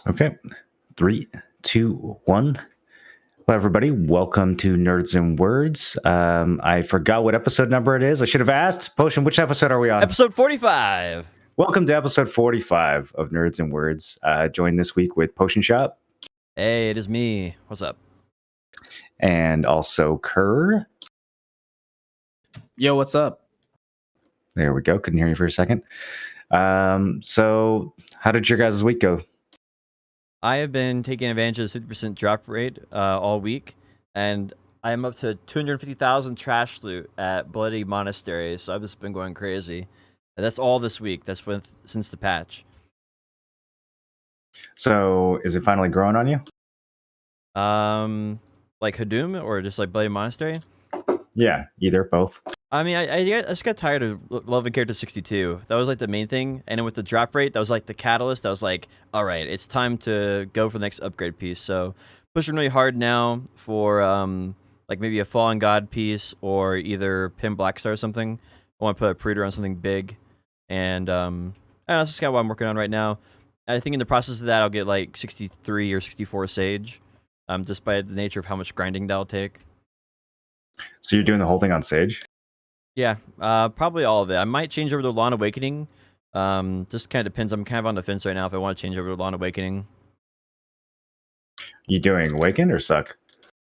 Okay. 3, 2, 1. Hello, everybody. Welcome to Nerds and Words. I forgot what episode number it is. I should have asked. Potion, which episode are we on? Episode 45. Welcome to episode 45 of Nerds and Words. Joined this week with Potion Shop. Hey, it is me. What's up? And also Kerr. Yo, what's up? There we go. Couldn't hear you for a second. So how did your guys' week go? I have been taking advantage of the 50% drop rate all week, and I am up to 250,000 trash loot at Bloody Monastery, so I've just been going crazy. And that's all this week. That's since the patch. So is it finally growing on you? Like Hadum or just like Bloody Monastery? Yeah, either, both. I mean, I just got tired of loving character 62. That was like the main thing. And then with the drop rate, that was like the catalyst. I was like, all right, it's time to go for the next upgrade piece. So pushing really hard now for like maybe a Fallen God piece or either Pin Blackstar or something. I want to put a Predator on something big. And I don't know, that's just kind of what I'm working on right now. I think in the process of that, I'll get like 63 or 64 Sage, just by the nature of how much grinding that'll take. So you're doing the whole thing on Sage? Yeah, probably all of it. I might change over to Lawn Awakening. Just kind of depends. I'm kind of on the fence right now if I want to change over to Lawn Awakening. You doing Awaken or Suck?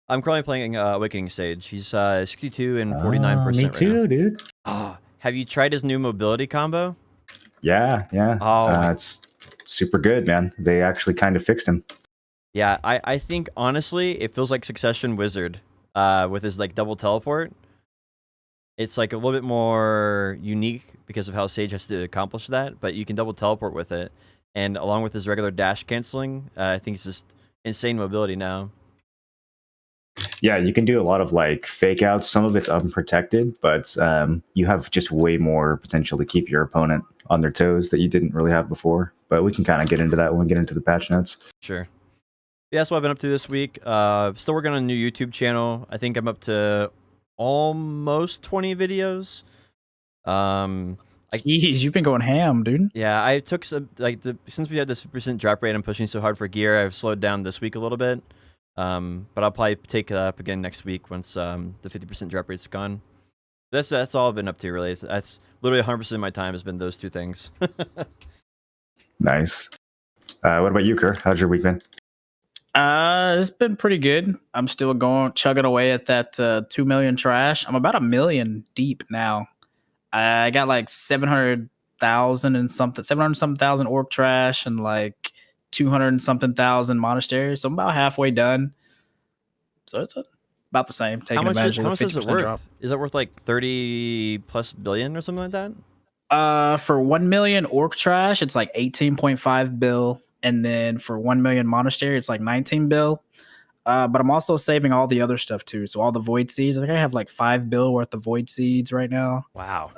I'm currently playing Awakening Sage. He's 62 and 49% Me right too, now. dude. Oh, have you tried his new mobility combo? Yeah. Oh. It's super good, man. They actually kind of fixed him. Yeah, I think, honestly, it feels like Succession Wizard with his like double teleport. It's like a little bit more unique because of how Sage has to accomplish that, but you can double teleport with it. And along with his regular dash canceling, I think it's just insane mobility now. Yeah, you can do a lot of like fake outs. Some of it's unprotected, but you have just way more potential to keep your opponent on their toes that you didn't really have before. But we can kind of get into that when we get into the patch notes. Sure. Yeah, that's what I've been up to this week. Still working on a new YouTube channel. I think I'm up to almost 20 videos. Jeez, you've been going ham, dude. Yeah, I took some since we had this 50% drop rate, I'm pushing so hard for gear. I've slowed down this week a little bit. But I'll probably take it up again next week once the 50% drop rate's gone. That's all I've been up to, really. That's literally 100% of my time has been those two things. Nice. What about you, Kerr? How's your week been? It's been pretty good. I'm still chugging away at that 2 million trash. I'm about 1 million deep now. I got like 700,000 and something, 700 something thousand orc trash and like 200 and something thousand monasteries. So I'm about halfway done. So it's about the same. Taking advantage of the 50% is it worth? drop. Is it worth like 30 plus billion or something like that? For 1 million orc trash, it's like 18.5 bill. And then for 1 million monastery, it's like 19 bill. But I'm also saving all the other stuff too. So all the void seeds. I think I have like 5 bill worth of void seeds right now. Wow.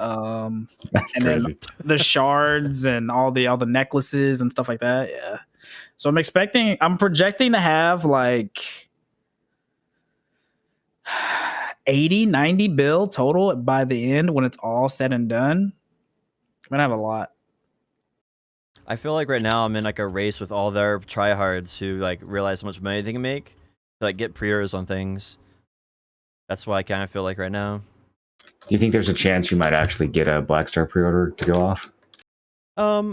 That's and crazy. Then the shards and all the necklaces and stuff like that. Yeah. So I'm projecting to have like 80, 90 bill total by the end when it's all said and done. I'm gonna have a lot. I feel like right now I'm in like a race with all their tryhards who like realize how much money they can make to like get pre-orders on things. That's what I kind of feel like right now. Do you think there's a chance you might actually get a Blackstar pre-order to go off?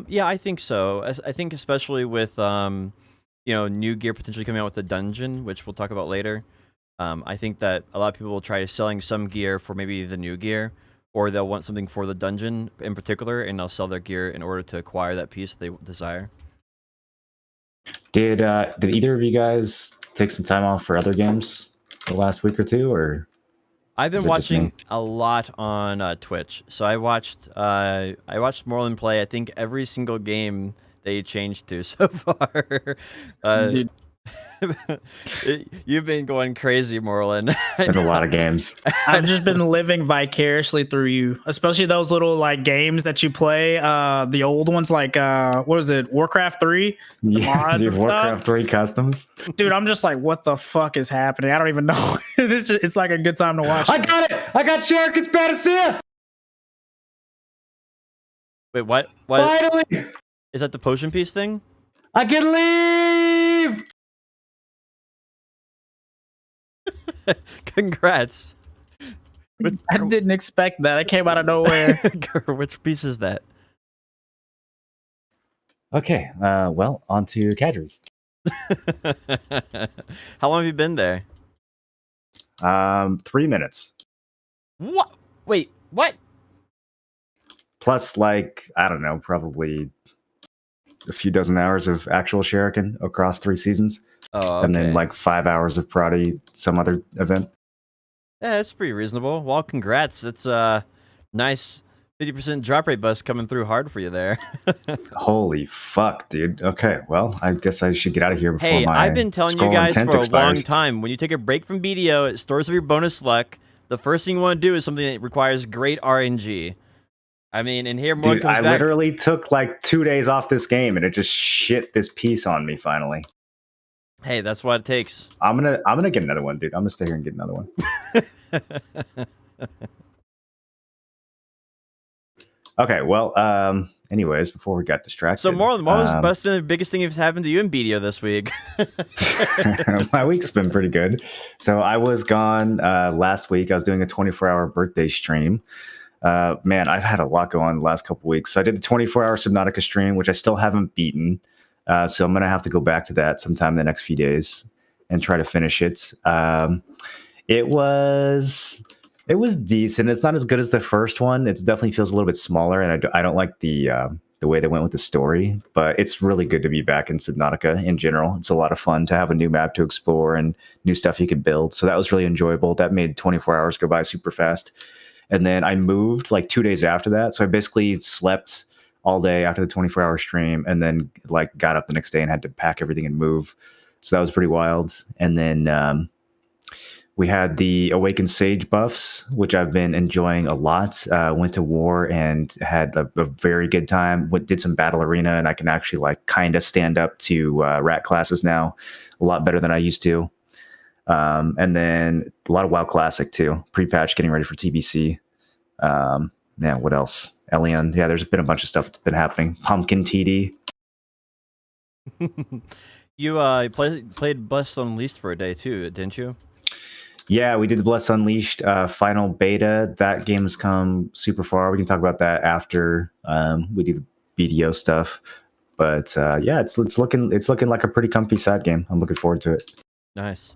Yeah, I think so. I think especially with new gear potentially coming out with the dungeon, which we'll talk about later. I think that a lot of people will try selling some gear for maybe the new gear, or they'll want something for the dungeon in particular, and they'll sell their gear in order to acquire that piece that they desire. Did either of you guys take some time off for other games the last week or two, or? I've been watching a lot on Twitch. So I watched Morland play, I think, every single game they changed to so far. Dude. You've been going crazy, Morland. In a lot of games. I've just been living vicariously through you, especially those little like games that you play. The old ones, like what is it, Warcraft 3? Yeah, dude, Warcraft 3 customs. Dude, I'm just like, what the fuck is happening? I don't even know. It's like a good time to watch. I got it! I got Shark! It's Panacea! Wait, what? Finally! Is that the potion piece thing? I can leave! Congrats. I didn't expect that. It came out of nowhere. Which piece is that? Okay, well, on to Cadres. How long have you been there? 3 minutes. What? Wait, what? Plus, like, I don't know, probably a few dozen hours of actual Shuriken across 3 seasons. Oh, okay. And then like 5 hours of Prati, some other event. Yeah, that's pretty reasonable. Well, congrats. That's a nice 50% drop rate bust coming through hard for you there. Holy fuck, dude. Okay, well, I guess I should get out of here before Hey, my I've been telling you scroll guys intent for a long expires. time, when you take a break from BDO, it stores up your bonus luck. The first thing you want to do is something that requires great RNG. I mean, and here Morgan Dude, comes I back. literally took like 2 days off this game and it just shit this piece on me finally. Hey, that's what it takes. I'm gonna get another one, dude. I'm gonna stay here and get another one. Okay, well, anyways, before we got distracted. So, what was the biggest thing that's happened to you in BDO this week? My week's been pretty good. So I was gone last week. I was doing a 24-hour birthday stream. Man, I've had a lot going on the last couple weeks. So I did the 24-hour Subnautica stream, which I still haven't beaten. So I'm going to have to go back to that sometime in the next few days and try to finish it. It was decent. It's not as good as the first one. It definitely feels a little bit smaller, and I don't like the way they went with the story. But it's really good to be back in Subnautica in general. It's a lot of fun to have a new map to explore and new stuff you can build. So that was really enjoyable. That made 24 hours go by super fast. And then I moved like 2 days after that. So I basically slept all day after the 24-hour stream, and then like got up the next day and had to pack everything and move. So that was pretty wild. And then we had the Awakened Sage buffs, which I've been enjoying a lot. Went to war and had a very good time. Did some battle arena, and I can actually like kind of stand up to rat classes now a lot better than I used to. And then a lot of WoW Classic too. Pre-patch, getting ready for TBC. Yeah, what else? Elion. Yeah, there's been a bunch of stuff that's been happening. Pumpkin TD. You played Blessed Unleashed for a day too, didn't you? Yeah, we did the Blessed Unleashed final beta. That game's come super far. We can talk about that after we do the BDO stuff. But yeah, it's looking like a pretty comfy side game. I'm looking forward to it. Nice.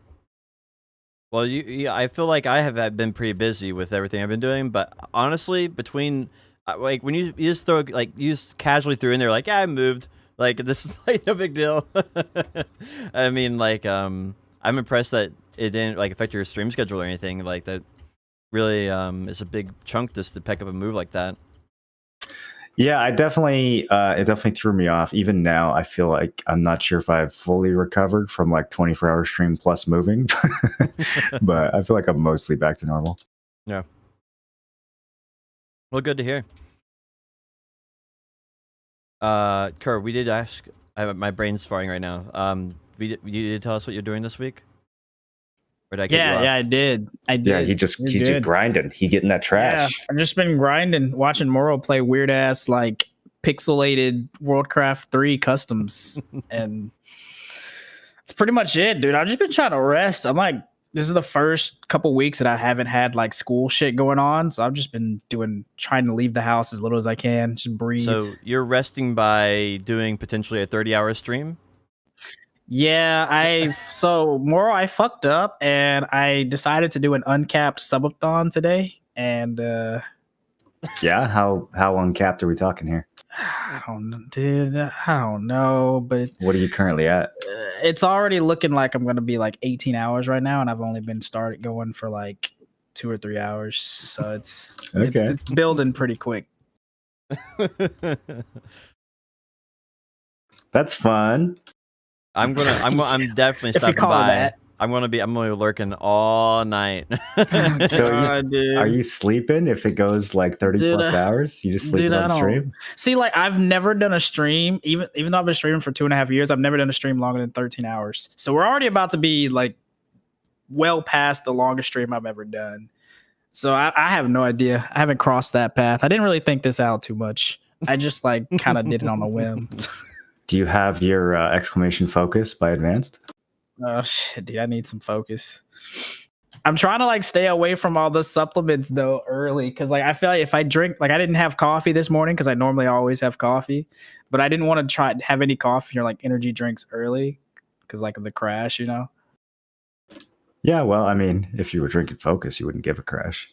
Well, I feel like I have been pretty busy with everything I've been doing, but honestly, between like when you just throw like you just casually threw in there like, yeah, I moved, like this is like no big deal. I mean, like I'm impressed that it didn't like affect your stream schedule or anything like that. Really, is a big chunk just to pick up a move like that. Yeah, it definitely threw me off. Even now, I feel like I'm not sure if I've fully recovered from like 24-hour stream plus moving, but I feel like I'm mostly back to normal. Yeah. Well, good to hear. Kerr, we did ask. My brain's firing right now. You did tell us what you're doing this week. Or did I get you off? Yeah, I did. Yeah, he's just grinding. He getting that trash. Yeah, I've just been grinding, watching Moro play weird ass like pixelated Worldcraft 3 customs, and that's pretty much it, dude. I've just been trying to rest. I'm like, this is the first couple weeks that I haven't had like school shit going on, so I've just been trying to leave the house as little as I can, just breathe. So you're resting by doing potentially a 30-hour stream? Yeah, Moro, I fucked up and I decided to do an uncapped subathon today. And yeah, how uncapped are we talking here? I don't know, dude. I don't know, but what are you currently at? It's already looking like I'm gonna be like 18 hours right now, and I've only been started going for like 2 or 3 hours. So it's okay. It's building pretty quick. That's fun. I'm definitely stopping by. I'm gonna be lurking all night. So are you sleeping if it goes like 30 plus hours? You just sleep on stream? See, like I've never done a stream, even though I've been streaming for 2.5 years, I've never done a stream longer than 13 hours. So we're already about to be like well past the longest stream I've ever done. So I have no idea. I haven't crossed that path. I didn't really think this out too much. I just like kind of did it on a whim. Do you have your exclamation focus by advanced? Oh shit, dude! I need some focus. I'm trying to like stay away from all the supplements though early because like I feel like if I drink like I didn't have coffee this morning because I normally always have coffee, but I didn't want to try have any coffee or like energy drinks early because like of the crash, you know. Yeah, well, I mean, if you were drinking Focus, you wouldn't give a crash.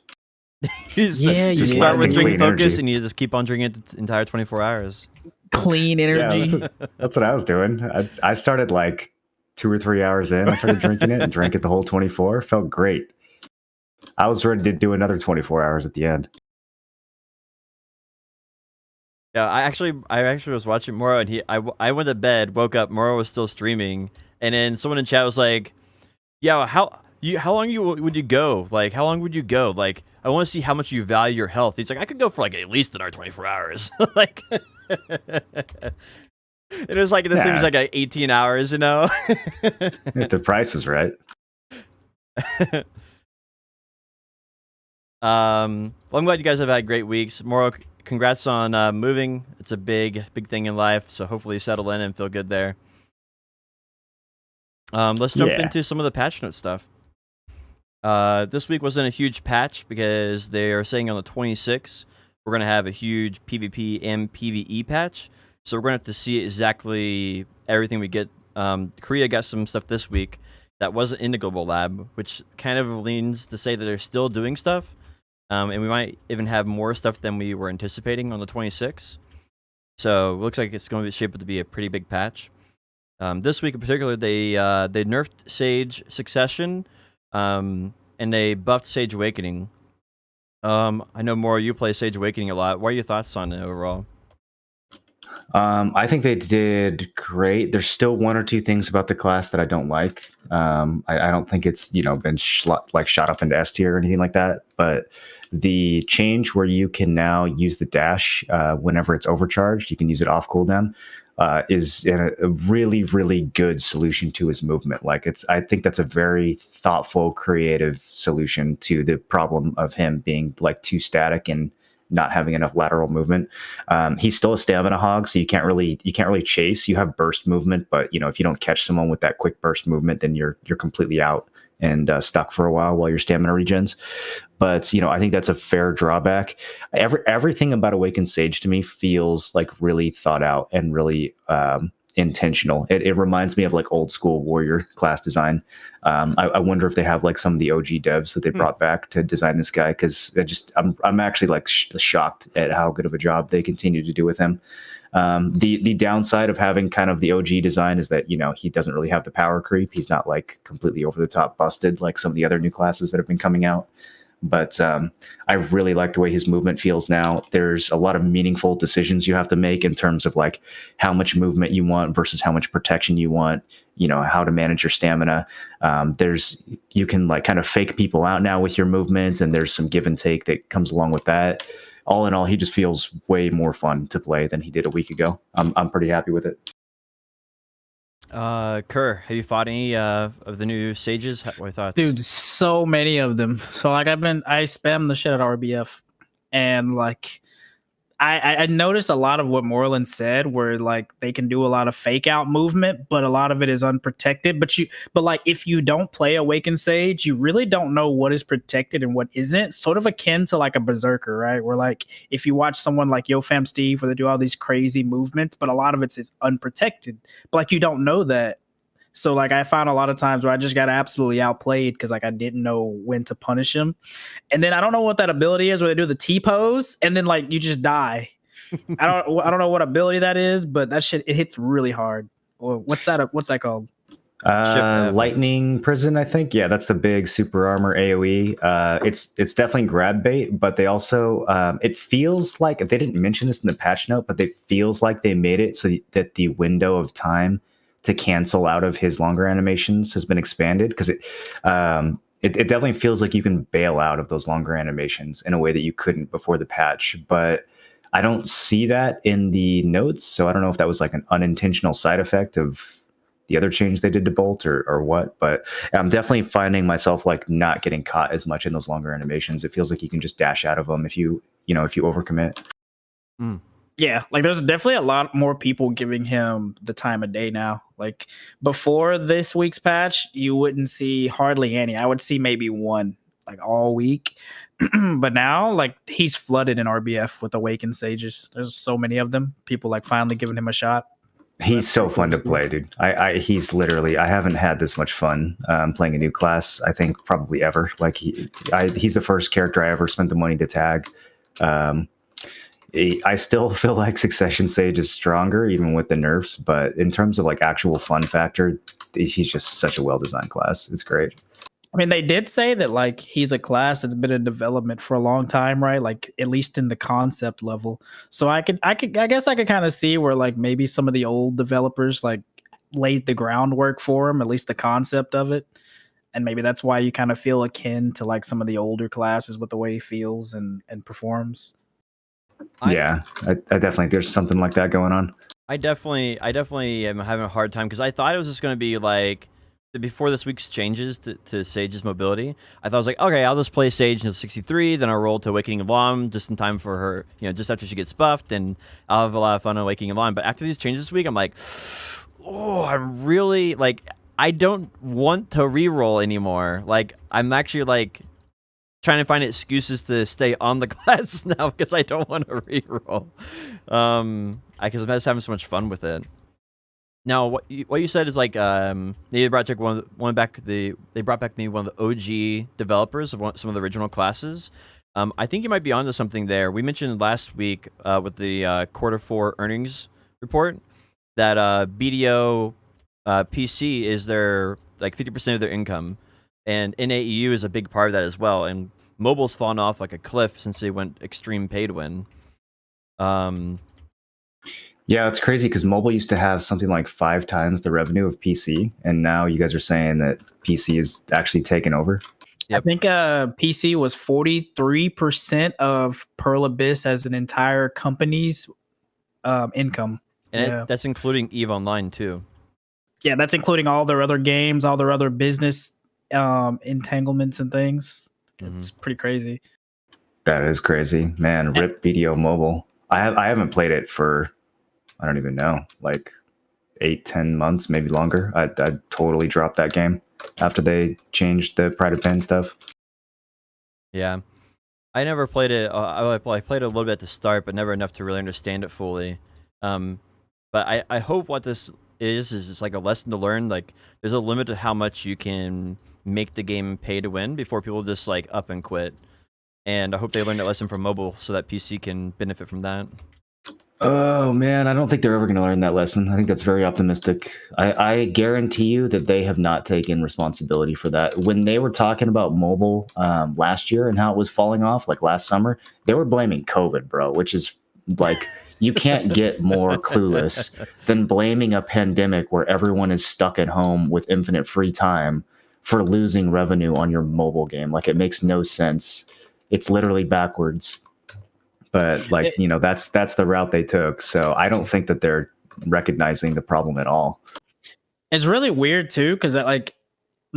Yeah, just yeah. start with Lasting drinking clean Focus, energy. and you just keep on drinking it the entire 24 hours. Clean Yeah, energy. that's what I was doing. I started like 2 or 3 hours in. I started drinking it and drank it the whole 24. Felt great. I was ready to do another 24 hours at the end. Yeah, I actually was watching Moro, and I went to bed, woke up, Moro was still streaming, and then someone in chat was like, "Yeah, how long would you go? Like, how long would you go? Like, I want to see how much you value your health." He's like, "I could go for like at least another 24 hours." Like, it was like this thing was Yeah. like 18 hours, you know. If the price was right. Well, I'm glad you guys have had great weeks. Moro, congrats on moving. It's a big thing in life. So hopefully you settle in and feel good there. Let's jump Yeah. into some of the patch note stuff. This week wasn't a huge patch because they are saying on the 26th we're gonna have a huge PvP and PvE patch. So we're gonna have to see exactly everything we get. Korea got some stuff this week that wasn't in the global lab, which kind of leans to say that they're still doing stuff. And we might even have more stuff than we were anticipating on the 26th. So it looks like it's going to be shaped to be a pretty big patch. This week in particular, they nerfed Sage Succession, and they buffed Sage Awakening. I know more you play Sage Awakening a lot. What are your thoughts on it overall? I think they did great. There's still one or two things about the class that I don't like. I don't think it's been shot up into S tier or anything like that. But the change where you can now use the dash whenever it's overcharged, you can use it off cooldown, is a really, really good solution to his movement. I think that's a very thoughtful, creative solution to the problem of him being like too static and not having enough lateral movement. He's still a stamina hog, so you can't really chase. You have burst movement, but if you don't catch someone with that quick burst movement, then you're completely out and stuck for a while your stamina regens. But I think that's a fair drawback. Everything about Awakened Sage to me feels like really thought out and really intentional. It reminds me of like old school warrior class design. I wonder if they have like some of the OG devs that they brought back to design this guy, because I'm actually like shocked at how good of a job they continue to do with him. The downside of having kind of the OG design is that he doesn't really have the power creep. He's not like completely over the top busted like some of the other new classes that have been coming out. But I really like the way his movement feels now. There's a lot of meaningful decisions you have to make in terms of like how much movement you want versus how much protection you want, how to manage your stamina. You can like kind of fake people out now with your movements, and there's some give and take that comes along with that. All in all, he just feels way more fun to play than he did a week ago. I'm pretty happy with it. Kerr, have you fought any of the new sages? What are your thoughts? Dude, so many of them. So like I spam the shit at RBF, and like I noticed a lot of what Moreland said, where like they can do a lot of fake out movement, but a lot of it is unprotected. But like if you don't play Awakened Sage, you really don't know what is protected and what isn't. Sort of akin to like a berserker, right? Where like if you watch someone like YoFam Steve, where they do all these crazy movements, but a lot of it is unprotected. But like you don't know that. So like I found a lot of times where I just got absolutely outplayed because like I didn't know when to punish him. And then I don't know what that ability is where they do the T pose and then like you just die. I don't know what ability that is, but that shit, it hits really hard. Well, what's that called? Shift F. Lightning Prison, I think. Yeah, that's the big super armor AoE. It's definitely grab bait, but they also it feels like they didn't mention this in the patch note, but it feels like they made it so that the window of time to cancel out of his longer animations has been expanded, because it definitely feels like you can bail out of those longer animations in a way that you couldn't before the patch. But I don't see that in the notes, so I don't know if that was like an unintentional side effect of the other change they did to Bolt or what. But I'm definitely finding myself like not getting caught as much in those longer animations. It feels like you can just dash out of them if you overcommit. Yeah, like there's definitely a lot more people giving him the time of day now. Like before this week's patch, you wouldn't see hardly any. I would see maybe one like all week. But now, like he's flooded in RBF with Awakened Sages. There's so many of them. People like finally giving him a shot. So He's that's so pretty cool fun to see. play, dude. He's literally. I haven't had this much fun playing a new class. I think probably ever. Like he's the first character I ever spent the money to tag. Um, I still feel like Succession Sage is stronger, even with the nerfs. But in terms of like actual fun factor, he's just such a well designed class. It's great. I mean, they did say that like he's a class that's been in development for a long time, right? Like at least in the concept level. So I guess I could kind of see where like maybe some of the old developers like laid the groundwork for him, at least the concept of it. And maybe that's why you kind of feel akin to like some of the older classes with the way he feels and performs. Yeah, I definitely there's something like that going on. I definitely am having a hard time because I thought it was just going to be like before this week's changes to Sage's mobility. I thought I was like, okay, I'll just play Sage until 63, then I'll roll to Awakening of Lom just in time for her, just after she gets buffed, and I'll have a lot of fun on Awakening of Lom. But after these changes this week, I'm like, oh, I'm really like, I don't want to reroll anymore. Like, I'm actually like trying to find excuses to stay on the class now because I don't want to reroll. Because I'm just having so much fun with it. Now, what you said is like they brought back they brought back maybe one of the OG developers of some of the original classes. I think you might be onto something there. We mentioned last week with the quarter 4 earnings report that BDO PC is their like 50% of their income, and NAEU is a big part of that as well. And mobile's fallen off like a cliff since they went extreme pay to win. Yeah, it's crazy because mobile used to have something like 5 times the revenue of PC, and now you guys are saying that PC is actually taking over. Yep. I think PC was 43% of Pearl Abyss as an entire company's income. And that's including EVE Online too. Yeah, that's including all their other games, all their other business entanglements and things. It's pretty crazy. That is crazy, man. Rip BDO Mobile. I haven't played it for, I don't even know, like 8-10 months, maybe longer. I totally dropped that game after they changed the Pride of Pen stuff. Yeah, I never played it. I played it a little bit at the start, but never enough to really understand it fully. But I hope what this is just like a lesson to learn. Like, there's a limit to how much you can make the game pay to win before people just like up and quit. And I hope they learn that lesson from mobile so that PC can benefit from that. Oh man, I don't think they're ever going to learn that lesson. I think that's very optimistic. I guarantee you that they have not taken responsibility for that. When they were talking about mobile last year and how it was falling off, like last summer, they were blaming COVID, bro, which is like, you can't get more clueless than blaming a pandemic where everyone is stuck at home with infinite free time for losing revenue on your mobile game. Like, it makes no sense. It's literally backwards. But like, that's the route they took. So I don't think that they're recognizing the problem at all. It's really weird too, because like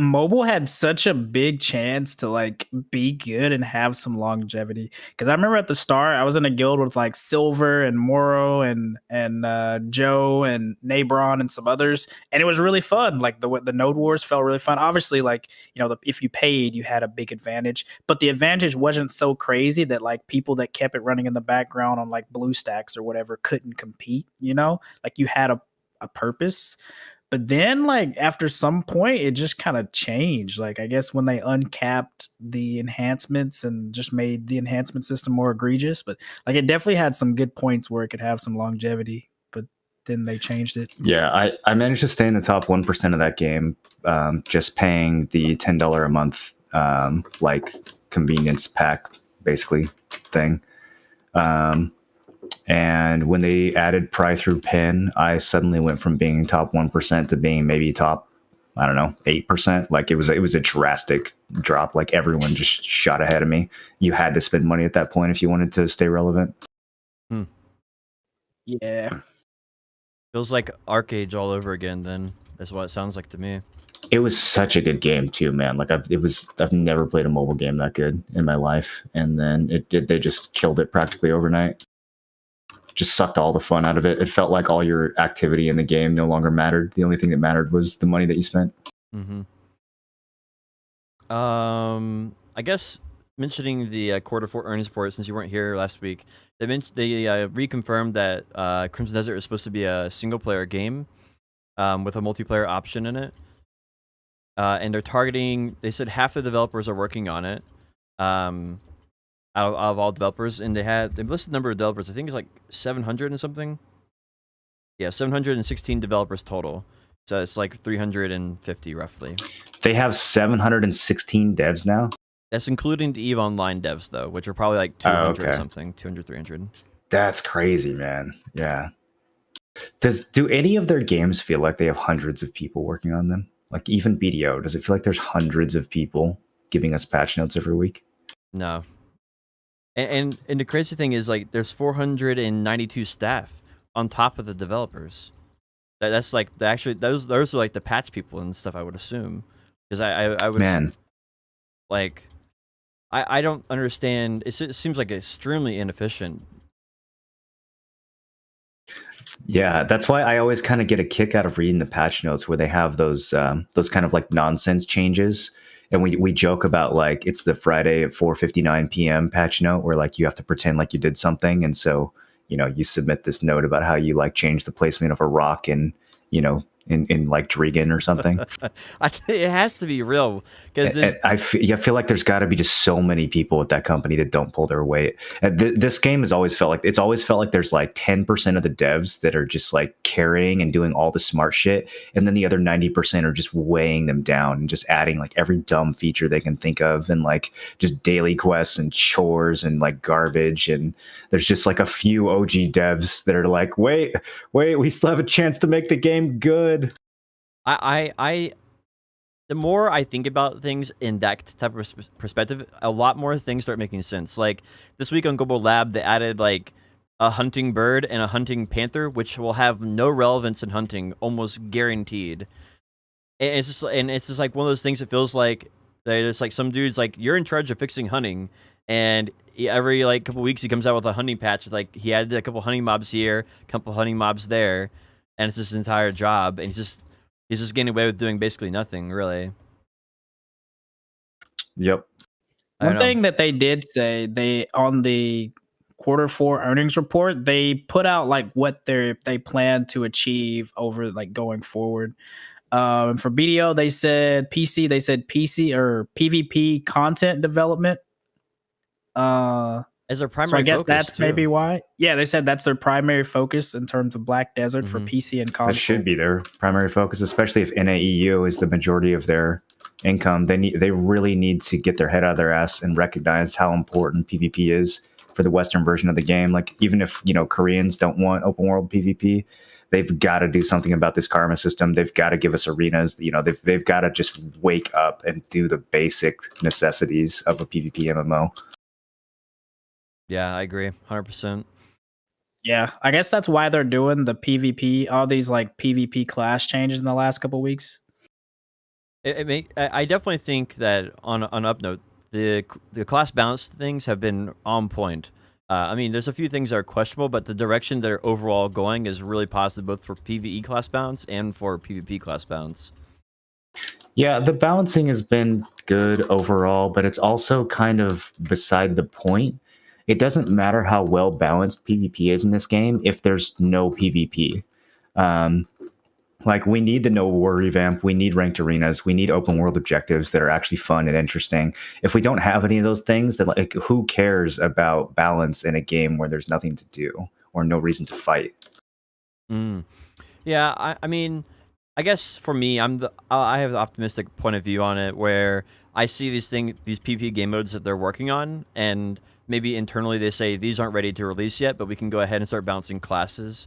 mobile had such a big chance to like be good and have some longevity. Because I remember at the start, I was in a guild with like Silver and Moro and Joe and Nabron and some others, and it was really fun. Like the Node Wars felt really fun. Obviously, like if you paid, you had a big advantage, but the advantage wasn't so crazy that like people that kept it running in the background on like blue stacks or whatever couldn't compete. Like you had a purpose. But then, like, after some point, it just kind of changed. Like, I guess when they uncapped the enhancements and just made the enhancement system more egregious. But, like, it definitely had some good points where it could have some longevity. But then they changed it. Yeah, I managed to stay in the top 1% of that game, just paying the $10 a month, like, convenience pack, basically, thing. And when they added pry through pen, I suddenly went from being top 1% to being maybe top, I don't know, 8%. Like, it was a drastic drop. Like, everyone just shot ahead of me. You had to spend money at that point if you wanted to stay relevant. Yeah. Feels like Arcade all over again then. That's what it sounds like to me. It was such a good game too, man. Like, I've never played a mobile game that good in my life. And then they just killed it practically overnight. just sucked all the fun out of it. It felt like all your activity in the game no longer mattered. The only thing that mattered was the money that you spent. Mm-hmm. I guess mentioning the quarter 4 earnings report, since you weren't here last week, they reconfirmed that Crimson Desert is supposed to be a single player game with a multiplayer option in it. And they're targeting, they said half the developers are working on it. Out of all developers, and they've listed the number of developers. I think it's like 700 and something. Yeah, 716 developers total. So it's like 350 roughly. They have 716 devs now. That's including the EVE Online devs though, which are probably like 200 or okay. something, 200, 300. That's crazy, man. Yeah. Do any of their games feel like they have hundreds of people working on them? Like even BDO, does it feel like there's hundreds of people giving us patch notes every week? No. And the crazy thing is, like, there's 492 staff on top of the developers. That's like those are like the patch people and stuff, I would assume, because I would, man, like, I don't understand. It seems like extremely inefficient. Yeah, that's why I always kind of get a kick out of reading the patch notes where they have those kind of like nonsense changes. And we joke about like it's the Friday at 4:59 p.m. patch note where like you have to pretend like you did something, and so you submit this note about how you like change the placement of a rock in like Drigan or something. It has to be real, because I feel like there's got to be just so many people at that company that don't pull their weight. And this game has always felt like there's like 10% of the devs that are just like carrying and doing all the smart shit, and then the other 90% are just weighing them down and just adding like every dumb feature they can think of, and like just daily quests and chores and like garbage. And there's just like a few OG devs that are like, wait, we still have a chance to make the game good. The more I think about things in that type of perspective, a lot more things start making sense. Like this week on Global Lab, they added like a hunting bird and a hunting panther, which will have no relevance in hunting, almost guaranteed. And it's just like one of those things that feels like there's like some dude's like, you're in charge of fixing hunting, and every like couple weeks he comes out with a hunting patch. Like he added a couple hunting mobs here, a couple hunting mobs there, and it's his entire job, and he's just getting away with doing basically nothing, really. Yep. One thing that they did say, they on the quarter 4 earnings report, they put out like what they plan to achieve over like going forward. For BDO, they said PC or PvP content development. As their primary so I guess focus, that's too. maybe why. Yeah, they said that's their primary focus in terms of Black Desert for PC and console. That should be their primary focus, especially if NAEU is the majority of their income. They really need to get their head out of their ass and recognize how important PvP is for the Western version of the game. Like even if Koreans don't want open world PvP, they've got to do something about this karma system. They've got to give us arenas. They've got to just wake up and do the basic necessities of a PvP MMO. Yeah, I agree, 100%. Yeah, I guess that's why they're doing the PvP, all these like PvP class changes in the last couple weeks. I definitely think that on an up note, the class balance things have been on point. I mean, there's a few things that are questionable, but the direction they're overall going is really positive, both for PvE class balance and for PvP class balance. Yeah, the balancing has been good overall, but it's also kind of beside the point. It doesn't matter how well balanced PvP is in this game if there's no PvP. Like we need the No War revamp, we need ranked arenas, we need open world objectives that are actually fun and interesting. If we don't have any of those things, then like who cares about balance in a game where there's nothing to do or no reason to fight? Yeah, I mean, I guess for me, I have the optimistic point of view on it, where I see these PvP game modes that they're working on, and maybe internally they say these aren't ready to release yet, but we can go ahead and start bouncing classes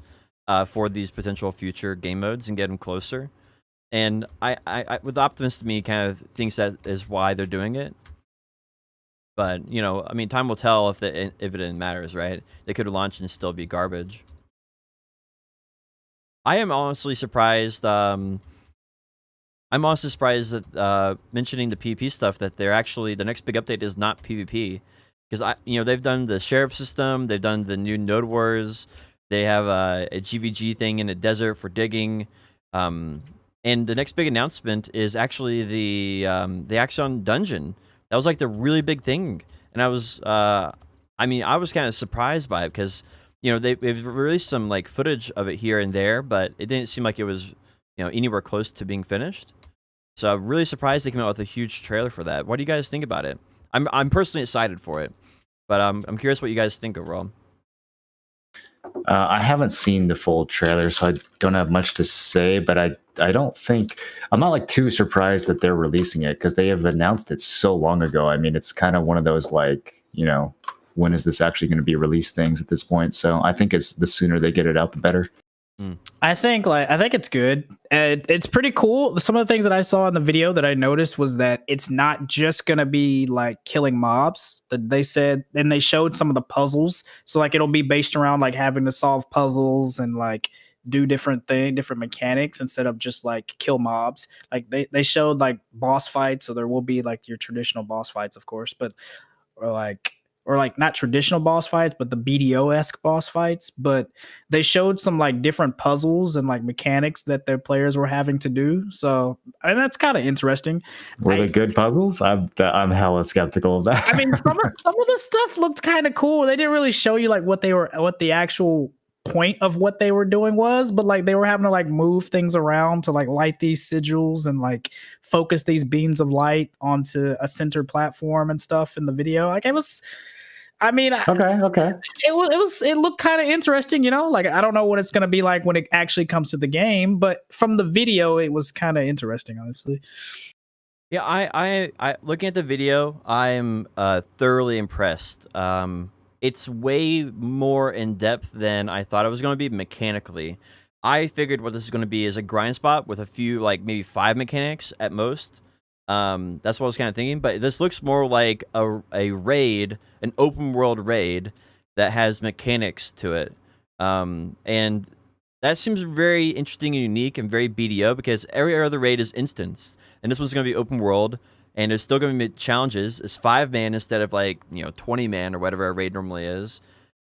for these potential future game modes and get them closer. And I with the optimist in me kind of thinks that is why they're doing it. But I mean, time will tell if it matters, right? They could launch and still be garbage. I am honestly surprised. I'm also surprised that mentioning the PvP stuff, that they're actually, the next big update is not PvP, because they've done the sheriff system, they've done the new Node Wars, They have a GVG thing in a desert for digging. And the next big announcement is actually the Axon dungeon. That was like the really big thing, and I was I was kind of surprised by it because they've released some like footage of it here and there, but it didn't seem like it was anywhere close to being finished. So I'm really surprised they came out with a huge trailer for that. What do you guys think about it? I'm personally excited for it, but I'm curious what you guys think overall. I haven't seen the full trailer, so I don't have much to say. But I don't think I'm not like too surprised that they're releasing it because they have announced it so long ago. I mean, it's kind of one of those like when is this actually going to be released things at this point. So I think it's the sooner they get it out, the better. I think it's good. It's pretty cool. Some of the things that I saw in the video that I noticed was that it's not just gonna be like killing mobs. That they said, and they showed some of the puzzles. So like it'll be based around like having to solve puzzles and like do different mechanics instead of just like kill mobs. Like they showed like boss fights, so there will be like your traditional boss fights, of course, but or like not traditional boss fights, but the BDO-esque boss fights. But they showed some like different puzzles and like mechanics that their players were having to do. So, and that's kind of interesting. Were they good puzzles? I'm hella skeptical of that. I mean, some of the stuff looked kind of cool. They didn't really show you like what the actual point of what they were doing was, but like they were having to like move things around to like light these sigils and like focus these beams of light onto a center platform and stuff in the video. Like it was, I mean, okay. It looked kind of interesting, like I don't know what it's going to be like when it actually comes to the game, but from the video, it was kind of interesting, honestly. Yeah, I looking at the video, I'm thoroughly impressed. It's way more in depth than I thought it was going to be mechanically. I figured what this is going to be is a grind spot with a few, like maybe 5 mechanics at most. That's what I was kind of thinking, but this looks more like a raid, an open world raid that has mechanics to it. And that seems very interesting and unique and very BDO because every other raid is instance, and this one's going to be open world. And there's still going to be challenges. It's 5-man instead of 20-man or whatever a raid normally is.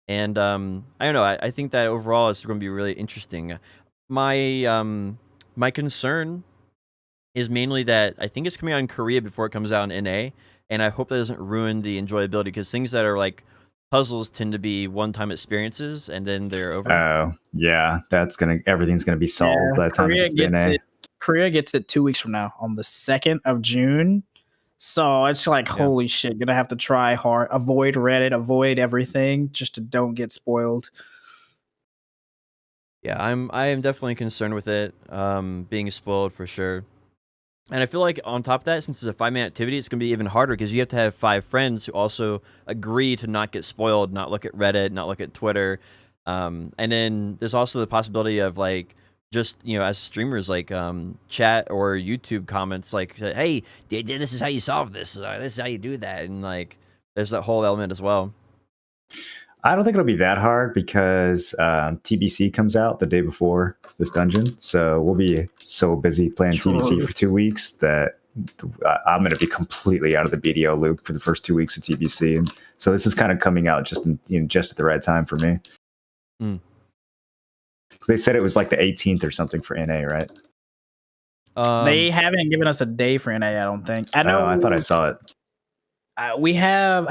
And I don't know. I think that overall it's going to be really interesting. My concern is mainly that I think it's coming out in Korea before it comes out in NA, and I hope that doesn't ruin the enjoyability because things that are like puzzles tend to be one-time experiences and then they're over. Oh yeah, everything's gonna be solved by the time it gets NA. Korea gets it 2 weeks from now on the 2nd of June. So it's like, holy shit, gonna have to try hard, avoid Reddit, avoid everything just to don't get spoiled. Yeah, I am definitely concerned with it being spoiled for sure. And I feel like on top of that, since it's a 5-man activity, it's gonna be even harder because you have to have 5 friends who also agree to not get spoiled, not look at Reddit, not look at Twitter. And then there's also the possibility of like just as streamers like chat or YouTube comments like, hey, this is how you solve this, this is how you do that, and like there's that whole element as well. I don't think it'll be that hard because TBC comes out the day before this dungeon, so we'll be so busy playing TBC for 2 weeks that I'm going to be completely out of the BDO loop for the first 2 weeks of TBC, and so this is kind of coming out just at the right time for me. They said it was like the 18th or something for NA, right? They haven't given us a day for NA, I don't think. I know. I thought I saw it. I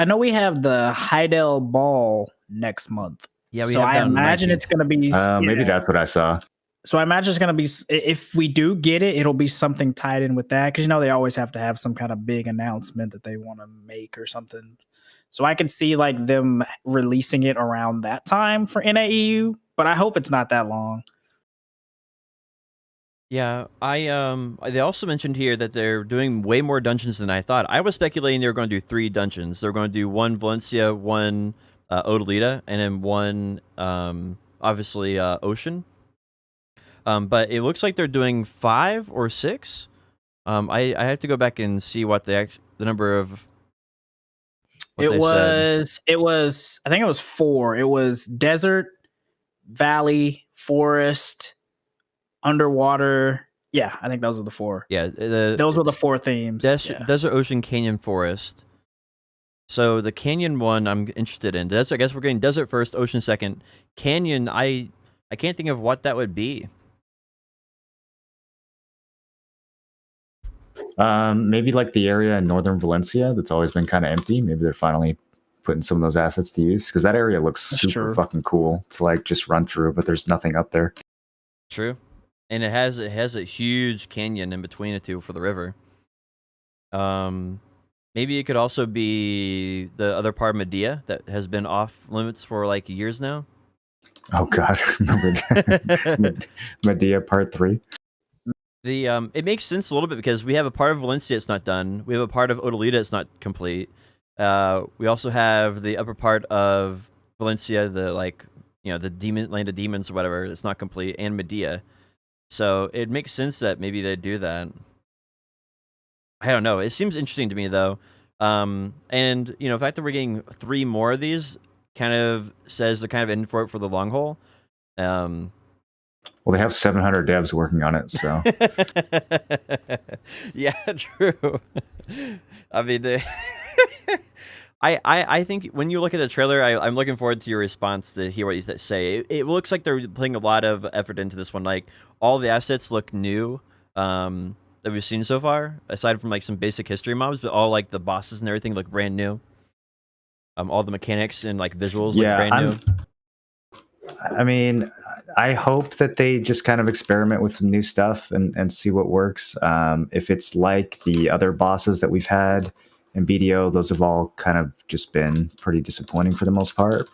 know we have the Heidel Ball next month. Yeah, so I imagine it's going to be. Maybe that's what I saw. So I imagine it's going to be, if we do get it, it'll be something tied in with that because they always have to have some kind of big announcement that they want to make or something. So I could see like them releasing it around that time for NAEU, but I hope it's not that long. Yeah, they also mentioned here that they're doing way more dungeons than I thought. I was speculating they were going to do 3 dungeons. They're going to do 1 Valencia, 1 Odalita, and then 1 obviously Ocean. But it looks like they're doing 5 or 6. I have to go back and see what the number of. It was I think it was 4. It was desert, valley, forest, underwater. Yeah, I think those were the 4. Yeah, those were the 4 themes. Desert, Ocean, Canyon, Forest. So the Canyon one, I'm interested in. I guess we're getting Desert first, Ocean second. Canyon, I can't think of what that would be. Maybe like the area in northern Valencia that's always been kind of empty. Maybe they're finally putting some of those assets to use because that area looks That's super true. fucking cool to like just run through, but there's nothing up there. True, and it has a huge canyon in between the two for the river. Maybe it could also be the other part of Medea that has been off limits for like years now. Oh god, remember that? Medea Part 3. It makes sense a little bit because we have a part of Valencia that's not done. We have a part of Odalita that's not complete. We also have the upper part of Valencia, the demon land of demons or whatever, it's not complete, and Medea. So it makes sense that maybe they do that. I don't know. It seems interesting to me though. And the fact that we're getting 3 more of these kind of says they're kind of in for it for the long haul. Well, they have 700 devs working on it, so yeah, true. I mean, I think when you look at the trailer, I'm looking forward to your response to hear what you say. It looks like they're putting a lot of effort into this one. Like all the assets look new that we've seen so far, aside from like some basic history mobs, but all like the bosses and everything look brand new. All the mechanics and like visuals look brand new. I mean, I hope that they just kind of experiment with some new stuff and see what works. If it's like the other bosses that we've had in BDO, those have all kind of just been pretty disappointing for the most part.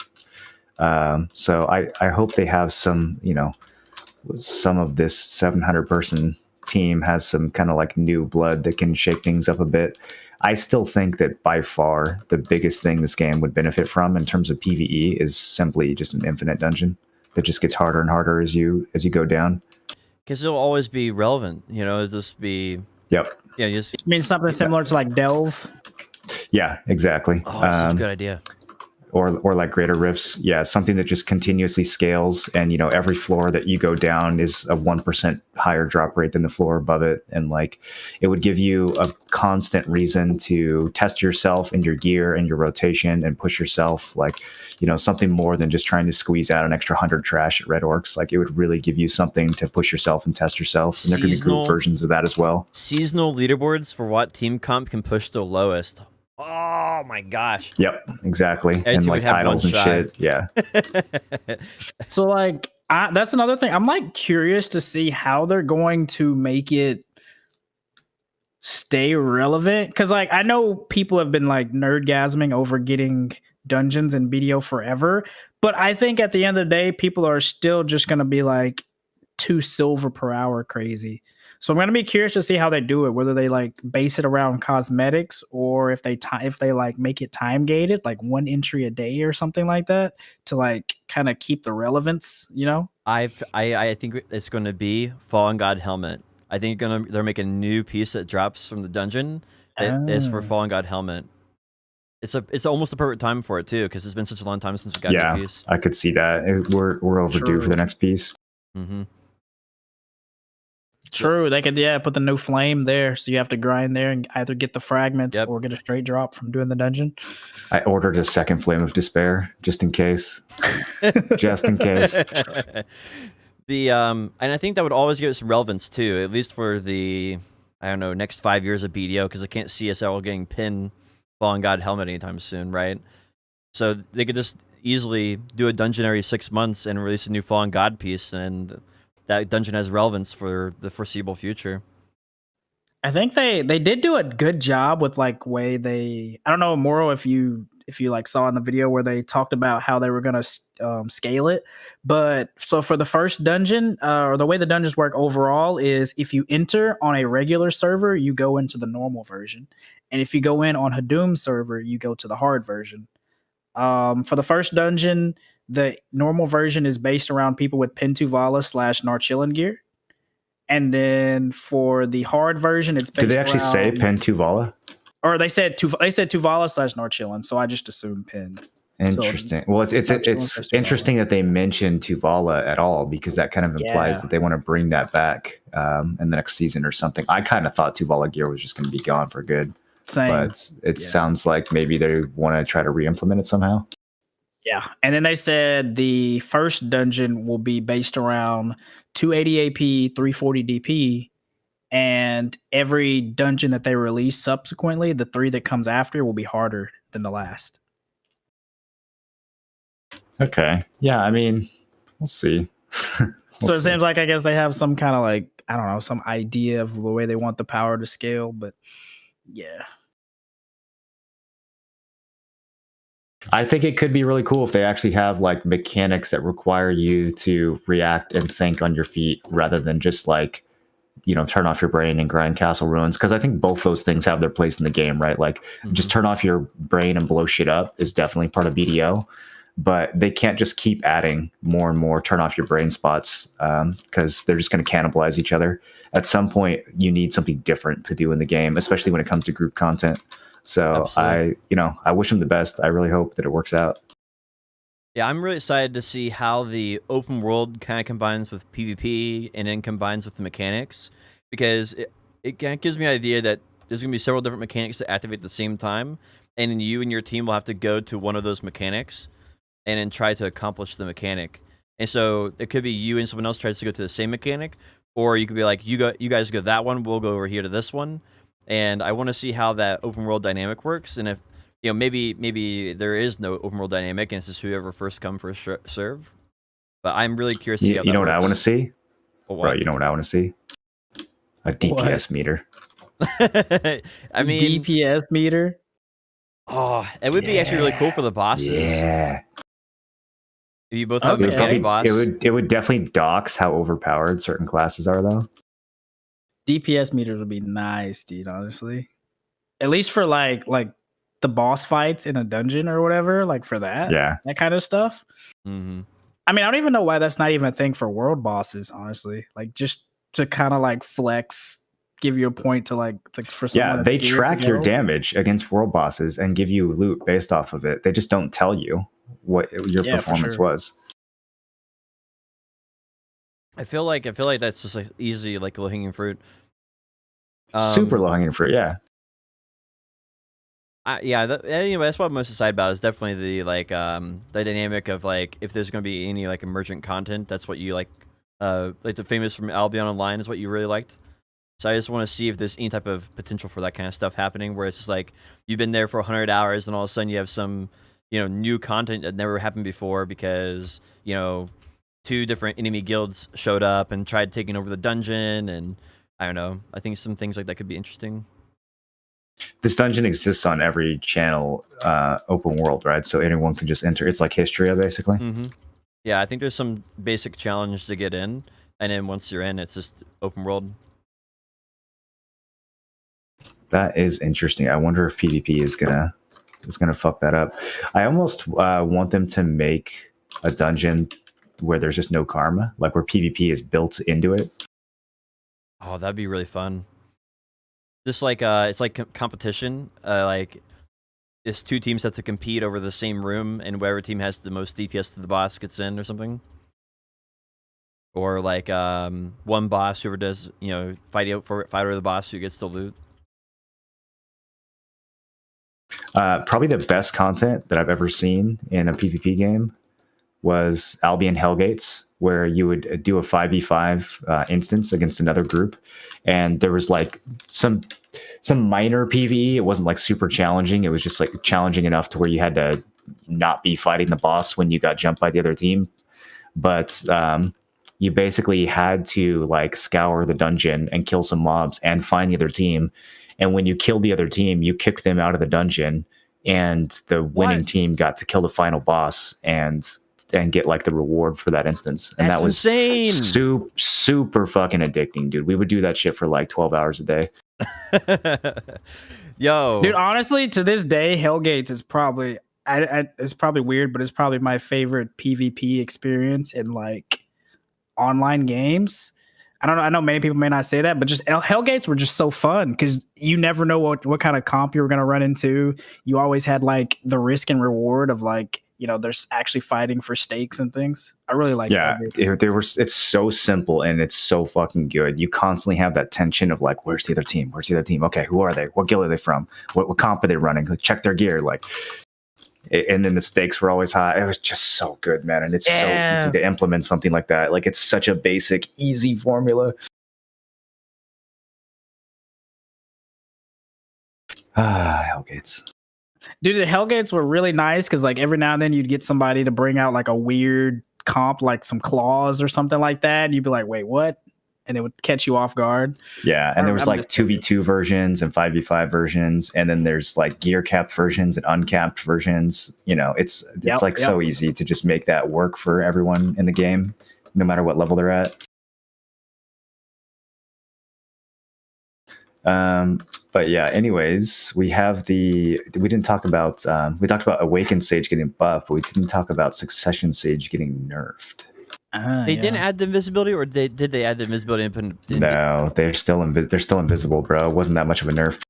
So I hope they have some of this 700 person team has some kind of like new blood that can shake things up a bit. I still think that by far the biggest thing this game would benefit from in terms of PvE is simply just an infinite dungeon that just gets harder and harder as you go down. Because it'll always be relevant, it'll just be. Yep. Yeah, just. You mean something similar to like Delve? Yeah, exactly. Oh, that's such a good idea. Or like greater rifts. Yeah, something that just continuously scales, and every floor that you go down is a 1% higher drop rate than the floor above it, and like it would give you a constant reason to test yourself and your gear and your rotation and push yourself, like something more than just trying to squeeze out an extra 100 trash at Red Orcs. Like it would really give you something to push yourself and test yourself, and there could be group versions of that as well. Seasonal leaderboards for what team comp can push the lowest. Oh my gosh. Yep, exactly. And like titles and shit. Yeah. So like that's another thing. I'm like curious to see how they're going to make it stay relevant. Cause like I know people have been like nerdgasming over getting dungeons in BDO forever. But I think at the end of the day, people are still just gonna be like 2 silver per hour crazy. So I'm gonna be curious to see how they do it, whether they like base it around cosmetics or if they like make it time gated, like 1 entry a day or something like that, to like kind of keep the relevance. I think it's going to be Fallen God Helmet. I think they're making a new piece that drops from the dungeon. It is for Fallen God Helmet. It's almost the perfect time for it too, because it's been such a long time since we got a new piece. I could see that. We're overdue for the next piece. Mm-hmm. True, they could put the new flame there, so you have to grind there and either get the fragments or get a straight drop from doing the dungeon. I ordered a second Flame of Despair just in case. Just in case. And I think that would always give it some relevance too, at least for the next 5 years of BDO, because I can't see us all getting pinned Fallen God Helmet anytime soon, right? So they could just easily do a dungeon every 6 months and release a new Fallen God piece, and that dungeon has relevance for the foreseeable future. I think they did do a good job with like way they. I don't know, Moro, if you like saw in the video where they talked about how they were gonna scale it. But so for the first dungeon, or the way the dungeons work overall is if you enter on a regular server, you go into the normal version, and if you go in on Hadoom server, you go to the hard version. For the first dungeon, the normal version is based around people with Pentuvala / Narchillan gear. And then for the hard version, it's based Did they actually say Pentuvala? Or they said Tuvala / Narchillan, so I just assumed Pen. Interesting. So, well, it's interesting that they mentioned Tuvala at all, because that kind of implies that they want to bring that back in the next season or something. I kind of thought Tuvala gear was just going to be gone for good. Same. but it sounds like maybe they want to try to re-implement it somehow. Yeah. And then they said the first dungeon will be based around 280 AP, 340 DP. And every dungeon that they release subsequently, the 3 that comes after will be harder than the last. Okay. Yeah, I mean, we'll see. So it seems like I guess they have some kind of like, I don't know, some idea of the way they want the power to scale, but yeah. I think it could be really cool if they actually have like mechanics that require you to react and think on your feet rather than just like, turn off your brain and grind castle ruins. Because I think both those things have their place in the game, right? Like just turn off your brain and blow shit up is definitely part of BDO. But they can't just keep adding more and more turn off your brain spots because they're just going to cannibalize each other. At some point, you need something different to do in the game, especially when it comes to group content. So Absolutely. I wish them the best. I really hope that it works out. Yeah, I'm really excited to see how the open world kind of combines with PvP and then combines with the mechanics, because it kind of gives me an idea that there's going to be several different mechanics to activate at the same time, and then you and your team will have to go to one of those mechanics and then try to accomplish the mechanic. And so it could be you and someone else tries to go to the same mechanic, or you could be like, you guys go that one, we'll go over here to this one. And I want to see how that open world dynamic works, and if maybe there is no open world dynamic, and it's just whoever first come first serve. But I'm really curious to see how that You know what works. I want to see? What? Right, you know what I want to see? A DPS meter. I mean, DPS meter. Oh, it would be actually really cool for the bosses. Yeah. If you both have Okay. a mechanic boss. It would definitely dox how overpowered certain classes are, though. DPS meters would be nice, dude, honestly. At least for like the boss fights in a dungeon or whatever, like for that. Yeah. That kind of stuff. Mm-hmm. I mean, I don't even know why that's not even a thing for world bosses, honestly. Like just to kind of like flex, give you a point to like for someone. Yeah, they track your damage against world bosses and give you loot based off of it. They just don't tell you what your performance was. I feel like that's just like easy, like low hanging fruit. Super low hanging fruit, yeah. That's what I'm most excited about is definitely the dynamic of like if there's gonna be any like emergent content. That's what you like the famous from Albion Online is what you really liked. So I just want to see if there's any type of potential for that kind of stuff happening, where it's just like you've been there for 100 hours and all of a sudden you have some new content that never happened before because 2 different enemy guilds showed up and tried taking over the dungeon, and I don't know. I think some things like that could be interesting. This dungeon exists on every channel, open world, right? So anyone can just enter. It's like Historia, basically. Mm-hmm. Yeah, I think there's some basic challenge to get in, and then once you're in, it's just open world. That is interesting. I wonder if PvP is gonna fuck that up. I almost want them to make a dungeon where there's just no karma, like where PvP is built into it. Oh, that'd be really fun. Just like it's like competition. Like it's 2 teams have to compete over the same room, and whoever team has the most DPS to the boss gets in, or something. Or like one boss, whoever does fight over the boss who gets the loot. Probably the best content that I've ever seen in a PvP game was Albion Hellgates, where you would do a 5v5 instance against another group, and there was like some minor PvE. It wasn't like super challenging. It was just like challenging enough to where you had to not be fighting the boss when you got jumped by the other team. But you basically had to like scour the dungeon and kill some mobs and find the other team. And when you killed the other team, you kicked them out of the dungeon, and the winning team got to kill the final boss and get like the reward for that instance. And That's that was insane. Super fucking addicting, dude. We would do that shit for like 12 hours a day. Yo, dude, honestly, to this day, Hellgates is probably it's probably weird, but it's probably my favorite PvP experience in like online games. I don't know. I know many people may not say that, but just Hellgates were just so fun because you never know what kind of comp you were going to run into. You always had like the risk and reward of like they're actually fighting for stakes and things. I really like Hellgates. It's so simple and it's so fucking good. You constantly have that tension of like, where's the other team? Where's the other team? Okay, who are they? What guild are they from? What comp are they running? Like, check their gear. Like, and then the stakes were always high. It was just so good, man. And it's so easy to implement something like that. Like, it's such a basic, easy formula. Hellgates. Dude, the Hellgates were really nice because like every now and then you'd get somebody to bring out like a weird comp, like some claws or something like that. And you'd be like, wait, what? And it would catch you off guard. Yeah, and there was like 2v2 versions and 5v5 versions, and then there's like gear capped versions and uncapped versions. It's so easy to just make that work for everyone in the game, no matter what level they're at. But yeah, anyways, we didn't talk about, we talked about Awakened Sage getting buffed, but we didn't talk about Succession Sage getting nerfed. They didn't add the invisibility, or did they add the invisibility? No, they're still invisible, bro. It wasn't that much of a nerf.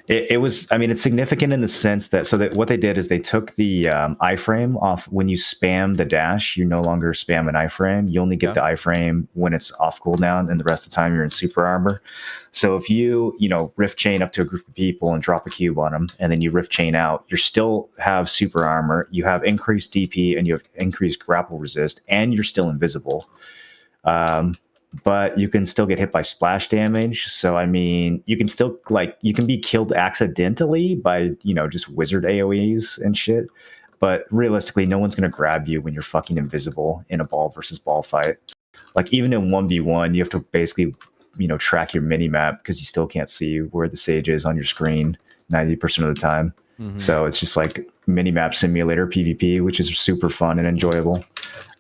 It was, I mean, it's significant in the sense that, what they did is they took the iframe off. When you spam the dash, you no longer spam an iframe. You only get the iframe when it's off cooldown, and the rest of the time you're in super armor. So if you rift chain up to a group of people and drop a cube on them, and then you rift chain out, you still have super armor, you have increased DP, and you have increased grapple resist, and you're still invisible. But you can still get hit by splash damage. So, I mean, you can still, you can be killed accidentally by, just wizard AoEs and shit. But realistically, no one's going to grab you when you're fucking invisible in a ball versus ball fight. Like, even in 1v1, you have to basically, track your mini-map because you still can't see where the sage is on your screen 90% of the time. Mm-hmm. So it's just like mini-map simulator PvP, which is super fun and enjoyable.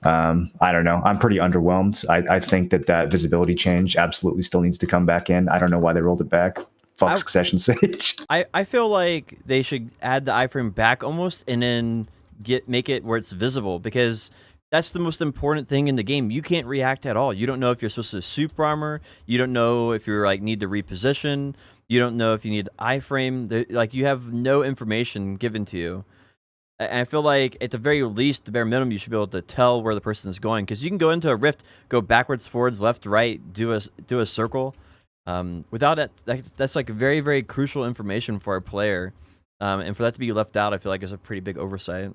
I don't know. I'm pretty underwhelmed. I think that visibility change absolutely still needs to come back in. I don't know why they rolled it back. Fuck Succession Sage. I feel like they should add the iframe back almost, and then make it where it's visible, because that's the most important thing in the game. You can't react at all. You don't know if you're supposed to super armor. You don't know if you're need to reposition. You don't know if you need iframe. You have no information given to you. And I feel like at the very least, the bare minimum, you should be able to tell where the person is going, because you can go into a rift, go backwards, forwards, left, right, do a circle. Without it, that's very, very crucial information for a player, and for that to be left out, I feel like is a pretty big oversight.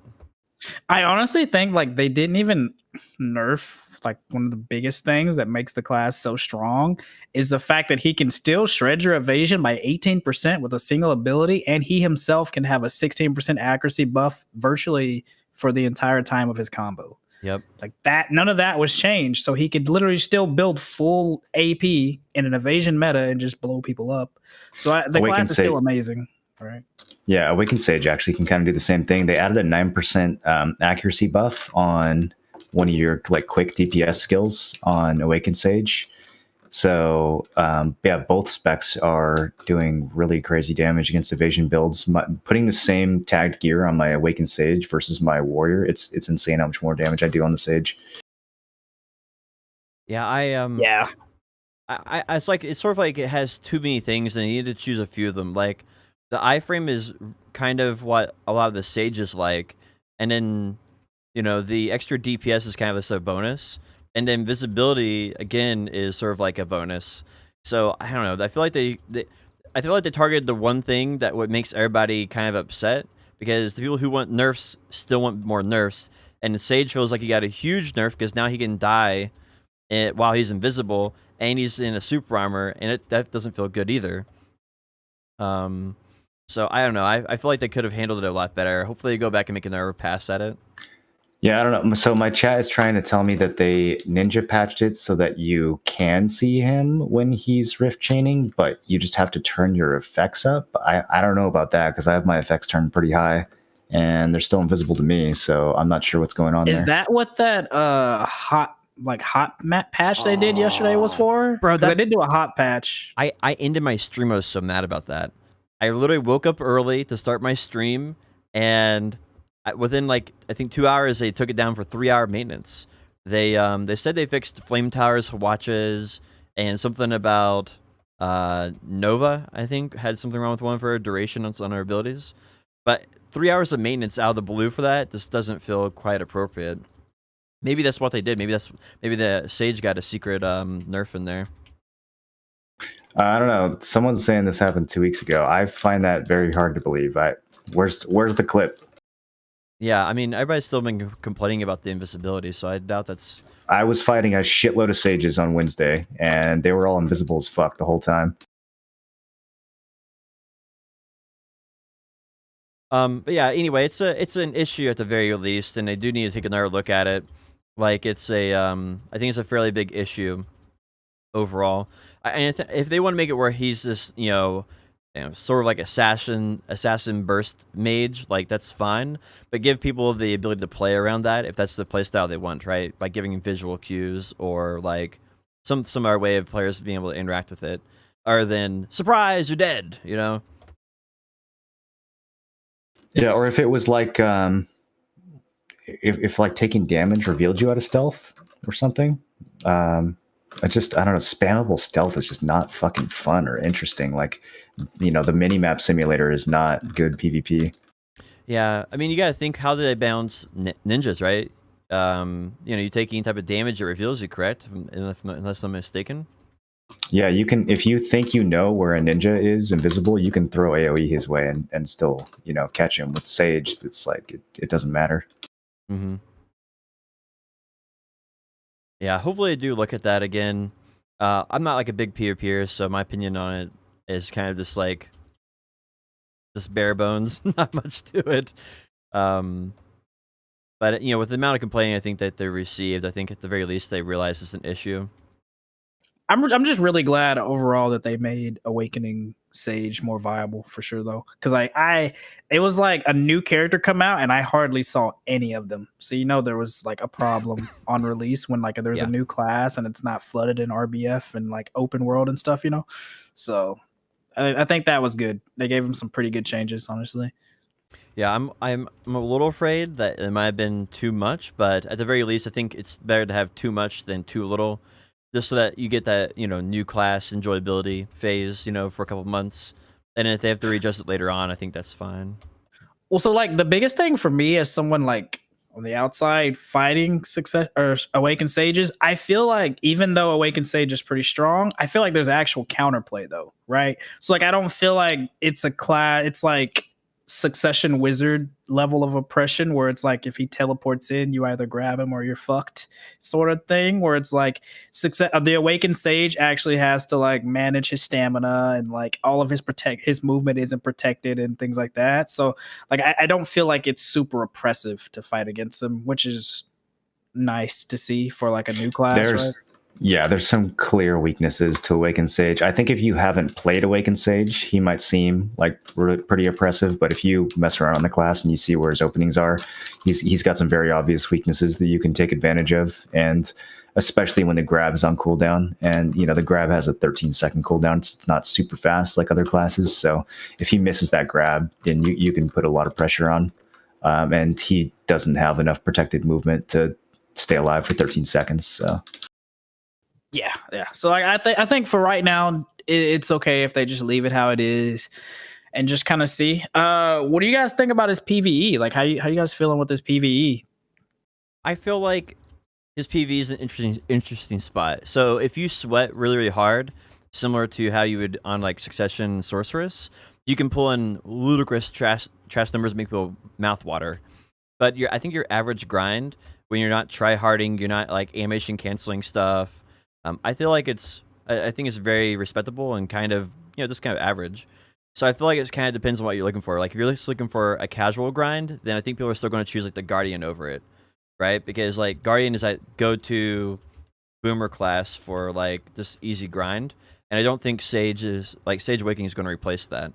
I honestly think they didn't even nerf one of the biggest things that makes the class so strong is the fact that he can still shred your evasion by 18% with a single ability, and he himself can have a 16% accuracy buff virtually for the entire time of his combo. Yep. That, none of that was changed, so he could literally still build full AP in an evasion meta and just blow people up. So the class is still amazing, right? Yeah, Awakened Sage actually can kind of do the same thing. They added a 9% accuracy buff on one of your quick DPS skills on Awakened Sage. So both specs are doing really crazy damage against evasion builds. Putting the same tagged gear on my Awakened Sage versus my warrior, it's insane how much more damage I do on the Sage. Yeah, it's sort of like it has too many things, and you need to choose a few of them. Like, the iframe is kind of what a lot of the Sage is like, and then the extra DPS is kind of a bonus, and then visibility again is sort of like a bonus. So I don't know. I feel like they targeted the one thing that what makes everybody kind of upset, because the people who want nerfs still want more nerfs, and the Sage feels like he got a huge nerf because now he can die while he's invisible, and he's in a super armor, and that doesn't feel good either. So I don't know. I feel like they could have handled it a lot better. Hopefully they go back and make another pass at it. Yeah, I don't know. So my chat is trying to tell me that they ninja patched it so that you can see him when he's rift chaining, but you just have to turn your effects up. I don't know about that, because I have my effects turned pretty high, and they're still invisible to me, so I'm not sure what's going on there. Is that what that hot map patch they did yesterday was for? Bro, they did do a hot patch. I ended my stream. I was so mad about that. I literally woke up early to start my stream, and within I think 2 hours, they took it down for 3-hour maintenance. They said they fixed flame towers, watches, and something about Nova, I think, had something wrong with one of her duration on her abilities. But 3 hours of maintenance out of the blue for that just doesn't feel quite appropriate. Maybe that's what they did. Maybe the Sage got a secret nerf in there. I don't know. Someone's saying this happened 2 weeks ago. I find that very hard to believe. Where's the clip? Yeah, I mean, everybody's still been complaining about the invisibility, so I doubt that's... I was fighting a shitload of sages on Wednesday, and they were all invisible as fuck the whole time. But yeah, anyway, it's an issue at the very least, and they do need to take another look at it. Like, it's a I think it's a fairly big issue overall. And if they want to make it where he's this, sort of like assassin burst mage, like that's fine. But give people the ability to play around that if that's the playstyle they want, right? By giving visual cues or like some other way of players being able to interact with it, other than surprise, you're dead, you know. Yeah, or if it was like if like taking damage revealed you out of stealth or something. I don't know, spammable stealth is just not fucking fun or interesting. Like, the mini-map simulator is not good PvP. Yeah, I mean, you gotta think, how do they bounce ninjas, right? You take any type of damage, it reveals you, correct? Unless I'm mistaken. Yeah, you can, if you think you know where a ninja is invisible, you can throw AoE his way and still, catch him. With Sage, it's like, it doesn't matter. Mm-hmm. Yeah, hopefully they do look at that again. I'm not like a big peer, so my opinion on it is kind of just like, just bare bones, not much to it. But with the amount of complaining I think that they received, I think at the very least they realize it's an issue. I'm just really glad overall that they made Awakening Sage more viable for sure though, because it was like a new character come out and I hardly saw any of them. So there was like a problem on release when like there's a new class and it's not flooded in RBF and like open world and stuff. So I think that was good. They gave him some pretty good changes, honestly. Yeah, I'm a little afraid that it might have been too much, but at the very least, I think it's better to have too much than too little, just so that you get that new class enjoyability phase, for a couple months, and if they have to readjust it later on, I think that's fine. Well, so like the biggest thing for me as someone like on the outside fighting success or Awakened Sages, I feel like even though Awakened Sage is pretty strong, I feel like there's actual counterplay though, right? So like I don't feel like it's a class. It's like Succession Wizard level of oppression where it's like if he teleports in, you either grab him or you're fucked, sort of thing. Where it's like the Awakened Sage actually has to like manage his stamina and like all of his movement isn't protected and things like that. So like I don't feel like it's super oppressive to fight against him, which is nice to see for like a new class. Right? Yeah, there's some clear weaknesses to Awakened Sage. I think if you haven't played Awakened Sage, he might seem like pretty oppressive, but if you mess around on the class and you see where his openings are, he's got some very obvious weaknesses that you can take advantage of, and especially when the grab is on cooldown. And, the grab has a 13-second cooldown. It's not super fast like other classes, so if he misses that grab, then you can put a lot of pressure on, and he doesn't have enough protected movement to stay alive for 13 seconds, so... Yeah. So I think for right now, it's okay if they just leave it how it is and just kind of see. What do you guys think about his PvE? Like, how you guys feeling with his PvE? I feel like his PvE is an interesting spot. So if you sweat really, really hard, similar to how you would on like Succession Sorceress, you can pull in ludicrous trash numbers, make people mouth water. But I think your average grind, when you're not try-harding, you're not like animation canceling stuff, I feel like I think it's very respectable and kind of, just kind of average. So I feel like it kind of depends on what you're looking for. Like if you're just looking for a casual grind, then I think people are still going to choose like the Guardian over it, right? Because like Guardian is that go-to boomer class for like this easy grind, and I don't think Sage Awakening is going to replace that.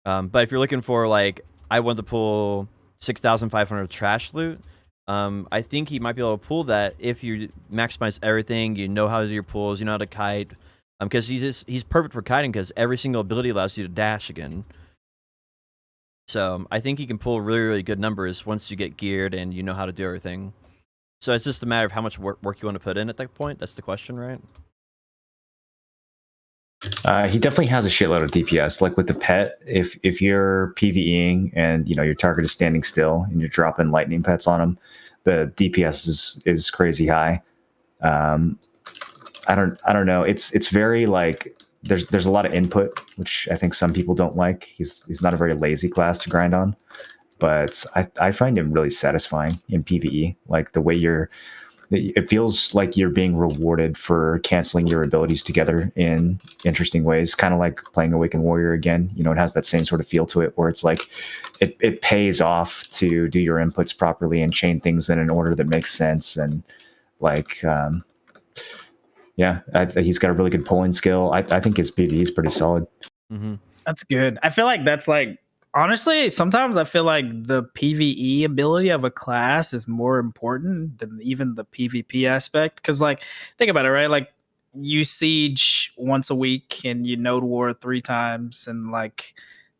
But if you're looking for like, I want to pull 6,500 trash loot, I think he might be able to pull that if you maximize everything, how to do your pulls, how to kite, because he's perfect for kiting because every single ability allows you to dash again. So I think he can pull really, really good numbers once you get geared and you know how to do everything. So it's just a matter of how much work you want to put in at that point. That's the question, right? He definitely has a shitload of DPS. Like with the pet, if you're PVEing and your target is standing still and you're dropping lightning pets on him, the DPS is crazy high. I don't know. It's very like there's a lot of input, which I think some people don't like. He's not a very lazy class to grind on, but I find him really satisfying in PVE. Like the way it feels like you're being rewarded for canceling your abilities together in interesting ways, kind of like playing Awakened Warrior again. It has that same sort of feel to it where it's like it pays off to do your inputs properly and chain things in an order that makes sense. And like, yeah, he's got a really good pulling skill. I think his PvE is pretty solid. Mm-hmm. That's good. I feel like that's like, honestly, sometimes I feel like the PvE ability of a class is more important than even the PvP aspect. Because, like, think about it, right? Like, you siege once a week and you node war 3 times, and like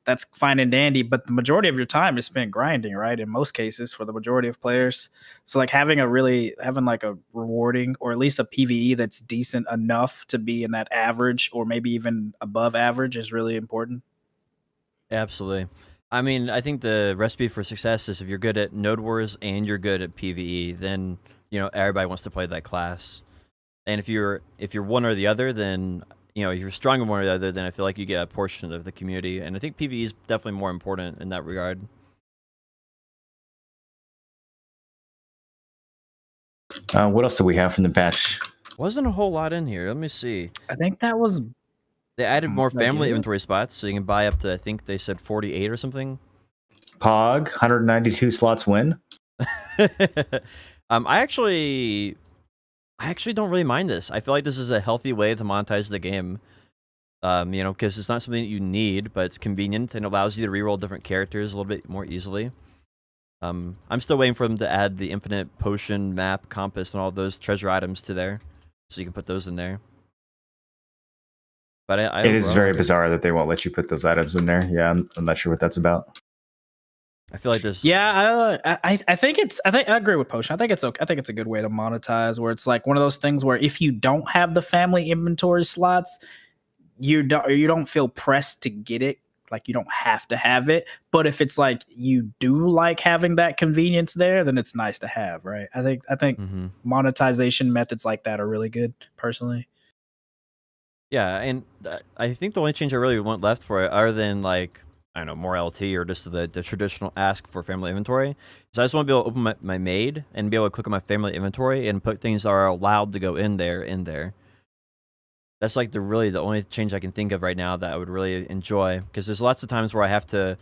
that's fine and dandy. But the majority of your time is spent grinding, right? In most cases, for the majority of players. So, like, having like a rewarding, or at least a PvE that's decent enough to be in that average or maybe even above average is really important. Absolutely. I mean, I think the recipe for success is if you're good at Node Wars and you're good at PvE, then everybody wants to play that class. And if you're one or the other, then if you're strong in one or the other, then I feel like you get a portion of the community. And I think PvE is definitely more important in that regard. What else do we have from the patch? Wasn't a whole lot in here. Let me see. I think that was They added more like family it. inventory spots, so you can buy up to, I think they said 48 or something. Pog, 192 slots win. I actually don't really mind this. I feel like this is a healthy way to monetize the game. Because it's not something that you need, but it's convenient and allows you to reroll different characters a little bit more easily. I'm still waiting for them to add the infinite potion, map, compass, and all those treasure items to there, so you can put those in there. But it is very bizarre that they won't let you put those items in there. Yeah, I'm not sure what that's about. I feel like this. Yeah, I think I agree with Potion. I think it's okay. I think it's a good way to monetize, where it's like one of those things where if you don't have the family inventory slots, you don't feel pressed to get it. Like, you don't have to have it. But if it's like you do like having that convenience there, then it's nice to have, right? I think Mm-hmm. monetization methods like that are really good, personally. Yeah, and I think the only change I really want left for it, other than like, I don't know, more LT or just the traditional ask for family inventory, is I just want to be able to open my maid and be able to click on my family inventory and put things that are allowed to go in there. That's like the only change I can think of right now that I would really enjoy, because there's lots of times where I have to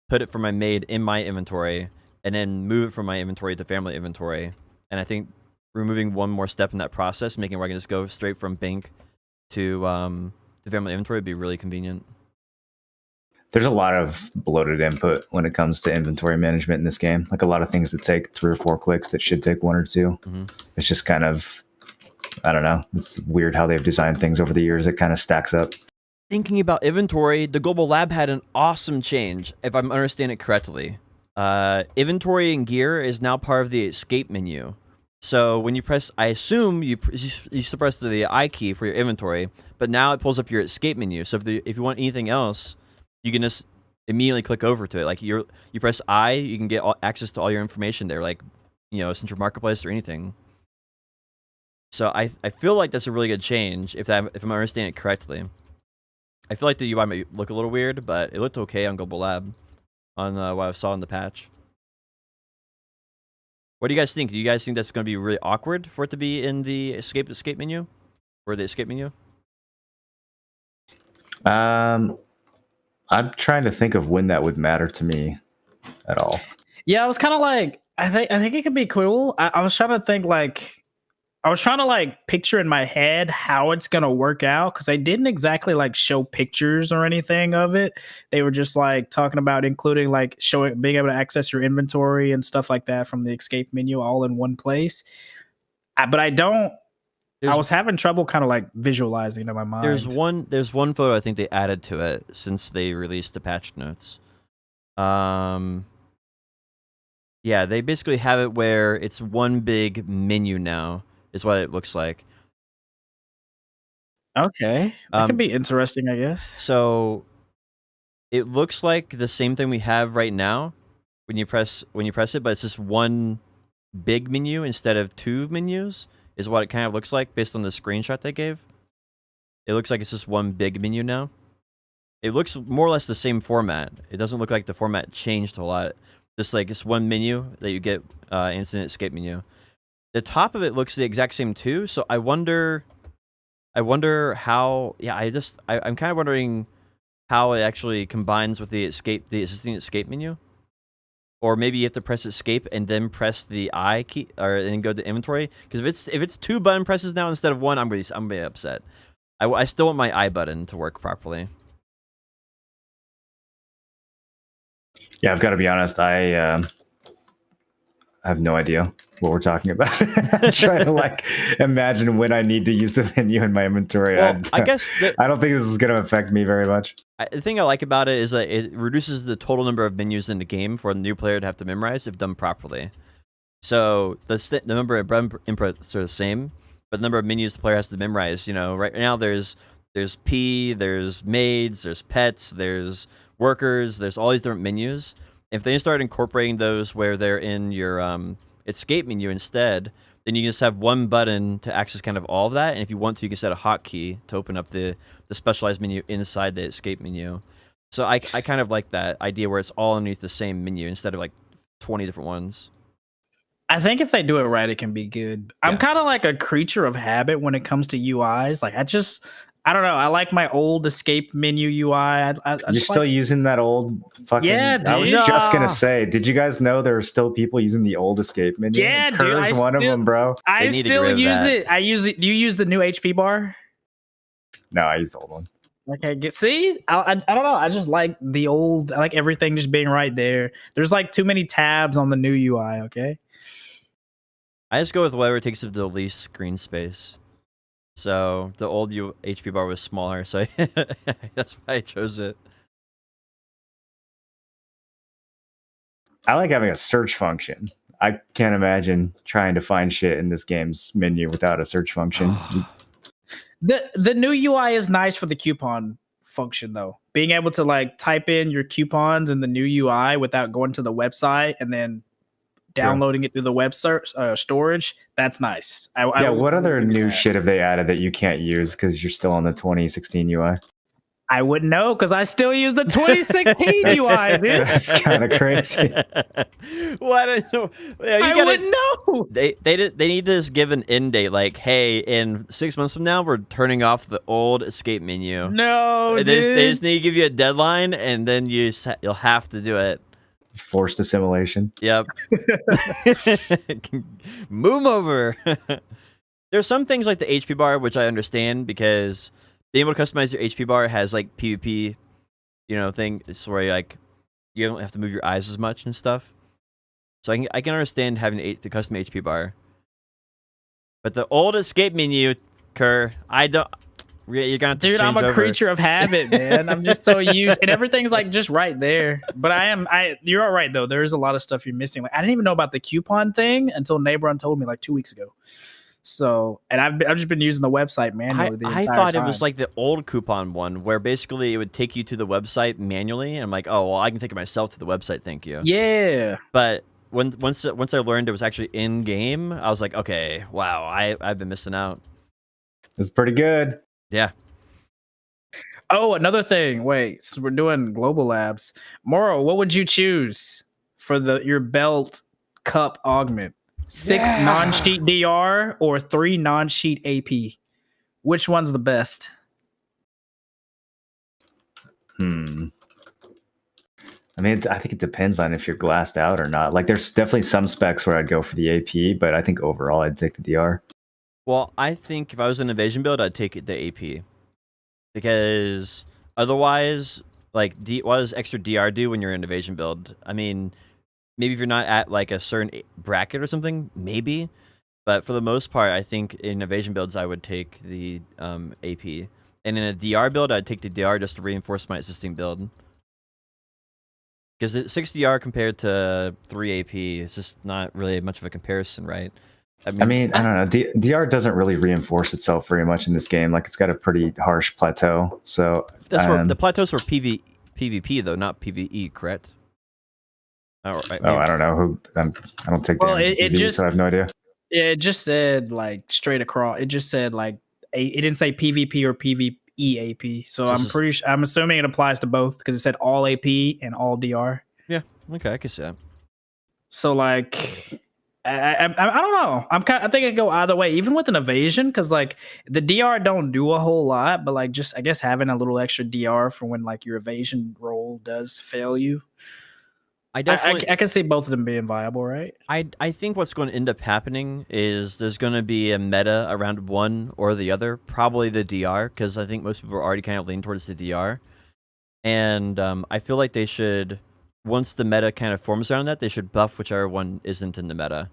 put it for my maid in my inventory and then move it from my inventory to family inventory. And I think removing one more step in that process, making where I can just go straight from bank to the family inventory would be really convenient. There's a lot of bloated input when it comes to inventory management in this game. Like a lot of things that take 3 or 4 clicks that should take 1 or 2. Mm-hmm. It's just kind of, I don't know. It's weird how they've designed things over the years. It kind of stacks up. Thinking about inventory, the Global Lab had an awesome change, if I'm understanding it correctly. Inventory and gear is now part of the escape menu. So when you press, I assume you press the I key for your inventory, but now it pulls up your escape menu. So if you want anything else, you can just immediately click over to it. Like you press I, you can get access to all your information there, like Central Marketplace or anything. So I feel like that's a really good change if I'm understanding it correctly. I feel like the UI might look a little weird, but it looked okay on Global Lab on what I saw in the patch. What do you guys think? Do you guys think that's going to be really awkward for it to be in the escape menu, or the escape menu? I'm trying to think of when that would matter to me at all. Yeah, I was kind of like, I think it could be cool. I was trying to think picture in my head how it's gonna work out, because they didn't exactly like show pictures or anything of it. They were just like talking about including like being able to access your inventory and stuff like that from the escape menu all in one place. But I was having trouble kind of like visualizing in my mind. There's one photo I think they added to it since they released the patch notes. Yeah, they basically have it where it's one big menu now, is what it looks like. Okay, that could Um, be interesting, I guess. So it looks like the same thing we have right now when you press it, but it's just one big menu instead of two menus is what it kind of looks like based on the screenshot they gave. It looks like it's just one big menu now. It looks more or less the same format. It doesn't look like the format changed a lot. Just like it's one menu that you get, instant escape menu. The top of it looks the exact same too. So I wonder how. Yeah, I'm kind of wondering how it actually combines with the existing escape menu. Or maybe you have to press escape and then press the I key, or then go to inventory. Because if it's two button presses now instead of one, I'm gonna be upset. I still want my I button to work properly. Yeah, I've got to be honest. I have no idea what we're talking about. I'm trying to like imagine when I need to use the menu in my inventory. Well, I guess I don't think this is going to affect me very much. the thing I like about it is that it reduces the total number of menus in the game for a new player to have to memorize if done properly. So the number of inputs are the same, but the number of menus the player has to memorize. Right now there's P, there's maids, there's pets, there's workers, there's all these different menus. If they start incorporating those where they're in your escape menu instead, then you can just have one button to access kind of all of that. And if you want to, you can set a hotkey to open up the specialized menu inside the escape menu. So I kind of like that idea where it's all underneath the same menu instead of like 20 different ones. I think if they do it right, it can be good. I'm Yeah. kind of like a creature of habit when it comes to UIs. Like I don't know. I like my old escape menu UI. You're still using that old fucking... Yeah, I was dude. just going to say, did you guys know there are still people using the old escape menu? Yeah, dude, Kerr's one of them, bro. I need to still get rid of use that. it. I use it. Do you use the new HP bar? No, I used the old one. Okay, see, I don't know. I just like the old. I like everything just being right there. There's like too many tabs on the new UI. Okay. I just go with whatever takes up the least screen space. So the old HP bar was smaller, so that's why I chose it. I like having a search function. I can't imagine trying to find shit in this game's menu without a search function. The new UI is nice for the coupon function though. Being able to like type in your coupons in the new UI without going to the website and then downloading it through the web storage, that's nice. What other new shit have they added that you can't use because you're still on the 2016 UI? I wouldn't know because I still use the 2016 UI, dude. That's kind of crazy. What? I wouldn't know. They need to just give an end date, like, hey, in 6 months from now, we're turning off the old escape menu. No, they dude. They just need to give you a deadline, and then you'll have to do it. Forced assimilation. Yep. Move over. There's some things like the HP bar, which I understand because being able to customize your HP bar has like PvP, thing. It's where you don't have to move your eyes as much and stuff. So I can understand having the custom HP bar. But the old escape menu, Kerr, I don't. You're gonna have to Dude, I'm a change over. creature of habit, man. I'm just so used, and everything's like just right there. But you're all right though. There's a lot of stuff you're missing. Like I didn't even know about the coupon thing until Neighbor told me like 2 weeks ago. So, and I've just been using the website manually. I thought it was like the old coupon one, where basically it would take you to the website manually. And I'm like, oh well, I can take it myself to the website. Thank you. Yeah. But once I learned it was actually in game, I was like, okay, wow, I've been missing out. It's pretty good. Yeah. Oh, another thing. Wait, so we're doing global labs. Moro, what would you choose for your belt cup augment? 6 non-cheat DR or 3 non-cheat AP? Which one's the best? I mean, I think it depends on if you're glassed out or not. Like, there's definitely some specs where I'd go for the AP, but I think overall I'd take the DR. Well, I think if I was an invasion build, I'd take the AP. Because otherwise, like, what does extra DR do when you're in invasion build? I mean, maybe if you're not at like a certain bracket or something, maybe. But for the most part, I think in invasion builds, I would take the AP. And in a DR build, I'd take the DR just to reinforce my existing build. Because 6 DR compared to 3 AP is just not really much of a comparison, right? I mean, I don't know. DR doesn't really reinforce itself very much in this game. Like, it's got a pretty harsh plateau. So that's for the plateaus for PvP though, not PvE, correct? Oh, right, I don't know who. I don't take damage in PvE, so I have no idea. Yeah, it just said like straight across. It just said like it didn't say PvP or PvE AP. So I'm assuming it applies to both because it said all AP and all DR. Yeah. Okay, I can see that. So like, I don't know. I think it could go either way, even with an evasion, because like the DR don't do a whole lot, but like just I guess having a little extra DR for when like your evasion roll does fail you. I can see both of them being viable, right? I think what's going to end up happening is there's going to be a meta around one or the other, probably the DR, because I think most people are already kind of leaning towards the DR. And I feel like they should, once the meta kind of forms around that, they should buff whichever one isn't in the meta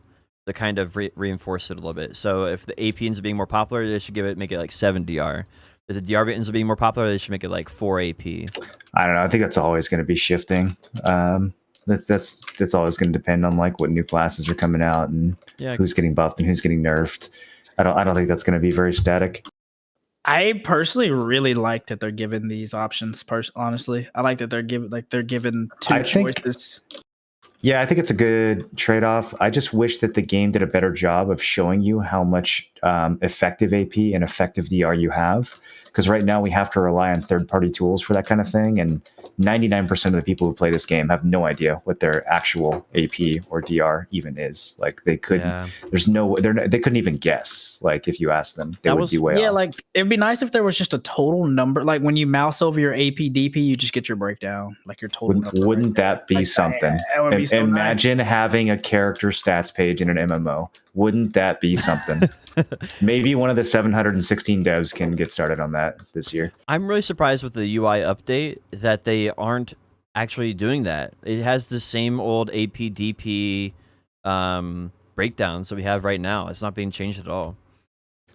to kind of reinforce it a little bit. So if the AP ends up being more popular, they should make it like 7 DR. If the DR ends up being more popular, they should make it like 4 AP. I don't know. I think that's always going to be shifting. That's always going to depend on like what new classes are coming out and who's getting buffed and who's getting nerfed. I don't think that's going to be very static. I personally really like that they're given these options. Honestly, I like that they're given two choices. Yeah, I think it's a good trade-off. I just wish that the game did a better job of showing you how much effective AP and effective DR you have. Because right now we have to rely on third-party tools for that kind of thing, and 99% of the people who play this game have no idea what their actual AP or DR even is. Like they couldn't. Yeah. They couldn't even guess. Like if you asked them, they would be way off. Yeah, like it'd be nice if there was just a total number. Like when you mouse over your AP DP, you just get your breakdown, like your total. Wouldn't that be something? That would be so imagine nice. Having a character stats page in an MMO. Wouldn't that be something? Maybe one of the 716 devs can get started on that this year. I'm really surprised with the UI update that they aren't actually doing that. It has the same old AP DP breakdowns that we have right now. It's not being changed at all.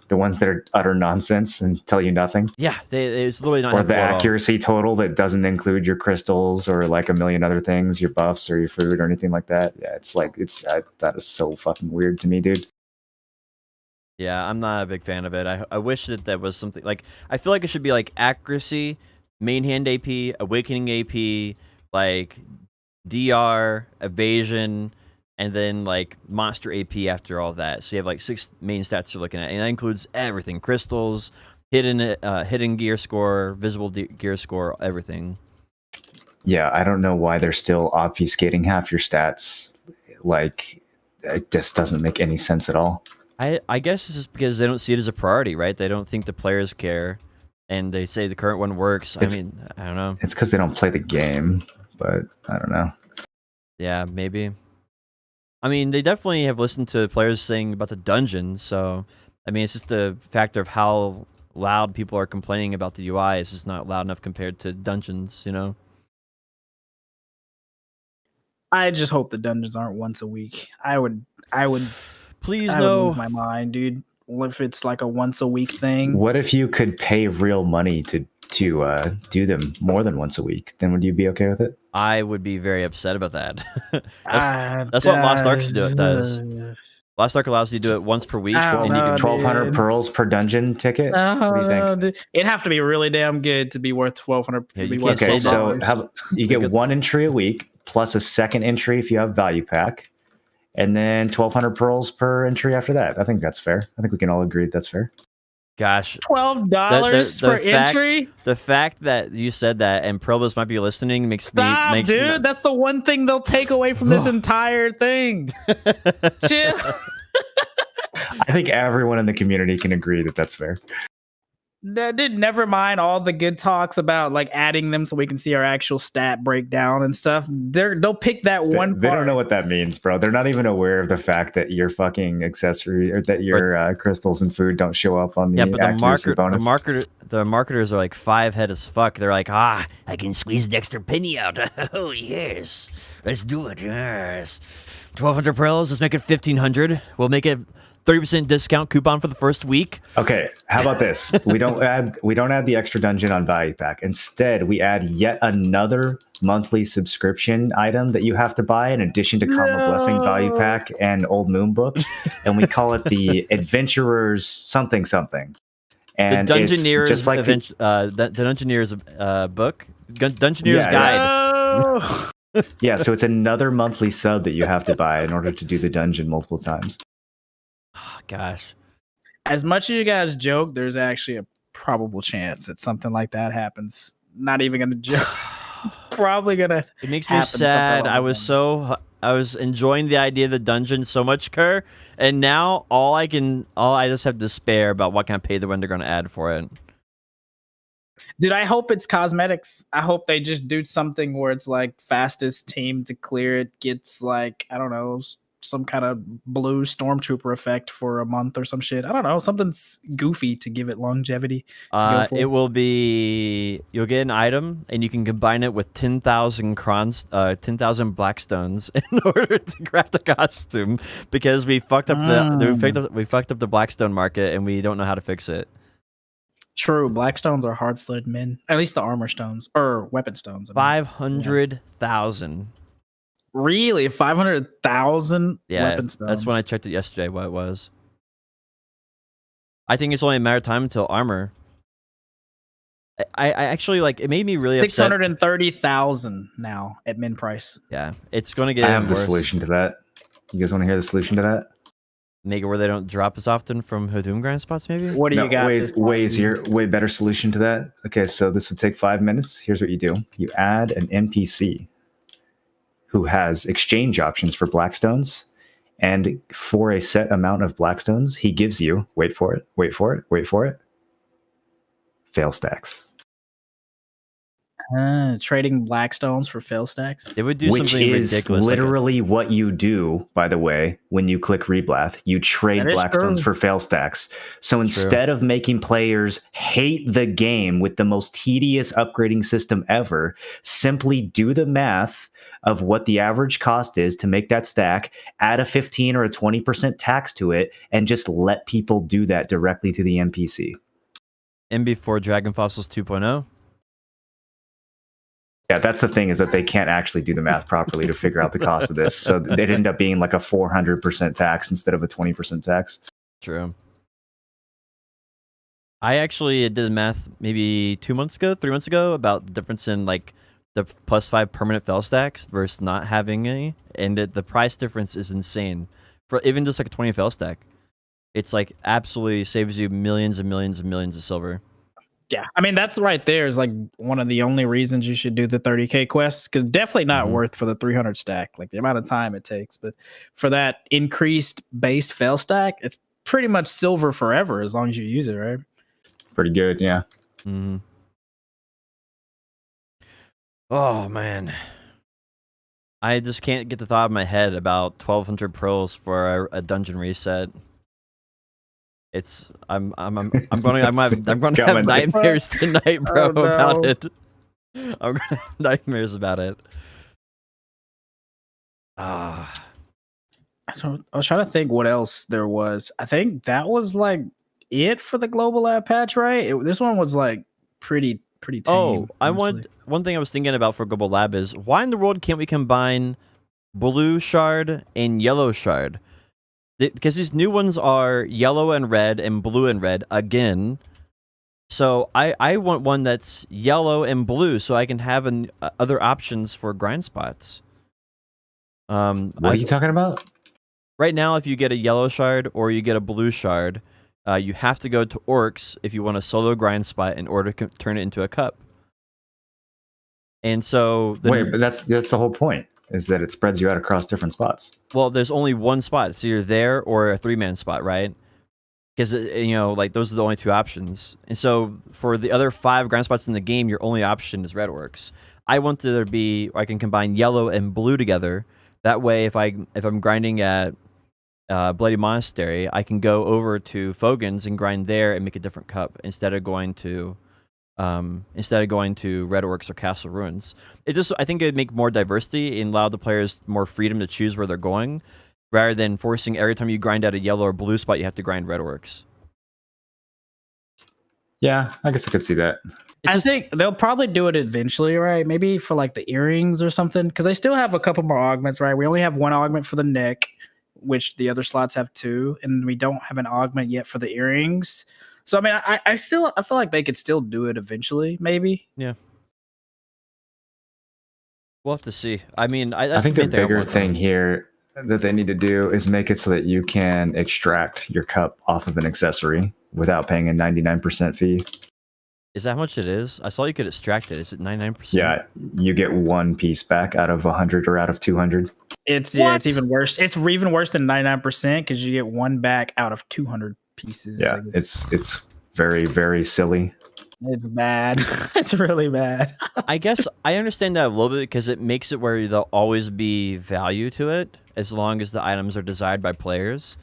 The ones that are utter nonsense and tell you nothing. Yeah, it's literally not. Or the accuracy total that doesn't include your crystals or like a million other things, your buffs or your food or anything like that. Yeah, that is so fucking weird to me, dude. Yeah, I'm not a big fan of it. I wish that was something like, I feel like it should be like accuracy, main hand AP, awakening AP, like DR, evasion, and then like monster AP after all that. So you have like 6 main stats you're looking at, and that includes everything: crystals, hidden gear score, visible gear score, everything. Yeah, I don't know why they're still obfuscating half your stats. Like, it just doesn't make any sense at all. I guess it's just because they don't see it as a priority, right? They don't think the players care, and they say the current one works. I mean, I don't know. It's because they don't play the game, but I don't know. Yeah, maybe. I mean, they definitely have listened to players saying about the dungeons, so I mean, it's just a factor of how loud people are complaining about the UI. It's just not loud enough compared to dungeons, you know? I just hope the dungeons aren't once a week. I would please no. Lose my mind, dude. What if it's like a once a week thing? What if you could pay real money to do them more than once a week? Then would you be okay with it? I would be very upset about that. that's what Lost Ark does. Lost Ark allows you to do it once per week. And you can 1,200 pearls per dungeon ticket. What do you think? It'd have to be really damn good to be worth 1,200. Okay, so you get one entry a week plus a second entry if you have value pack, and then 1,200 pearls per entry after that. I think that's fair. I think we can all agree that's fair. Gosh, $12 per entry. The fact that you said that and Probus might be listening makes dude. That's the one thing they'll take away from this entire thing. Chill. I think everyone in the community can agree that that's fair. Dude, never mind all the good talks about like adding them so we can see our actual stat breakdown and stuff. They'll pick that one part. They don't know what that means, bro. They're not even aware of the fact that your fucking accessory or that your crystals and food don't show up on the accuracy bonus. The marketers are like 5-head as fuck. They're like, I can squeeze an extra penny out. Oh yes, let's do it. Yes, 1,200 pearls. Let's make it 1,500. We'll make it 30% discount coupon for the first week. Okay, how about this? We don't add the extra dungeon on value pack. Instead, we add yet another monthly subscription item that you have to buy in addition to Karma Blessing value pack and Old Moon book, and we call it the Adventurers something something. And The it's Dungeoneer's just like the Dungeoneer's book, Dungeoneer's Guide. No! yeah, so it's another monthly sub that you have to buy in order to do the dungeon multiple times. Oh, gosh. As much as you guys joke, there's actually a probable chance that something like that happens. Not even gonna joke. It's probably gonna. It makes me happen somewhere sad. along I was enjoying the idea of the dungeon so much, Kerr, and now I just have despair about what kind of pay when they're going to add for it. Dude, I hope it's cosmetics. I hope they just do something where it's like fastest team to clear it gets like, I don't know, some kind of blue stormtrooper effect for a month or some shit. I don't know, something's goofy to give it longevity to go for. It will be, you'll get an item and you can combine it with 10,000 crons, 10,000 blackstones in order to craft a costume, because we fucked up we fucked up the blackstone market and we don't know how to fix it. True, blackstones are hard-footed men. At least the armor stones or weapon stones. 500,000. Really, 500,000 Yeah, weapon stones. that's when I checked it yesterday. What it was. I think it's only a matter of time until armor. I actually like it. Made me really upset. 630,000 now at min price. Yeah, it's going to get. I have the worse. solution to that. You guys want to hear the solution to that? Make it where they don't drop as often from Hadoom grind spots, maybe? What do you got? Way easier, way better solution to that. Okay, so this would take 5 minutes. Here's what you do. You add an NPC who has exchange options for blackstones, and for a set amount of blackstones, he gives you, wait for it, fail stacks. Trading blackstones for fail stacks. They would do Which something is ridiculous. literally what you do, by the way, when you click Reblath. You trade That is blackstones true. for fail stacks. So instead of making players hate the game with the most tedious upgrading system ever, simply do the math of what the average cost is to make that stack, add a 15 or a 20% tax to it, and just let people do that directly to the NPC. MB4 Dragon Fossils 2.0. Yeah, that's the thing, is that they can't actually do the math properly to figure out the cost of this. So they'd end up being like a 400% tax instead of a 20% tax. True. I actually did the math maybe 3 months ago about the difference in like the +5 permanent fail stacks versus not having any, and the price difference is insane. For even just like a 20 fail stack, it's like absolutely saves you millions and millions and millions of silver. Yeah, I mean that's right there is like one of the only reasons you should do the 30k quests, because definitely not worth for the 300 stack, like the amount of time it takes. But for that increased base fail stack, it's pretty much silver forever as long as you use it, right? Pretty good, yeah. Mm-hmm. Oh man, I just can't get the thought of my head about 1,200 pearls for a dungeon reset. I'm going to have nightmares tonight, bro, about it. I'm going to have nightmares about it. I was trying to think what else there was. I think that was like it for the global lab patch, right? This one was like pretty tame. Oh, honestly. one thing I was thinking about for global lab is why in the world can't we combine blue shard and yellow shard? Because these new ones are yellow and red and blue and red again. So I want one that's yellow and blue so I can have other options for grind spots. What are you talking about? Right now, if you get a yellow shard or you get a blue shard, you have to go to orcs if you want a solo grind spot in order to turn it into a cup. And so... Wait, but that's the whole point, is that it spreads you out across different spots. Well, there's only one spot. It's either there or a 3-man spot, right? Because, like, those are the only 2 options. And so for the other 5 grind spots in the game, your only option is red orcs. I want there to be... I can combine yellow and blue together. That way, if I'm grinding at Bloody Monastery, I can go over to Fogan's and grind there and make a different cup instead of going to Red Orcs or Castle Ruins. I think it'd make more diversity and allow the players more freedom to choose where they're going. rather than forcing every time you grind out a yellow or blue spot, you have to grind red orcs. Yeah, I guess I could see that. I think they'll probably do it eventually, right? Maybe for like the earrings or something, because they still have a couple more augments, right? We only have one augment for the neck, which the other slots have two, and we don't have an augment yet for the earrings. So I mean, I feel like they could still do it eventually, maybe. Yeah. We'll have to see. I mean, I think the bigger thing here that they need to do is make it so that you can extract your cup off of an accessory without paying a 99% fee. Is that how much it is? I saw you could extract it. Is it 99%? Yeah, you get one piece back out of 100 or out of 200. It's even worse. It's even worse than 99% because you get one back out of 200 pieces. Yeah, like it's very, very silly. It's bad. It's really bad. I guess I understand that a little bit because it makes it where there'll always be value to it as long as the items are desired by players.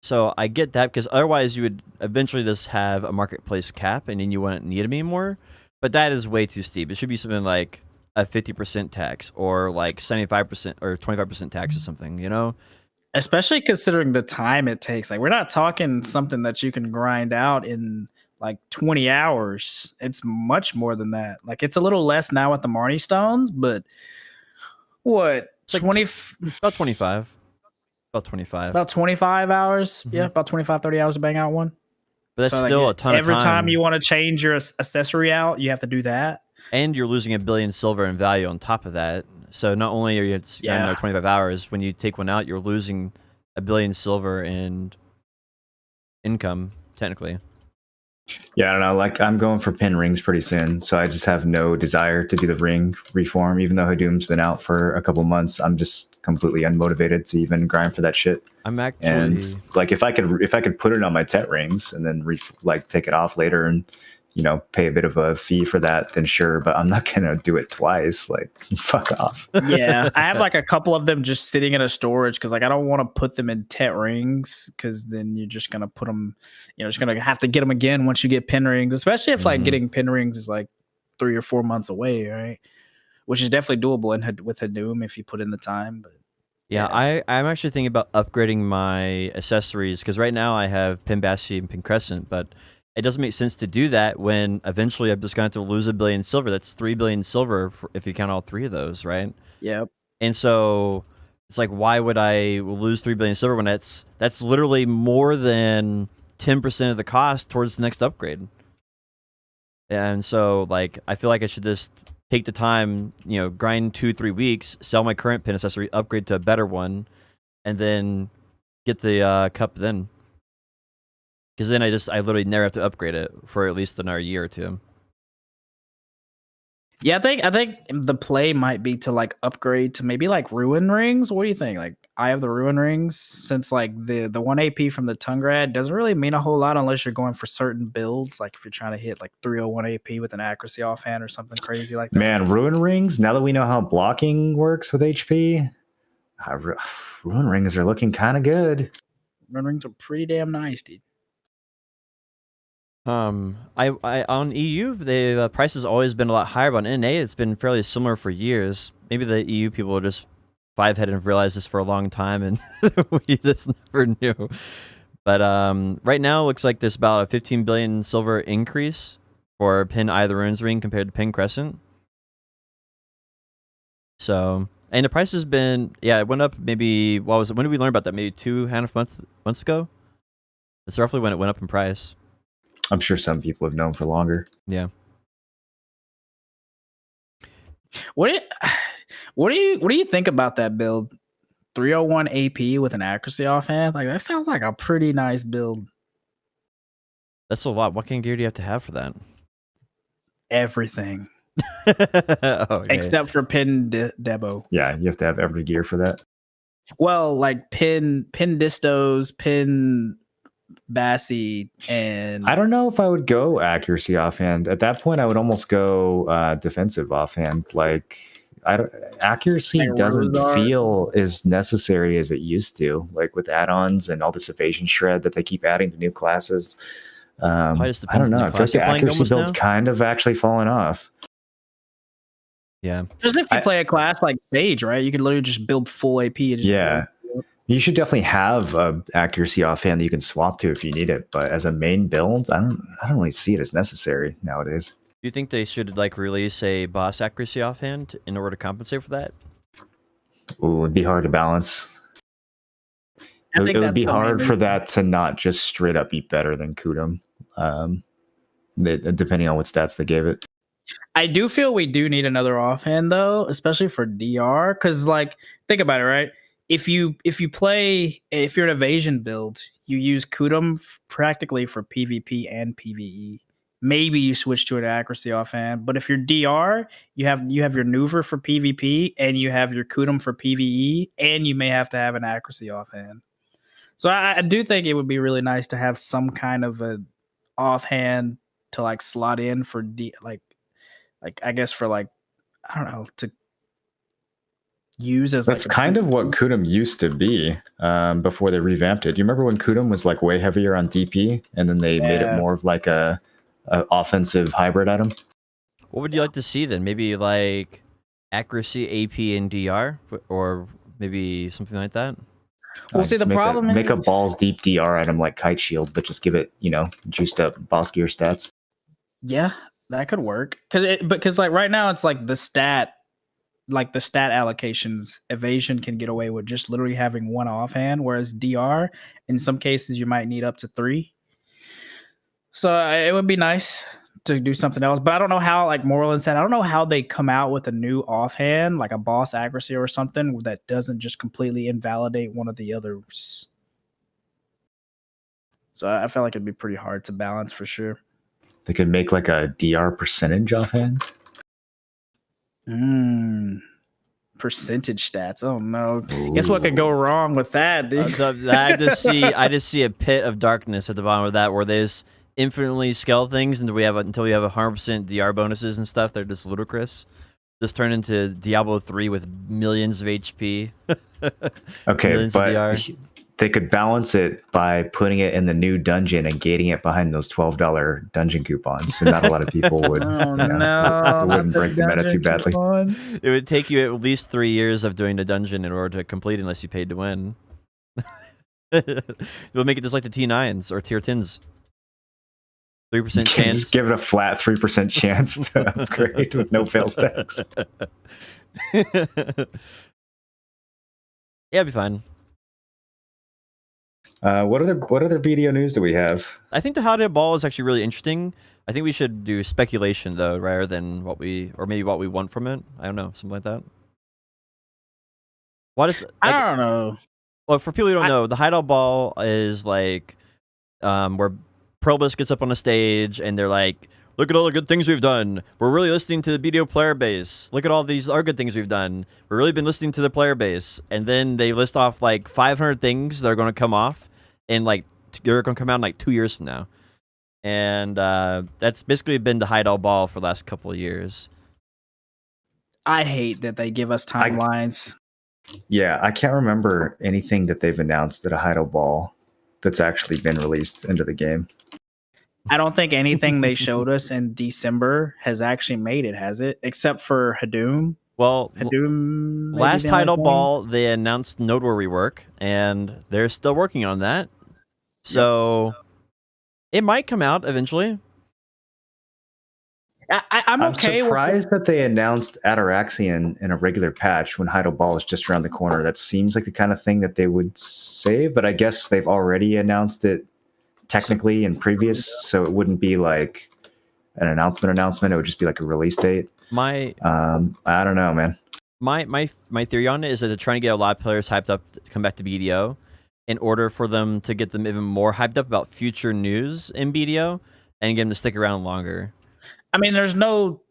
So I get that because otherwise you would eventually just have a marketplace cap and then you wouldn't need them anymore. But that is way too steep. It should be something like a 50% tax or like 75% or 25% tax or something, you know? Especially considering the time it takes. Like, we're not talking something that you can grind out in like 20 hours. It's much more than that. Like, it's a little less now with the Marnie Stones, but what? It's like 20? About 25. About 25. About 25 hours. Yeah, about 25, 30 hours to bang out one. But that's still like, a ton of time. Every time you want to change your accessory out, you have to do that. And you're losing $1 billion silver in value on top of that. So not only are you another 25 hours, when you take one out, you're losing $1 billion silver in income, technically. Yeah, I don't know. Like, I'm going for pin rings pretty soon, so I just have no desire to do the ring reform. Even though Hadoom's been out for a couple months, I'm just completely unmotivated to even grind for that shit. I'm actually and like if I could put it on my tet rings and then take it off later and pay a bit of a fee for that, then sure. But I'm not gonna do it twice. Like, fuck off. Yeah, I have like a couple of them just sitting in a storage because like I don't want to put them in tet rings because then you're just gonna put them, just gonna have to get them again once you get pin rings. Especially if like getting pin rings is like 3 or 4 months away, right? Which is definitely doable with Hadoom if you put in the time. But yeah, I'm actually thinking about upgrading my accessories because right now I have Pin Bassi and Pin Crescent, but it doesn't make sense to do that when eventually I'm just going to have to lose $1 billion silver. That's 3 billion silver if you count all three of those, right? Yep. And so it's like, why would I lose 3 billion silver when that's literally more than 10% of the cost towards the next upgrade? And so, like, I feel like I should just take the time, grind 2-3 weeks, sell my current pin accessory, upgrade to a better one, and then get the cup then. Because then I literally never have to upgrade it for at least another year or two. Yeah, I think the play might be to like upgrade to maybe like Ruin Rings. What do you think? Like, I have the Ruin Rings since like the 1 AP from the Tungrad doesn't really mean a whole lot unless you're going for certain builds. Like if you're trying to hit like 301 AP with an accuracy offhand or something crazy like that. Man, Ruin Rings, now that we know how blocking works with HP, Ruin Rings are looking kind of good. Ruin Rings are pretty damn nice, dude. I on EU the price has always been a lot higher, but on NA it's been fairly similar for years. Maybe the EU people are just five-headed and have realized this for a long time, and we just never knew. But right now it looks like there's about a 15 billion silver increase for Pin Eye of the Ruins Ring compared to Pin Crescent. So, and the price has been, it went up maybe, when did we learn about that? Maybe 2.5 months ago? That's roughly when it went up in price. I'm sure some people have known for longer. Yeah. What do you think about that build? 301 AP with an accuracy offhand? Like, that sounds like a pretty nice build. That's a lot. What kind of gear do you have to have for that? Everything. Okay. Except for Pin Debo. Yeah, you have to have every gear for that. Well, like pin distos, Pin Bassi, and I don't know if I would go accuracy offhand. At that point, I would almost go defensive offhand. Like, accuracy like doesn't Rosar. feel as necessary as it used to. Like with add-ons and all this evasion shred that they keep adding to new classes. I don't know. I feel like the accuracy build's kind of actually fallen off. Yeah. Especially if you play a class like Sage, right? You could literally just build full AP. And just You should definitely have a accuracy offhand that you can swap to if you need it. But as a main build, I don't really see it as necessary nowadays. Do you think they should like release a boss accuracy offhand in order to compensate for that? Ooh, it'd be hard to balance. I think It would that's be the main hard for reason. that to not just straight up be better than Kudum, depending on what stats they gave it. I do feel we do need another offhand though, especially for DR. Because like, think about it, right? If you're an evasion build, you use Kudum practically for PvP and PvE. Maybe you switch to an accuracy offhand, but if you're DR, you have your Nuver for PvP and you have your Kudum for PvE, and you may have to have an accuracy offhand. So I do think it would be really nice to have some kind of a offhand to like slot in for like I guess for like I don't know to use as That's like a kind of what PvP. Kudum used to be before they revamped it. You remember when Kudum was like way heavier on DP, and then they made it Yeah. more of like a offensive hybrid item? What would you like to see then? Maybe like accuracy, AP, and DR, or maybe something like that. Well, see, Just the problem make a is, balls deep DR item like Kite Shield, but just give it juiced up boss gear stats. yeah, that could work because like right now it's like the stat allocations evasion can get away with just literally having one offhand, whereas DR in some cases you might need up to 3. So it would be nice to do something else, but I don't know how. Like Moreland said, I don't know how they come out with a new offhand, like a boss accuracy or something that doesn't just completely invalidate one of the others. So I feel like it'd be pretty hard to balance for sure. They could make like a DR percentage offhand. Percentage stats. Oh no! Guess what could go wrong with that, dude? I just see a pit of darkness at the bottom of that where there's infinitely scale things until we have 100% DR bonuses and stuff. They're just ludicrous. Just turn into Diablo 3 with millions of HP. Okay, millions of DR. but they could balance it by putting it in the new dungeon and gating it behind those $12 dungeon coupons. So not a lot of people would. Oh you know, no! it wouldn't break the meta too badly. It would take you at least 3 years of doing the dungeon in order to complete unless you paid to win. We'll make it just like the T9s or tier 10s. 3% chance. Just give it a flat 3% chance to upgrade with no fail stacks. Yeah, it'd be fine. What other BDO news do we have? I think the how to ball is actually really interesting. I think we should do speculation though, rather than what we want from it. I don't know, something like that. What is? I don't know. Well, for people who don't know, the hideout ball is like where Probus gets up on a stage and they're like, "Look at all the good things we've done. We're really listening to the BDO player base. Look at all these other good things we've done. We've really been listening to the player base." And then they list off like 500 things that are going to come off, and like they're going to come out in like 2 years from now. And that's basically been the hideout ball for the last couple of years. I hate that they give us timelines. Yeah, I can't remember anything that they've announced at a hideout ball that's actually been released into the game. I don't think anything they showed us in December has actually made it, has it? Except for Hadoom. Well, Hadoom. last title ball, they announced Nodeware rework, and they're still working on that. So it might come out eventually. I'm okay. Surprised that they announced Ataraxian in a regular patch when Heidel Ball is just around the corner. That seems like the kind of thing that they would save, but I guess they've already announced it technically in previous, so it wouldn't be like an announcement. It would just be like a release date. I don't know, man. My theory on it is that they're trying to get a lot of players hyped up to come back to BDO in order for them to get them even more hyped up about future news in BDO and get them to stick around longer. I mean, there's no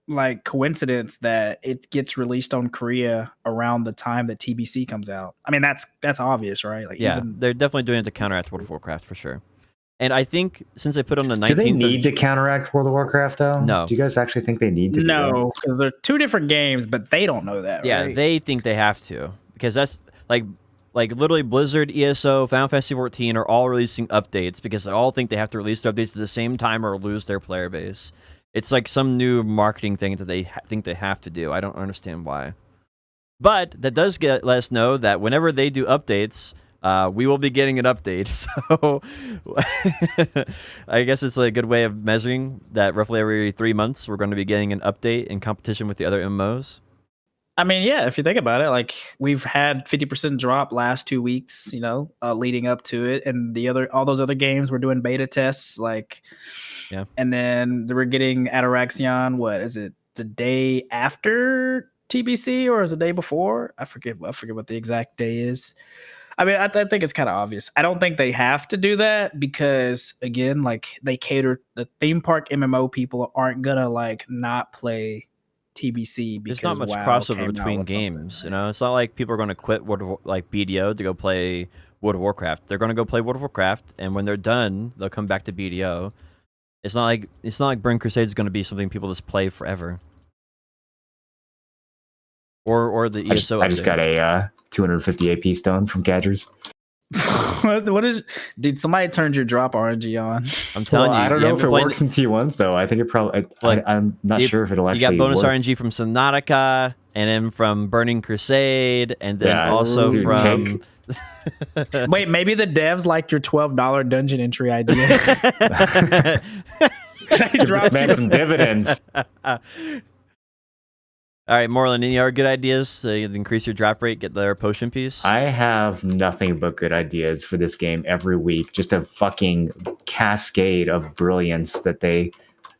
like coincidence that it gets released on Korea around the time that TBC comes out. I mean, that's obvious, right? Like, yeah, they're definitely doing it to counteract World of Warcraft for sure. And I think since they put on the 19th... Do they need to counteract World of Warcraft, though? No. Do you guys actually think they need to? No, because they're two different games, but they don't know that, yeah, right? they think they have to. Because that's like literally Blizzard, ESO, Final Fantasy 14 are all releasing updates because they all think they have to release their updates at the same time or lose their player base. It's like some new marketing thing that they think they have to do. I don't understand why. But that does let us know that whenever they do updates, we will be getting an update. So I guess it's a good way of measuring that roughly every 3 months we're going to be getting an update in competition with the other MMOs. I mean, yeah, if you think about it, like we've had 50% drop last 2 weeks, leading up to it, and all those other games we're doing beta tests, like, Yeah. and then we're getting Ataraxion. What is it? The day after TBC or is it the day before? I forget what the exact day is. I mean, I think it's kind of obvious. I don't think they have to do that because, again, like they cater the theme park MMO people aren't gonna like not play TBC because There's not much WoW crossover came out between with something, games. right? It's not like people are going to quit like BDO to go play World of Warcraft. They're going to go play World of Warcraft, and when they're done, they'll come back to BDO. It's not like Burning Crusade is going to be something people just play forever. Or the ESO. I just got a 250 AP stone from Cadgers. What is, dude? Somebody turned your drop RNG on. I'm telling you, I don't you know if haven't it played- works in T1s though. I think it probably. Like, I'm not sure if it'll You actually. got bonus work. RNG from Subnautica, and then from Burning Crusade, and then Yeah, also dude, from. Wait, maybe the devs liked your $12 dungeon entry idea. They dropped Let's make you- some dividends. All right, Moreland, any other good ideas to increase your drop rate, get their potion piece? I have nothing but good ideas for this game every week. Just a fucking cascade of brilliance that they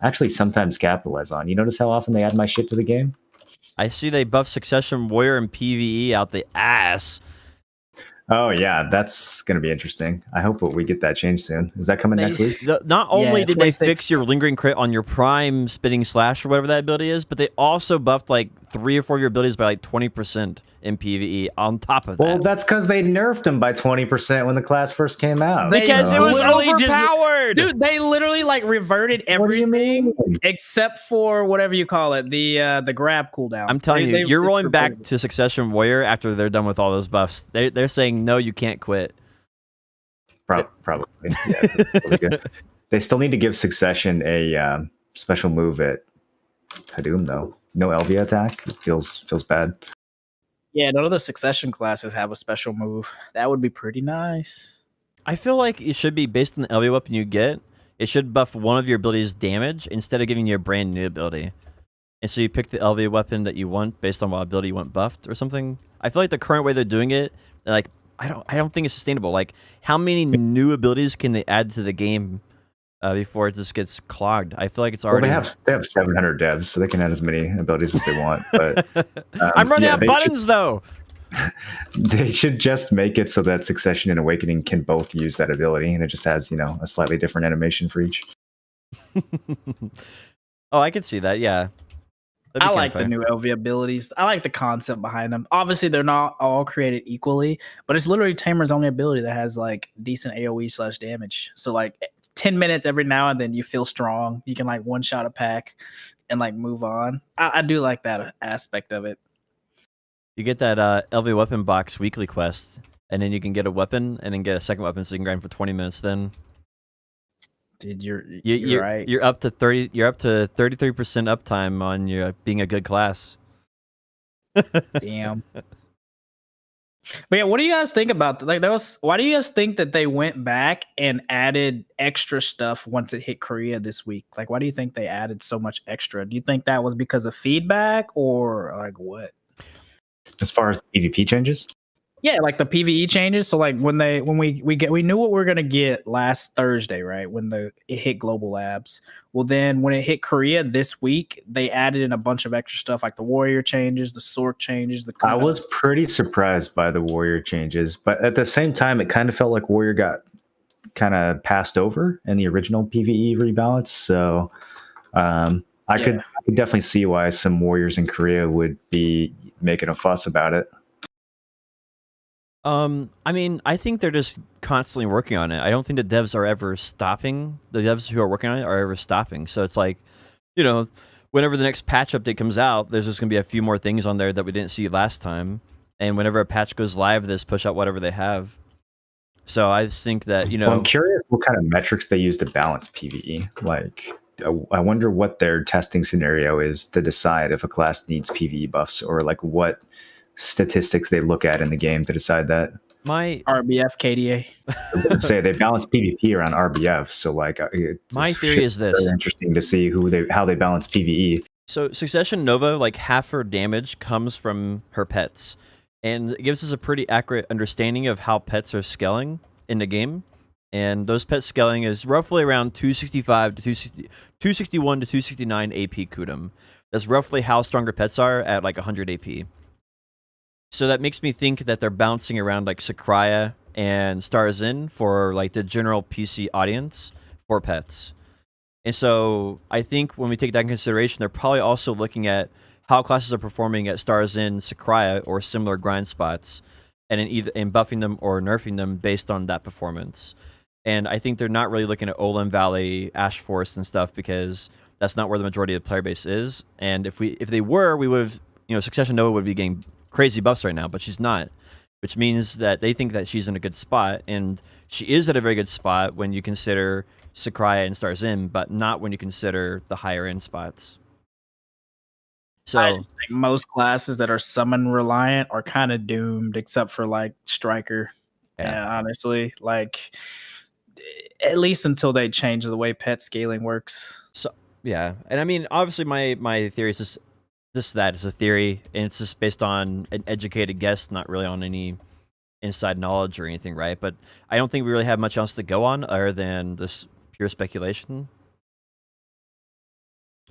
actually sometimes capitalize on. You notice how often they add my shit to the game? I see they buff Succession Warrior and PvE out the ass. Oh yeah, that's gonna be interesting. I hope we get that changed soon. Is that coming next week? Not only Yeah, did they 26. fix your lingering crit on your prime spitting slash or whatever that ability is, but they also buffed like 3 or 4 of your abilities by like 20% in PvE on top of that. Well, that's because they nerfed them by 20% when the class first came out. Because it was literally just- overpowered. Dude, they literally like reverted What do you everything mean? except for whatever you call it, the grab cooldown. I'm telling you, you're rolling back reverted it. to Succession Warrior after they're done with all those buffs. They're saying no, you can't quit. Probably. Yeah, that's really good. They still need to give Succession a special move at Hadum though. No LV attack. It feels bad. Yeah, none of the Succession classes have a special move. That would be pretty nice. I feel like it should be based on the LV weapon you get. It should buff one of your abilities' damage instead of giving you a brand new ability. And so you pick the LV weapon that you want based on what ability you want buffed or something. I feel like the current way they're doing it, like I don't think it's sustainable. Like how many new abilities can they add to the game before it just gets clogged? I feel like it's Well, already. they have 700 devs, so they can add as many abilities as they want. But I'm running out they buttons though. They should just make it so that Succession and Awakening can both use that ability, and it just has a slightly different animation for each. Oh, I could see that. Yeah. That'd I be like kinda the fun. new LV abilities. I like the concept behind them. Obviously, they're not all created equally, but it's literally Tamer's only ability that has like decent AoE / damage. So like 10 minutes every now and then you feel strong. You can like one shot a pack and like move on. I do like that aspect of it. You get that LV weapon box weekly quest, and then you can get a weapon and then get a second weapon, so you can grind for 20 minutes. Then Dude, you're you're right. You're up to 30. You're up to 33% uptime on your being a good class. Damn. But yeah, what do you guys think about like that was why do you guys think that they went back and added extra stuff once it hit Korea this week? Like why do you think they added so much extra? Do you think that was because of feedback or like what? As far as PvP changes, Yeah, like the PvE changes. So like when we knew what we were gonna get last Thursday, right? When it hit Global Labs. Well, then when it hit Korea this week, they added in a bunch of extra stuff like the warrior changes, the sword changes. I was pretty surprised by the Warrior changes, but at the same time, it kind of felt like Warrior got kind of passed over in the original PvE rebalance. So I could definitely see why some Warriors in Korea would be making a fuss about it. I mean, I think they're just constantly working on it. I don't think the devs are ever stopping. The devs who are working on it are ever stopping. So it's like, whenever the next patch update comes out, there's just going to be a few more things on there that we didn't see last time. And whenever a patch goes live, they just push out whatever they have. So I just think that, Well, I'm curious what kind of metrics they use to balance PvE. Like, I wonder what their testing scenario is to decide if a class needs PvE buffs, or like what statistics they look at in the game to decide that. My RBF KDA. I would say they balance PvP around RBF, so like My theory is this. Very interesting to see how they balance PvE. So Succession Nova, like half her damage comes from her pets, and it gives us a pretty accurate understanding of how pets are scaling in the game. And those pet scaling is roughly around 265 to 261 to 269 AP Kudum. That's roughly how strong her pets are at like 100 AP. So that makes me think that they're bouncing around like Sakraya and Stars In for like the general PC audience for pets. And so I think when we take that into consideration, they're probably also looking at how classes are performing at Stars In, Sakraya, or similar grind spots, and in buffing them or nerfing them based on that performance. And I think they're not really looking at Olin Valley, Ash Forest, and stuff because that's not where the majority of the player base is. And if they were, we would have, Succession Nova would be getting crazy buffs right now, but she's not, which means that they think that she's in a good spot, and she is at a very good spot when you consider Sakraya and Stars In, but not when you consider the higher end spots. So I just think most classes that are summon reliant are kind of doomed, except for like Striker. Yeah, honestly, like at least until they change the way pet scaling works. So yeah, and I mean, obviously, my theory is that it's a theory, and it's just based on an educated guess, not really on any inside knowledge or anything, right? But I don't think we really have much else to go on other than this pure speculation.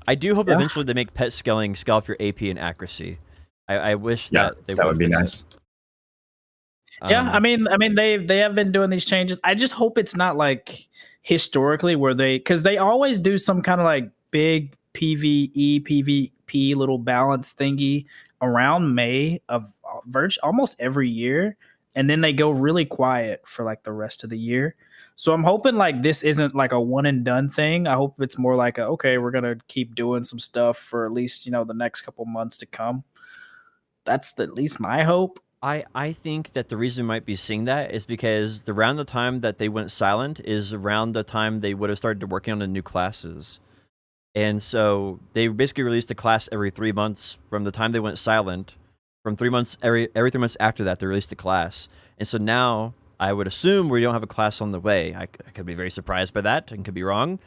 I do hope eventually they make pet scaling scale for AP and accuracy. I wish that they would be nice. Yeah, I mean they have been doing these changes. I just hope it's not like historically where because they always do some kind of like big PvE PvP little balance thingy around May of almost every year, and then they go really quiet for like the rest of the year. So I'm hoping like this isn't like a one and done thing. I hope it's more like okay, we're gonna keep doing some stuff for at least the next couple months to come. That's at least my hope. I think that the reason we might be seeing that is because around the time that they went silent is around the time they would have started working on the new classes. And so they basically released a class every 3 months from the time they went silent. From 3 months, every 3 months after that, they released a class. And so now I would assume we don't have a class on the way. I could be very surprised by that and could be wrong.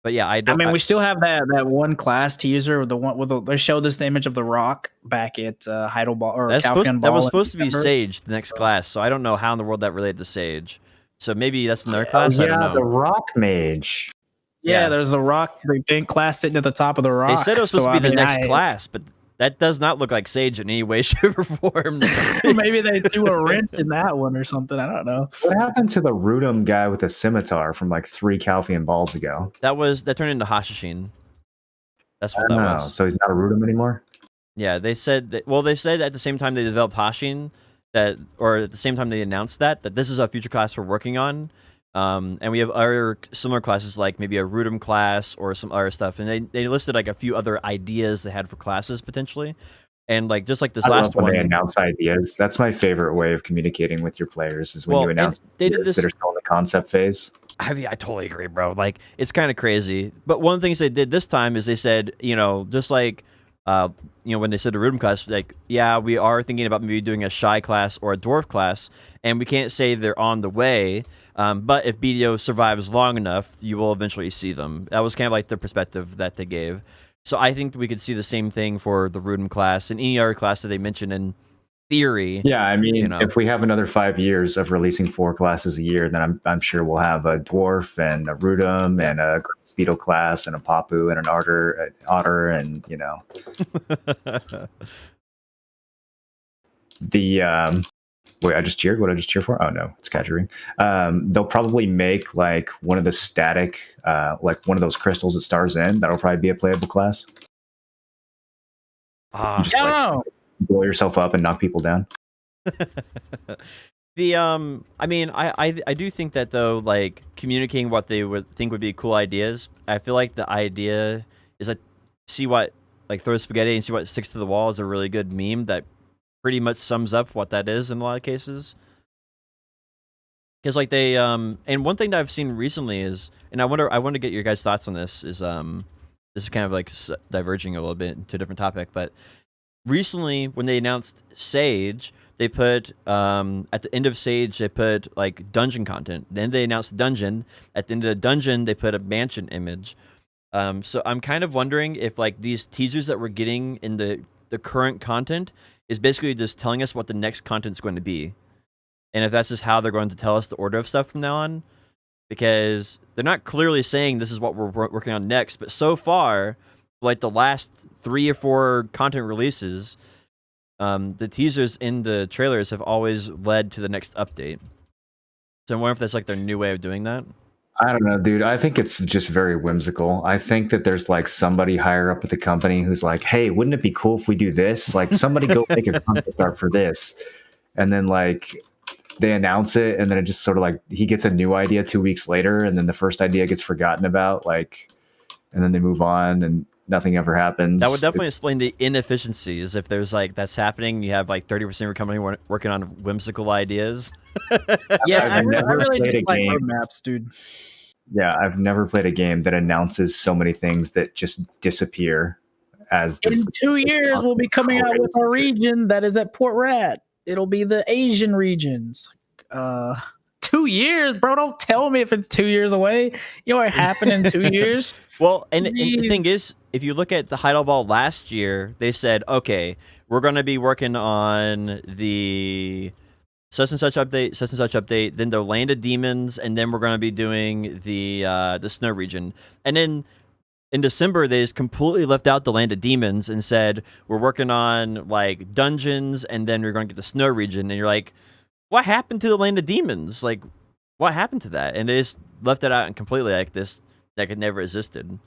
But yeah, I don't. I mean, we still have that one class teaser, the one with they showed this the image of the Rock back at Heidelball or Calpheon Ball. That was supposed to be Sage, the next class. So I don't know how in the world that related to Sage. So maybe that's another class. I don't know. The Rock Mage. Yeah, there's a Rock. The big class sitting at the top of the Rock. They said it was supposed to be the next class, but that does not look like Sage in any way, shape, or form. Maybe they threw a wrench in that one or something. I don't know. What happened to the Rudum guy with a scimitar from like 3 Calpheon balls ago? That turned into Hashashin. That's what that was. So he's not a Rudum anymore? Yeah, they said that. Well, they said at the same time they developed Hashin or at the same time they announced that this is a future class we're working on. And we have other similar classes like maybe a Rudum class or some other stuff. And they listed like a few other ideas they had for classes potentially. And like just like this last one, they announce ideas. That's my favorite way of communicating with your players is when you announce ideas that are still in the concept phase. I totally agree, bro. Like it's kind of crazy. But one of the things they did this time is they said, just like when they said the Rudum class, like, yeah, we are thinking about maybe doing a Shy class or a Dwarf class, and we can't say they're on the way. But if BDO survives long enough, you will eventually see them. That was kind of like the perspective that they gave. So I think we could see the same thing for the Rudum class and any other class that they mentioned in theory. Yeah, I mean, if we have another 5 years of releasing 4 classes a year, then I'm sure we'll have a Dwarf and a Rudum and a Speedo class and a Papu and an Otter and the wait, I just cheered. What did I just cheer for? Oh no, it's Catchering. They'll probably make like one of the static, like one of those crystals that Stars In. That'll probably be a playable class. Just blow yourself up and knock people down. I mean, I do think that though, like communicating what they would think would be cool ideas. I feel like the idea is like throw spaghetti and see what sticks to the wall is a really good meme that pretty much sums up what that is in a lot of cases. Because like they and one thing that I've seen recently is, and I want to get your guys' thoughts on this is this is kind of like diverging a little bit to a different topic, but recently when they announced Sage, they put at the end of Sage they put like dungeon content. Then they announced dungeon. At the end of the dungeon, they put a mansion image. So I'm kind of wondering if like these teasers that we're getting in the current content is basically just telling us what the next content's going to be, and if that's just how they're going to tell us the order of stuff from now on, because they're not clearly saying this is what we're working on next. But so far, like the last 3 or 4 content releases, the teasers in the trailers have always led to the next update. So I wonder if that's like their new way of doing that. I don't know, dude. I think it's just very whimsical. I think that there's like somebody higher up at the company who's like, "Hey, wouldn't it be cool if we do this? Like, somebody go make a concept art for this," and then like they announce it, and then it just sort of like he gets a new idea 2 weeks later, and then the first idea gets forgotten about, like, and then they move on, and nothing ever happens. That would definitely explain the inefficiencies. If there's like that's happening, you have like 30% of your company working on whimsical ideas. Yeah, I never really played a dislike game. roadmaps, dude. Yeah, I've never played a game that announces so many things that just disappear. As In this, 2 years, we'll be coming out with a region that is at Port Rat. It'll be the Asian regions. 2 years, bro. Don't tell me if it's 2 years away. You know what happened in 2 years? Well, and the Jeez. thing is, if you look at the Heidel Ball last year, they said, okay, we're going to be working on the such and such update, then the Land of Demons, and then we're going to be doing the Snow region. And then in December, they just completely left out the Land of Demons and said, we're working on like dungeons, and then we're going to get the Snow region. And you're like, what happened to the Land of Demons? Like, what happened to that? And they just left it out and completely like this, like it never existed.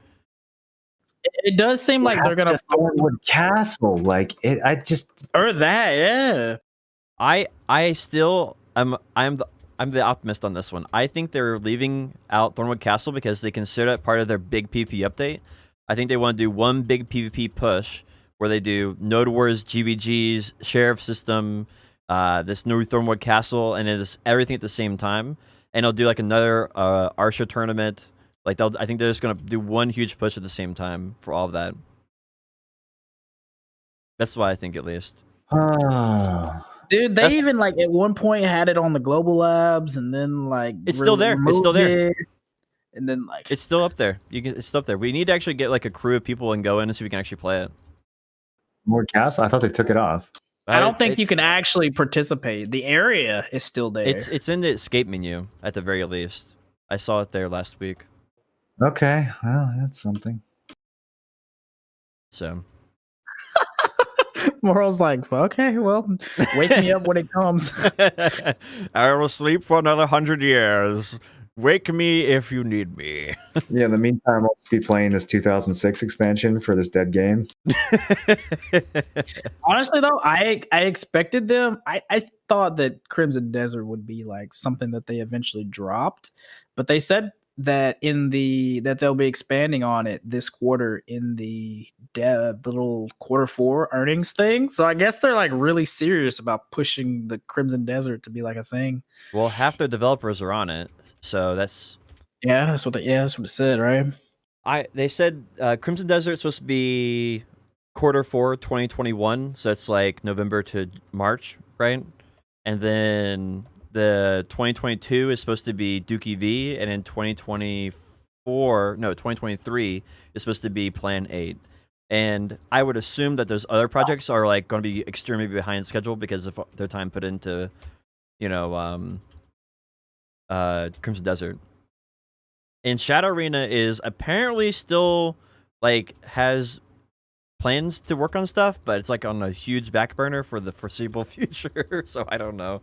It does seem like they're gonna Thornwood Castle, like it. I just or that, yeah. I still I'm the optimist on this one. I think they're leaving out Thornwood Castle because they consider it part of their big PvP update. I think they want to do one big PvP push where they do Node Wars, GVGs, Sheriff System, this new Thornwood Castle, and it is everything at the same time. And they'll do like another Arsha tournament. Like I think they're just gonna do one huge push at the same time for all of that. That's what I think, at least. Dude, they even like at one point had it on the Global Labs, and then like it's still there. It's still there. And then like it's still up there. It's still up there. We need to actually get like a crew of people and go in and see if we can actually play it. More Castle? I thought they took it off. I don't think you can actually participate. The area is still there. It's in the escape menu at the very least. I saw it there last week. Okay, well, that's something. So Moral's like, okay, well, wake me up when it comes. I will sleep for another 100 years. Wake me if you need me. Yeah, in the meantime, I'll just be playing this 2006 expansion for this dead game. Honestly, though, I expected them. I thought that Crimson Desert would be like something that they eventually dropped, but they said that that they'll be expanding on it this quarter in the little Q4 earnings thing. So I guess they're like really serious about pushing the Crimson Desert to be like a thing. Well, half their developers are on it, so that's that's what it said, right? They said Crimson Desert is supposed to be Q4 2021, so it's like November to March, right? And then the 2022 is supposed to be Dookie V, and in 2023 is supposed to be Plan 8. And I would assume that those other projects are like going to be extremely behind schedule because of their time put into, Crimson Desert. And Shadow Arena is apparently still like has plans to work on stuff, but it's like on a huge back burner for the foreseeable future. So I don't know.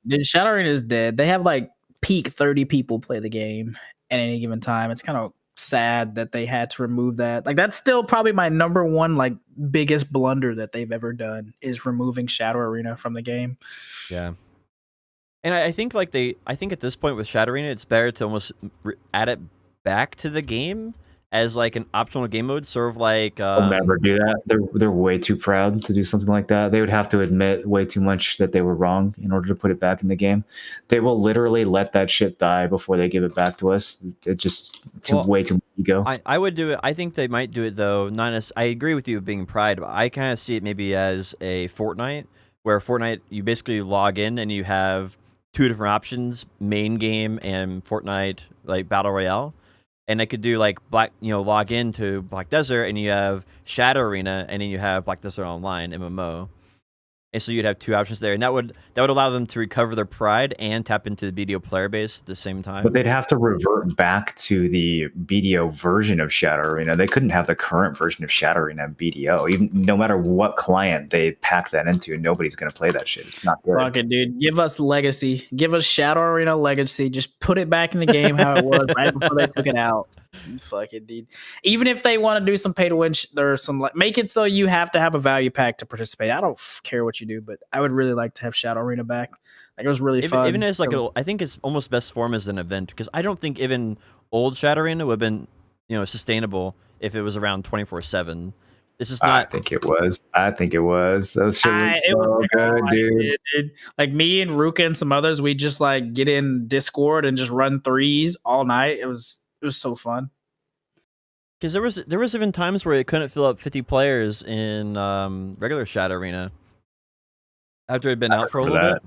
Dude, Shadow Arena is dead. They have like peak 30 people play the game at any given time. It's kind of sad that they had to remove that. Like that's still probably my number one like biggest blunder that they've ever done is removing Shadow Arena from the game. Yeah. And I think I think at this point with Shadow Arena, it's better to almost add it back to the game as like an optional game mode, sort of like They'll never do that. They're way too proud to do something like that. They would have to admit way too much that they were wrong in order to put it back in the game. They will literally let that shit die before they give it back to us. It just way too much ego. I would do it. I think they might do it though. Not as I agree with you being Pride, but I kind of see it maybe as a Fortnite, where Fortnite you basically log in and you have two different options: main game and Fortnite like Battle Royale. And I could do like log into Black Desert, and you have Shadow Arena, and then you have Black Desert Online MMO. And so you'd have two options there, and that would allow them to recover their pride and tap into the BDO player base at the same time. But they'd have to revert back to the BDO version of Shadow Arena. They couldn't have the current version of Shadow Arena and BDO. Even no matter what client they pack that into, nobody's going to play that shit. It's not good. Fuck it, dude. Give us Legacy. Give us Shadow Arena Legacy. Just put it back in the game how it was right before they took it out. Fuck it, dude. Even if they want to do some pay to win, there's some like make it so you have to have a value pack to participate. I don't care what you do, but I would really like to have Shadow Arena back. Like it was really fun. Even as like I think it's almost best form as an event, because I don't think even old Shadow Arena would have been sustainable if it was around 24/7. This is not. I think it was. Those shit was so good, dude. Like me and Ruka and some others, we just like get in Discord and just run threes all night. It was so fun. Because there was even times where it couldn't fill up 50 players in regular Shadow Arena after it had been out for a little bit.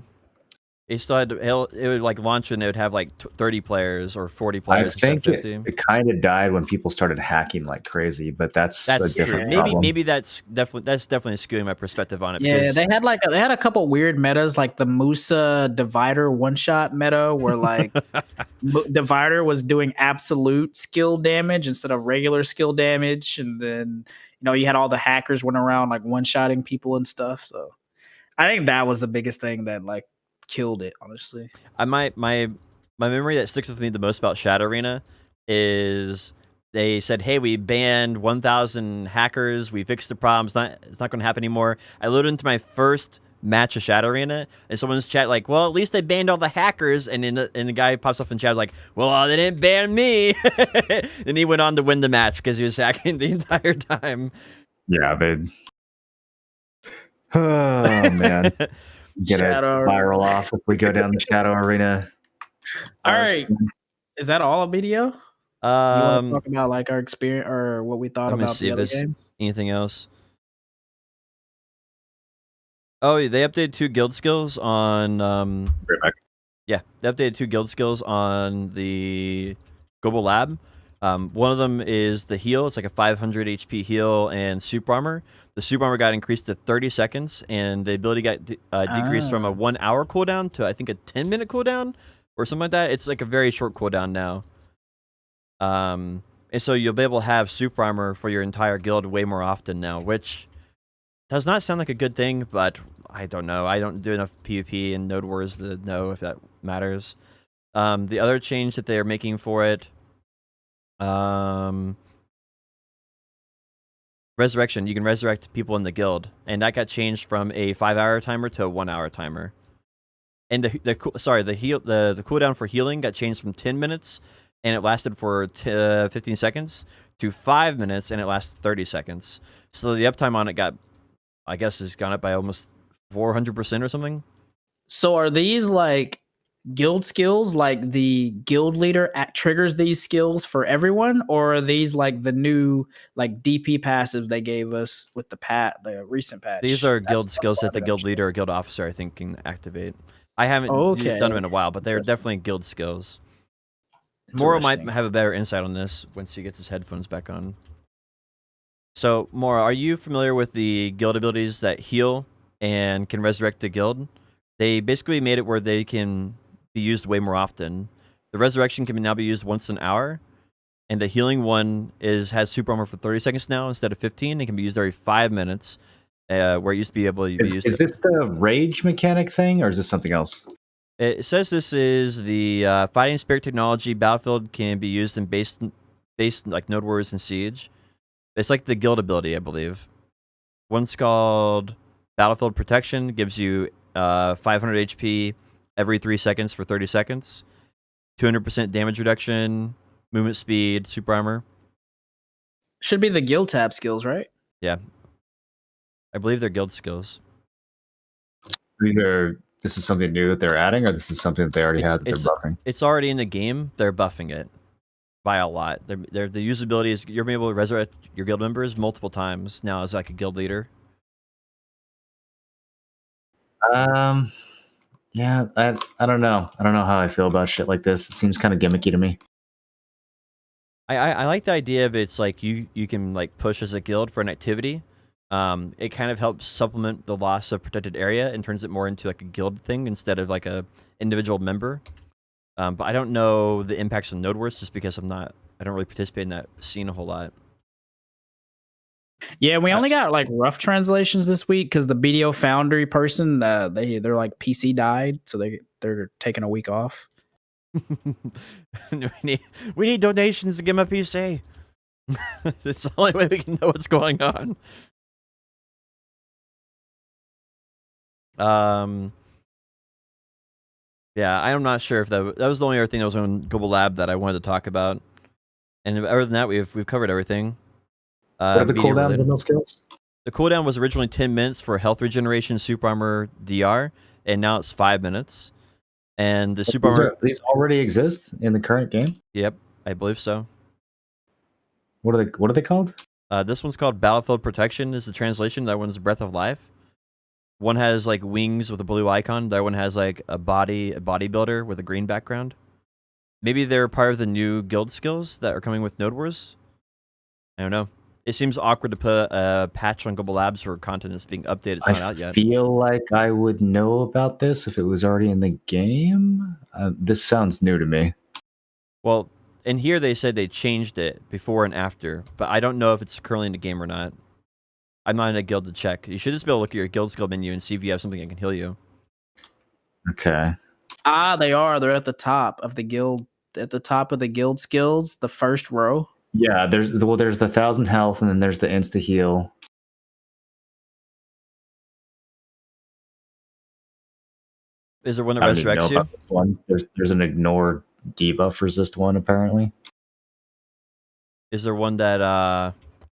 It still had it would like launch and it would have like 30 players or 40 players. I think it kind of died when people started hacking like crazy, but that's a different problem. Maybe that's definitely skewing my perspective on it. Yeah, they had a couple weird metas like the Musa Divider one shot meta where like Divider was doing absolute skill damage instead of regular skill damage, and then you had all the hackers running around like one shotting people and stuff. So I think that was the biggest thing that like killed it, honestly. My memory that sticks with me the most about Shadow Arena is they said, "Hey, we banned 1,000 hackers. We fixed the problem. It's not going to happen anymore." I loaded into my first match of Shadow Arena, and someone's chat like, "Well, at least they banned all the hackers." And the guy pops up in chat like, "Well, they didn't ban me." And he went on to win the match because he was hacking the entire time. Yeah, they. Oh man. Get a spiral off if we go down the Shadow Arena. All right. Is that all of BDO? You want to talk about like our experience or what we thought about the other games? Anything else? Oh, they updated 2 guild skills on they updated 2 guild skills on the Global Lab. One of them is the heal. It's like a 500 HP heal and super armor. The super armor got increased to 30 seconds, and the ability got decreased from a 1 hour cooldown to I think a 10-minute cooldown or something like that. It's like a very short cooldown now. And so you'll be able to have super armor for your entire guild way more often now, which does not sound like a good thing, but I don't know. I don't do enough PvP and Node Wars to know if that matters. The other change that they're making for it, resurrection. You can resurrect people in the guild, and that got changed from a 5-hour timer to a 1-hour timer. And the cooldown for healing got changed from 10 minutes, and it lasted for 15 seconds, to 5 minutes, and it lasted 30 seconds. So the uptime on it has gone up by almost 400% or something. So are these like guild skills, like the guild leader triggers these skills for everyone, or are these like the new like DP passives they gave us with the recent patch? These are guild skills that the guild leader or guild officer I think can activate. I haven't done them in a while, but they're definitely guild skills. Moro might have a better insight on this once he gets his headphones back on. So Moro, are you familiar with the guild abilities that heal and can resurrect the guild? They basically made it where they can be used way more often. The resurrection can now be used once an hour, and the healing one has super armor for 30 seconds now instead of 15. It can be used every 5 minutes, where it used to be able to be used. Is this the rage mechanic thing, or is this something else? It says this is the fighting spirit technology. Battlefield can be used in base like Node Wars and Siege. It's like the guild ability, I believe. One's called Battlefield Protection, gives you 500 HP every 3 seconds for 30 seconds, 200% damage reduction, movement speed, super armor. Should be the guild tab skills, right? Yeah, I believe they're guild skills. Either this is something new that they're adding, or this is something that they already had that they're buffing. It's already in the game. They're buffing it by a lot. The usability is you're able to resurrect your guild members multiple times now as like a guild leader. Yeah, I don't know. I don't know how I feel about shit like this. It seems kind of gimmicky to me. I like the idea of it's like you can like push as a guild for an activity. It kind of helps supplement the loss of protected area and turns it more into like a guild thing instead of like a individual member. But I don't know the impacts on Node Wars just because I don't really participate in that scene a whole lot. Yeah, we only got like rough translations this week because the BDO Foundry person, they're like PC died, so they're taking a week off. we need donations to get my PC. It's the only way we can know what's going on. Yeah, I'm not sure if that was the only other thing that was on Global Lab that I wanted to talk about. And other than that, we've covered everything. What are the cooldowns on those skills? The cooldown was originally 10 minutes for health regeneration, super armor, DR, and now it's 5 minutes. And the super armor, these already exist in the current game? Yep, I believe so. What are they called? This one's called Battlefield Protection is the translation. That one's Breath of Life. One has like wings with a blue icon. The other one has like a bodybuilder with a green background. Maybe they're part of the new guild skills that are coming with Node Wars. I don't know. It seems awkward to put a patch on Global Labs for content that's being updated. It's not out yet. I feel like I would know about this if it was already in the game. This sounds new to me. Well, in here they said they changed it before and after, but I don't know if it's currently in the game or not. I'm not in a guild to check. You should just be able to look at your guild skill menu and see if you have something that can heal you. Okay. They are. They're at the top of the guild. At the top of the guild skills, the first row. Yeah, there's the 1,000 health, and then there's the insta heal. Is there one that resurrects you? This one. There's an ignore debuff resist one apparently. Is there one that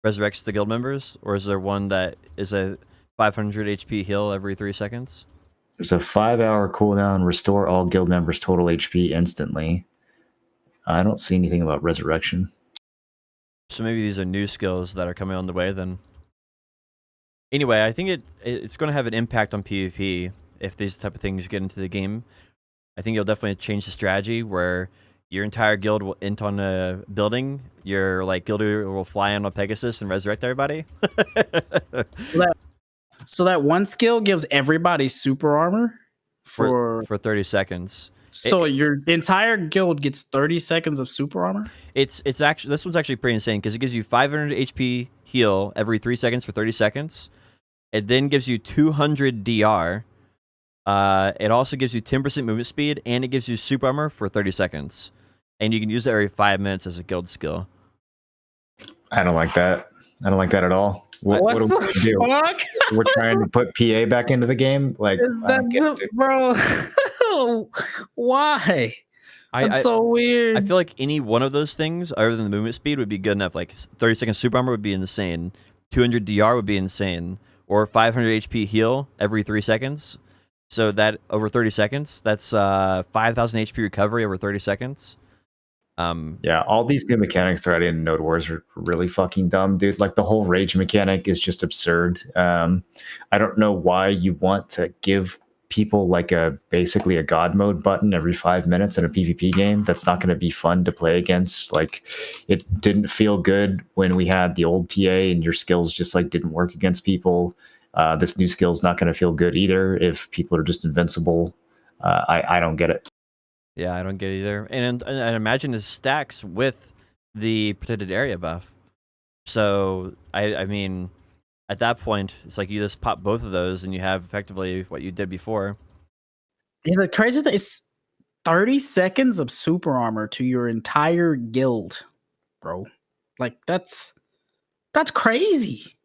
resurrects the guild members, or is there one that is a 500 HP heal every 3 seconds? There's a 5-hour cooldown, restore all guild members' total HP instantly. I don't see anything about resurrection. So maybe these are new skills that are coming on the way then. Anyway, I think it's going to have an impact on PvP if these type of things get into the game. I think it'll definitely change the strategy where your entire guild will int on a building. Your like guilder will fly on a Pegasus and resurrect everybody. So that one skill gives everybody super armor for 30 seconds. So your entire guild gets 30 seconds of super armor? It's actually, this one's actually pretty insane because it gives you 500 HP heal every 3 seconds for 30 seconds. It then gives you 200 DR. It also gives you 10% movement speed, and it gives you super armor for 30 seconds. And you can use it every 5 minutes as a guild skill. I don't like that. I don't like that at all. What do we do? Fuck? We're trying to put PA back into the game? Like, bro, why? That's so weird. I feel like any one of those things, other than the movement speed, would be good enough. Like 30 seconds super armor would be insane. 200 DR would be insane. Or 500 HP heal every 3 seconds. So that over 30 seconds, that's 5,000 HP recovery over 30 seconds. Yeah, all these new mechanics they're adding in Node Wars are really fucking dumb, dude. Like the whole rage mechanic is just absurd. I don't know why you want to give people like basically a god mode button every 5 minutes in a PvP game. That's not going to be fun to play against. Like, it didn't feel good when we had the old PA and your skills just like didn't work against people. This new skill's not going to feel good either if people are just invincible. I don't get it. Yeah, I don't get it either. And I imagine it stacks with the protected area buff. So, I mean, at that point, it's like you just pop both of those and you have effectively what you did before. Yeah, the crazy thing is 30 seconds of super armor to your entire guild, bro. Like, that's crazy.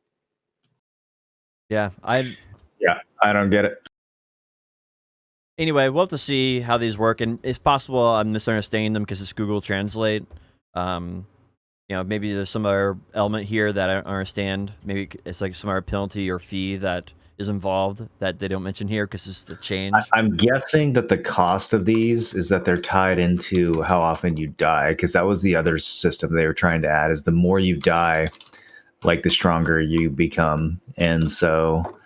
Yeah, I don't get it. Anyway, we'll have to see how these work, and it's possible I'm misunderstanding them because it's Google Translate. maybe there's some other element here that I don't understand. Maybe it's like some other penalty or fee that is involved that they don't mention here because it's the change. I'm guessing that the cost of these is that they're tied into how often you die, because that was the other system they were trying to add, is the more you die, like the stronger you become. And so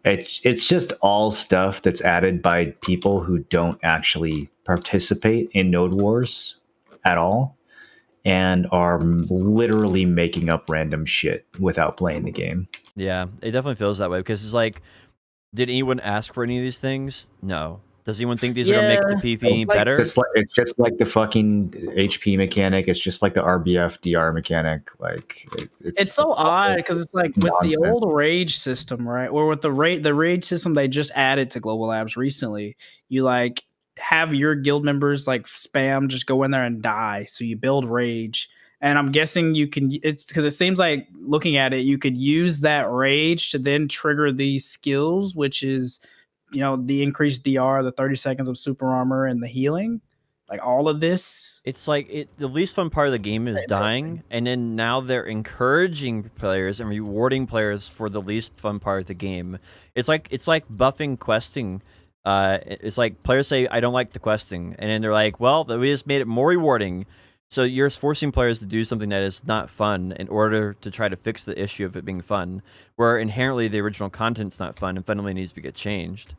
it's just all stuff that's added by people who don't actually participate in Node Wars at all and are literally making up random shit without playing the game. Yeah, it definitely feels that way because it's like, did anyone ask for any of these things? No. Does anyone think these are gonna make the PvE better? It's just like the fucking HP mechanic. It's just like the RBF DR mechanic. Like it's so odd because it's like with the nonsense. old rage system, right? Or with the rage system they just added to Global Labs recently. You like have your guild members like spam just go in there and die. So you build rage. And I'm guessing you can it's because it seems like looking at it, you could use that rage to then trigger these skills, which is the increased DR, the 30 seconds of super armor, and the healing, like all of this. It's like the least fun part of the game is dying, and then now they're encouraging players and rewarding players for the least fun part of the game. It's like buffing questing. It's like players say, "I don't like the questing," and then they're like, "Well, we just made it more rewarding." So you're forcing players to do something that is not fun in order to try to fix the issue of it being fun, where inherently the original content's not fun and fundamentally needs to get changed.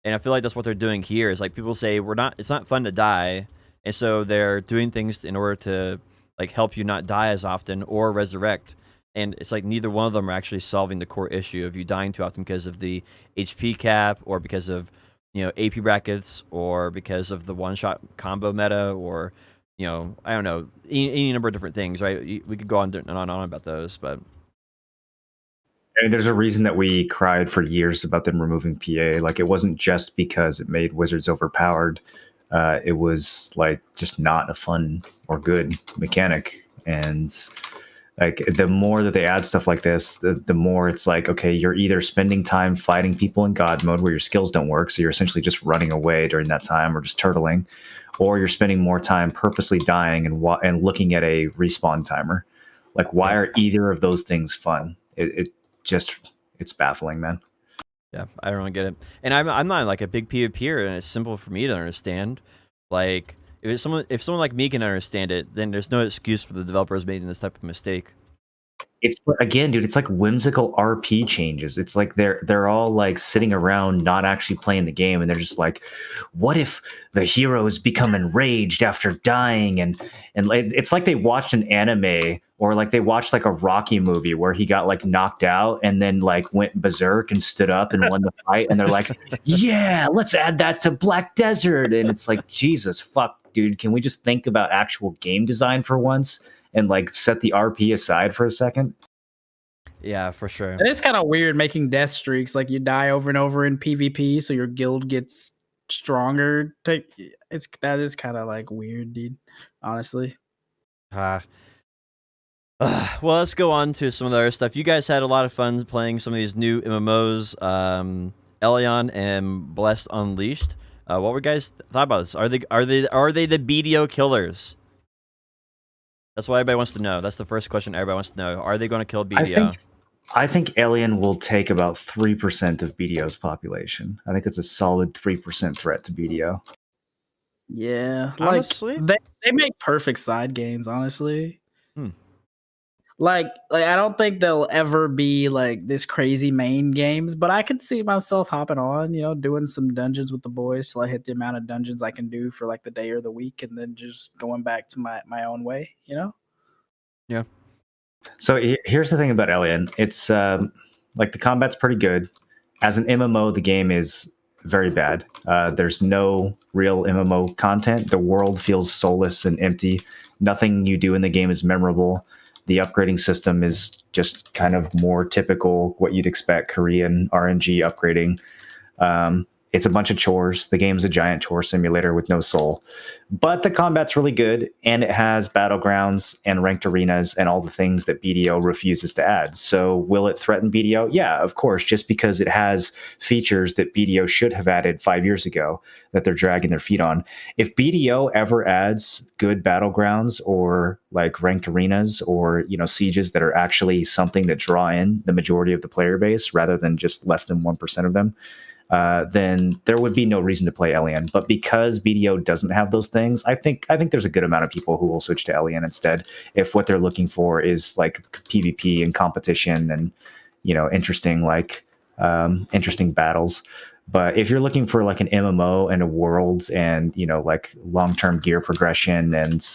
And I feel like that's what they're doing here. Is like people say it's not fun to die, and so they're doing things in order to like help you not die as often or resurrect. And it's like neither one of them are actually solving the core issue of you dying too often because of the HP cap or because of AP brackets or because of the one-shot combo meta or I don't know, any number of different things, right? We could go on and on about those, but I mean, there's a reason that we cried for years about them removing PA. Like, it wasn't just because it made wizards overpowered. It was like just not a fun or good mechanic. And like the more that they add stuff like this, the more it's like, okay, you're either spending time fighting people in God mode where your skills don't work, so you're essentially just running away during that time or just turtling, or you're spending more time purposely dying and looking at a respawn timer. Like, why are either of those things fun? It's baffling, man. yeah, I don't really get it. And I'm not like a big PvPer, and it's simple for me to understand. Like if someone like me can understand it, then there's no excuse for the developers making this type of mistake. It's again, dude, it's like whimsical RP changes. It's like they're all like sitting around not actually playing the game, and they're just like, what if the heroes become enraged after dying? And it's like they watched an anime or like they watched like a Rocky movie where he got like knocked out and then like went berserk and stood up and won the fight, and they're like, yeah, let's add that to Black Desert. And it's like, Jesus fuck, dude, can we just think about actual game design for once and like set the RP aside for a second? Yeah, for sure. And it's kind of weird making death streaks, like you die over and over in PvP, so your guild gets stronger. That is kind of like weird, dude. Honestly. Well, let's go on to some of the other stuff. You guys had a lot of fun playing some of these new MMOs, Elion and Blessed Unleashed. What were you guys thought about this? Are they the BDO killers? That's what everybody wants to know. That's the first question everybody wants to know. Are they going to kill BDO? I think Alien will take about 3% of BDO's population. I think it's a solid 3% threat to BDO. Yeah, honestly, like they make perfect side games. Honestly, Hmm. like I don't think they'll ever be like this crazy main games, but I could see myself hopping on, doing some dungeons with the boys till I hit the amount of dungeons I can do for like the day or the week, and then just going back to my own way. Yeah. So here's the thing about Alien. It's like the combat's pretty good. As an MMO, the game is very bad. There's no real MMO content. The world feels soulless and empty. Nothing you do in the game is memorable. The upgrading system is just kind of more typical what you'd expect Korean RNG upgrading. It's a bunch of chores. The game's a giant chore simulator with no soul. But the combat's really good, and it has battlegrounds and ranked arenas and all the things that BDO refuses to add. So will it threaten BDO? Yeah, of course, just because it has features that BDO should have added 5 years ago that they're dragging their feet on. If BDO ever adds good battlegrounds or like ranked arenas or, sieges that are actually something that draw in the majority of the player base rather than just less than 1% of them, then there would be no reason to play Elian. But because BDO doesn't have those things, I think there's a good amount of people who will switch to Elian instead if what they're looking for is like PvP and competition and interesting battles. But if you're looking for like an MMO and a world and like long-term gear progression and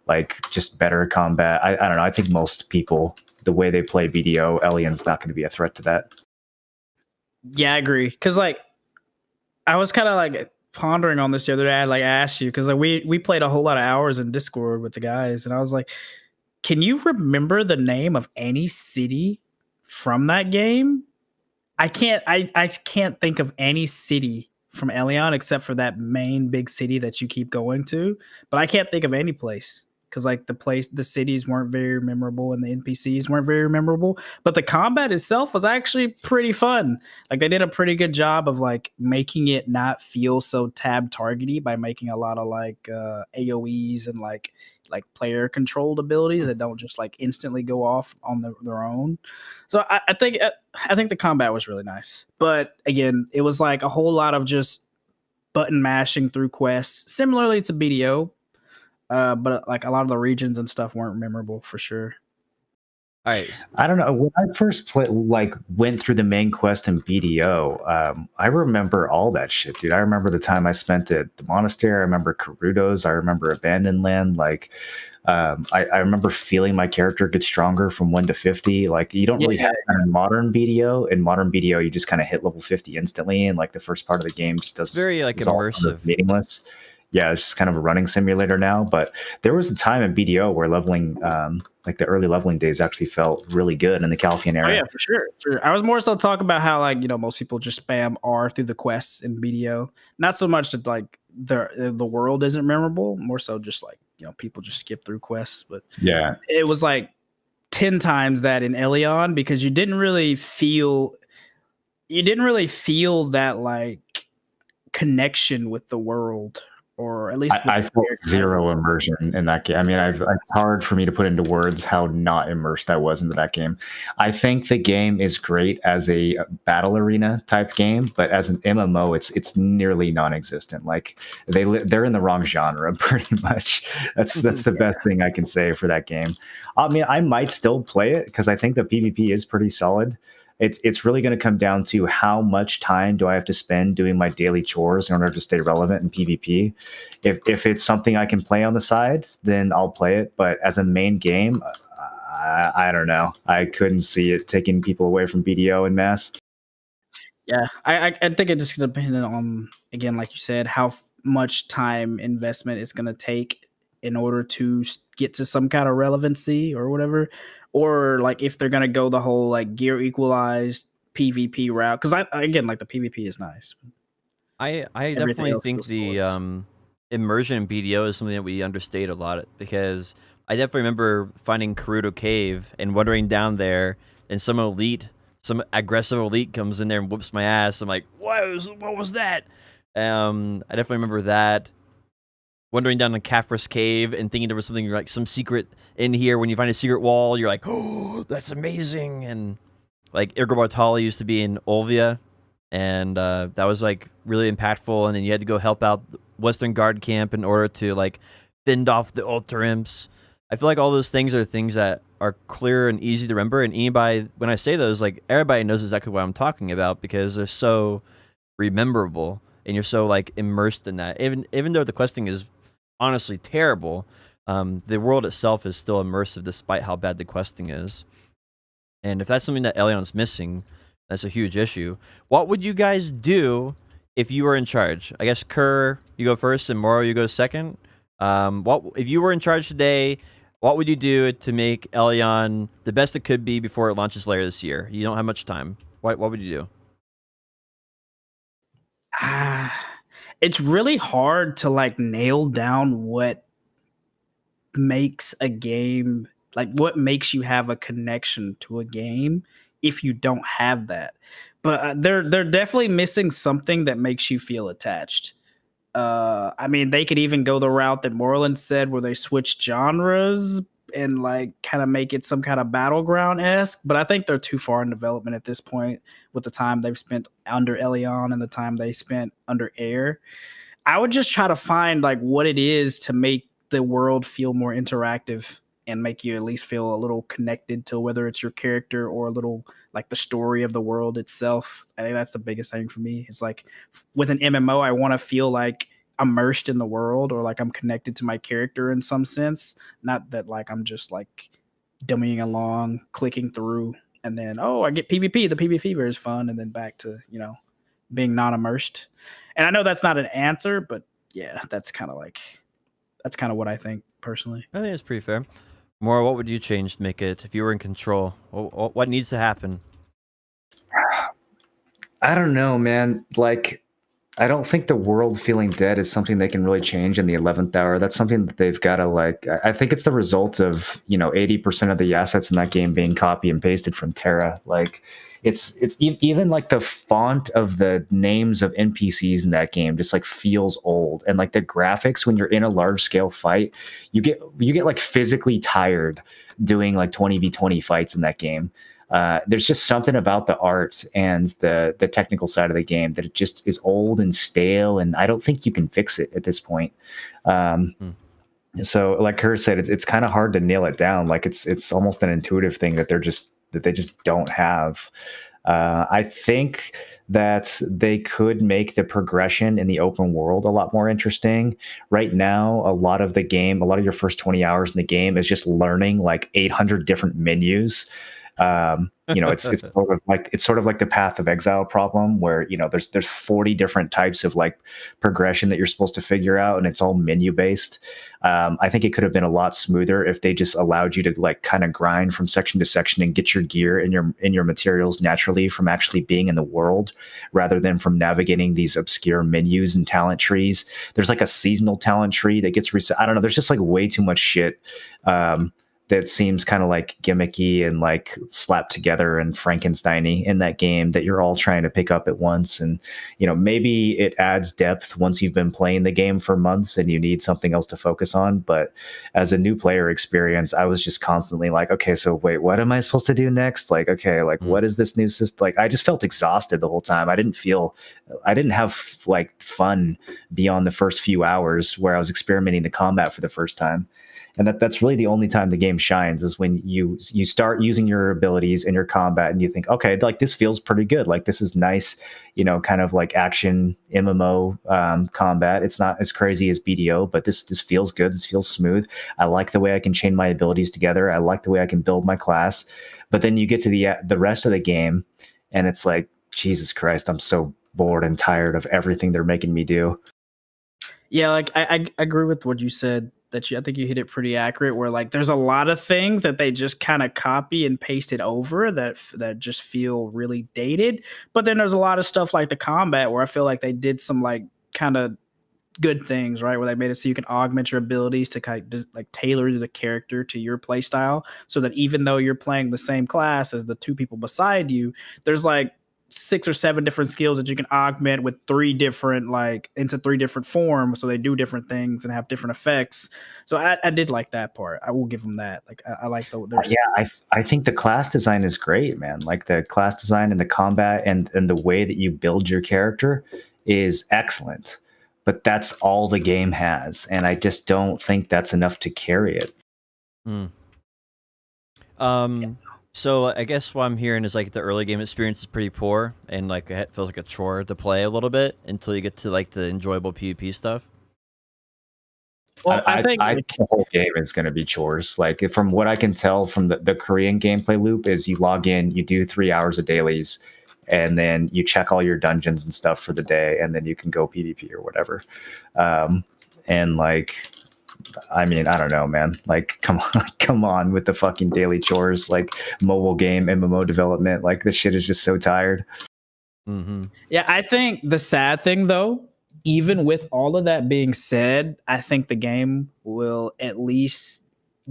like just better combat, I don't know. I think most people, the way they play BDO, Elian's not going to be a threat to that. Yeah, I agree. Because like I was kind of like pondering on this the other day. I asked you because like we played a whole lot of hours in Discord with the guys, and I was like, "Can you remember the name of any city from that game?" I can't. I can't think of any city from Elion except for that main big city that you keep going to. But I can't think of any place because like the cities weren't very memorable and the NPCs weren't very memorable. But the combat itself was actually pretty fun. Like they did a pretty good job of like making it not feel so tab targety by making a lot of like AOE's and like player controlled abilities that don't just like instantly go off on their own. So I think the combat was really nice, but again, it was like a whole lot of just button mashing through quests, similarly to BDO. But like a lot of the regions and stuff weren't memorable for sure. All right. I don't know. When I first went through the main quest in BDO, I remember all that shit, dude. I remember the time I spent at the monastery. I remember Karudos. I remember Abandoned Land. I remember feeling my character get stronger from 1 to 50. Like you don't really have that in modern BDO. In modern BDO, you just kind of hit level 50 instantly, and like the first part of the game just does very like immersive, meaningless. Yeah, it's just kind of a running simulator now. But there was a time in BDO where leveling, like the early leveling days, actually felt really good in the Calphian era. Oh yeah, for sure. I was more so talking about how like most people just spam R through the quests in BDO. Not so much that like the world isn't memorable. More so just like people just skip through quests. But yeah, it was like 10 times that in Elion because you didn't really feel that like connection with the world, or at least I felt zero immersion in that game. I mean, it's hard for me to put into words how not immersed I was into that game. I think the game is great as a battle arena type game, but as an MMO, it's nearly non-existent. Like they're in the wrong genre, pretty much. That's the best thing I can say for that game. I mean, I might still play it because I think the PvP is pretty solid. It's really going to come down to how much time do I have to spend doing my daily chores in order to stay relevant in PvP. If it's something I can play on the side, then I'll play it. But as a main game, I don't know. I couldn't see it taking people away from BDO en masse. Yeah, I think it just depends on, again, like you said, how much time investment it's going to take in order to get to some kind of relevancy or whatever, or like if they're going to go the whole like gear equalized PvP route. Because again, like the PvP is nice. I definitely think the immersion in BDO is something that we understate a lot, because I definitely remember finding Karudo Cave and wandering down there, and some aggressive elite comes in there and whoops my ass. I'm like, what was that? I definitely remember that. Wandering down a Caphras Cave and thinking there was something like some secret in here. When you find a secret wall, you're like, oh, that's amazing. And like Irgo Bartali used to be in Olvia, and that was like really impactful. And then you had to go help out the Western Guard camp in order to like fend off the Ultra Imps. I feel like all those things are things that are clear and easy to remember. And anybody, when I say those, like everybody knows exactly what I'm talking about because they're so rememberable and you're so like immersed in that. Even though the questing is honestly terrible, the world itself is still immersive despite how bad the questing is. And if that's something that Elion's missing, that's a huge issue. What would you guys do if you were in charge? I guess Kerr, you go first, and Moro, you go second. What if you were in charge today? What would you do to make Elion the best it could be before it launches later this year? You don't have much time. What would you do? It's really hard to like nail down what makes a game, like what makes you have a connection to a game if you don't have that. But they're definitely missing something that makes you feel attached. I mean, they could even go the route that Moreland said, where they switch genres and like kind of make it some kind of battleground esque. But I think they're too far in development at this point with the time they've spent under Elion and the time they spent under Air. I would just try to find like what it is to make the world feel more interactive and make you at least feel a little connected to whether it's your character or a little like the story of the world itself. I think that's the biggest thing for me. It's like with an MMO, I want to feel like immersed in the world or like I'm connected to my character in some sense. Not that like I'm just like dummying along, clicking through, and then oh, I get PvP. The PvP is fun, and then back to being non immersed. And I know that's not an answer, but yeah, that's kind of what I think personally. I think it's pretty fair. More, what would you change to make it if you were in control? What needs to happen? I don't know, man. Like, I don't think the world feeling dead is something they can really change in the 11th hour. That's something that they've got to like. I think it's the result of 80% of the assets in that game being copy and pasted from Terra. Like, it's even like the font of the names of NPCs in that game just like feels old, and like the graphics when you're in a large scale fight, you get like physically tired doing like 20v20 fights in that game. There's just something about the art and the technical side of the game that it just is old and stale, and I don't think you can fix it at this point. So, like Kerr said, it's kind of hard to nail it down. Like it's almost an intuitive thing that they just don't have. I think that they could make the progression in the open world a lot more interesting. Right now, a lot of your first 20 hours in the game is just learning like 800 different menus. It's sort of like the Path of Exile problem, where there's 40 different types of like progression that you're supposed to figure out, and it's all menu based. I think it could have been a lot smoother if they just allowed you to like kind of grind from section to section and get your gear and your materials naturally from actually being in the world, rather than from navigating these obscure menus and talent trees. There's like a seasonal talent tree that gets reset. I don't know. There's just like way too much shit. That seems kind of like gimmicky and like slapped together and Frankenstein-y in that game that you're all trying to pick up at once. And, maybe it adds depth once you've been playing the game for months and you need something else to focus on. But as a new player experience, I was just constantly like, okay, so wait, what am I supposed to do next? Like, okay, like what is this new system? Like, I just felt exhausted the whole time. I didn't have like fun beyond the first few hours where I was experimenting the combat for the first time. And that's really the only time the game shines, is when you start using your abilities in your combat and you think, okay, like this feels pretty good. Like this is nice, kind of like action MMO combat. It's not as crazy as BDO, but this feels good. This feels smooth. I like the way I can chain my abilities together. I like the way I can build my class. But then you get to the rest of the game, and it's like, Jesus Christ, I'm so bored and tired of everything they're making me do. Yeah, like I agree with what you said. I think you hit it pretty accurate. Where like there's a lot of things that they just kind of copy and pasted over that just feel really dated. But then there's a lot of stuff like the combat where I feel like they did some like kind of good things, right? Where they made it so you can augment your abilities to kind of like tailor the character to your play style, so that even though you're playing the same class as the two people beside you, there's like 6 or 7 different skills that you can augment with into 3 different forms, so they do different things and have different effects. So I did like that part. I will give them that. Like I like I think the class design is great, man. Like the class design and the combat and the way that you build your character is excellent. But that's all the game has, and I just don't think that's enough to carry it. So I guess what I'm hearing is like the early game experience is pretty poor, and like it feels like a chore to play a little bit until you get to like the enjoyable PvP stuff. Well, I think the whole game is going to be chores. Like from what I can tell from the Korean gameplay loop is you log in, you do 3 hours of dailies, and then you check all your dungeons and stuff for the day, and then you can go PvP or whatever. And like, I mean, I don't know, man. Like, come on with the fucking daily chores, like mobile game MMO development. Like, this shit is just so tired. Yeah, I think the sad thing though even with all of that being said, I think the game will at least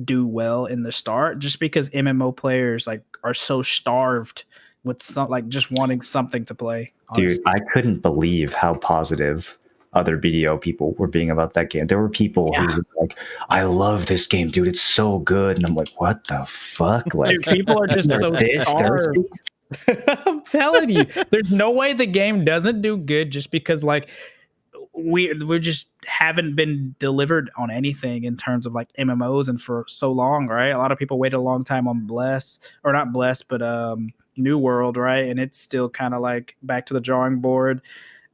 do well in the start, just because MMO players like are so starved with some like just wanting something to play. Dude, Honestly. I couldn't believe how positive other BDO people were being about that game. There were people who Yeah. were like, "I love this game, dude. It's so good." And I'm like, "What the fuck?" Like, Dude, people are just they're so this starved. thirsty? I'm telling you, there's no way the game doesn't do good just because like we just haven't been delivered on anything in terms of like MMOs and for so long, right? A lot of people waited a long time on Bless or not Bless, but New World, right? And it's still kind of like back to the drawing board.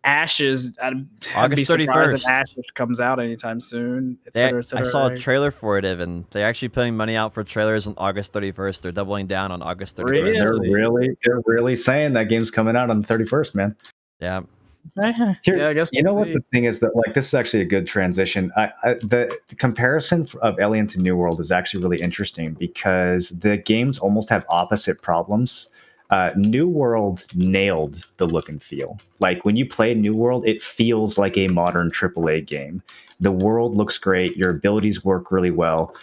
Ashes, I'd be August surprised if 31st. Ashes comes out anytime soon, et They, cetera, et I cetera. saw a Right? trailer for it, Evan. They're actually putting money out for trailers on August 31st. They're doubling down on August 31st. They're really saying that game's coming out on the 31st, man. Yeah. Here, Yeah, I guess you know we'll what see. the thing is that like this is actually a good transition. The comparison of Alien to New World is actually really interesting because the games almost have opposite problems. New World nailed the look and feel. Like when you play New World, it feels like a modern AAA game. The world looks great. Your abilities work really well.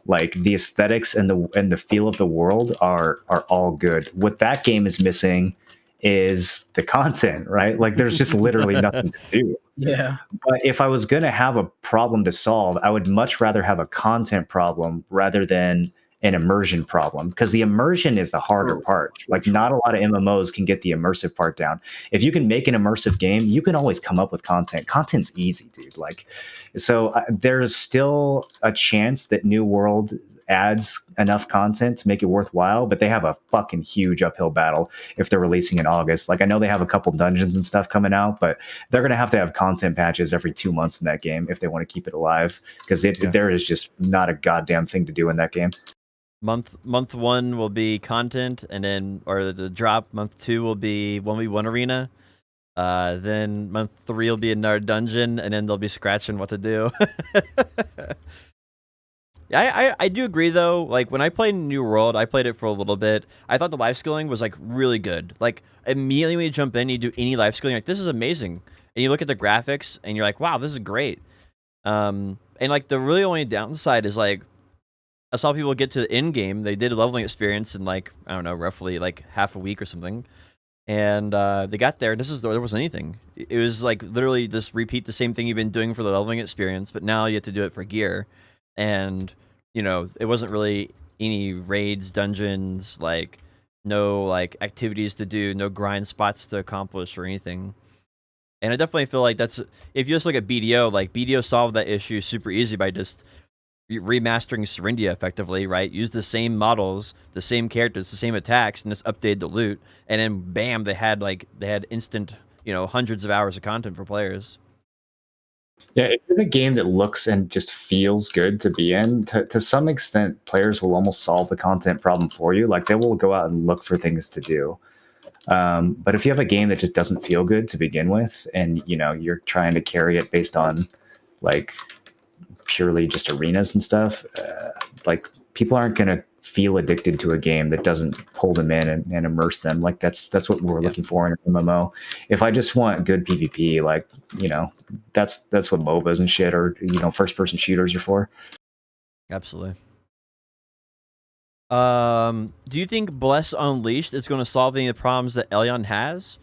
Like the aesthetics and the feel of the world are all good. What that game is missing is the content, right? Like there's just literally nothing to do. Yeah. But if I was going to have a problem to solve, I would much rather have a content problem rather than an immersion problem, because the immersion is the harder part. Like not a lot of MMOs can get the immersive part down. If you can make an immersive game, you can always come up with content. Content's easy, dude. Like, so there's still a chance that New World adds enough content to make it worthwhile, but they have a fucking huge uphill battle if they're releasing in August. Like I know they have a couple dungeons and stuff coming out, but they're going to have content patches every 2 months in that game if they want to keep it alive, because there is just not a goddamn thing to do in that game. Month 1 will be content, and then or the drop. Month 2 will be 1v1 arena. Then month 3 will be another dungeon, and then they'll be scratching what to do. I do agree though. Like when I played New World, I played it for a little bit. I thought the life skilling was like really good. Like immediately when you jump in, you do any life skilling, like this is amazing. And you look at the graphics, and you're like, wow, this is great. And like the really only downside is like I saw people get to the end game. They did a leveling experience in like I don't know, roughly like half a week or something. And they got there. There wasn't anything. It was like literally just repeat the same thing you've been doing for the leveling experience, but now you have to do it for gear. And you know, it wasn't really any raids, dungeons, like no like activities to do, no grind spots to accomplish or anything. And I definitely feel like that's if you just look at BDO, like BDO solved that issue super easy by just remastering Serendia effectively, right? Use the same models, the same characters, the same attacks, and just updated the loot, and then bam, they had instant, hundreds of hours of content for players. Yeah, if it's a game that looks and just feels good to be in, to some extent, players will almost solve the content problem for you. Like they will go out and look for things to do. But if you have a game that just doesn't feel good to begin with, and you're trying to carry it based on like purely just arenas and stuff, like people aren't going to feel addicted to a game that doesn't pull them in and immerse them. Like that's what we're looking for in an MMO. If I just want good PvP, like that's what MOBAs and shit or first person shooters are for. Absolutely. Do you think Bless Unleashed is going to solve any of the problems that Elyon has?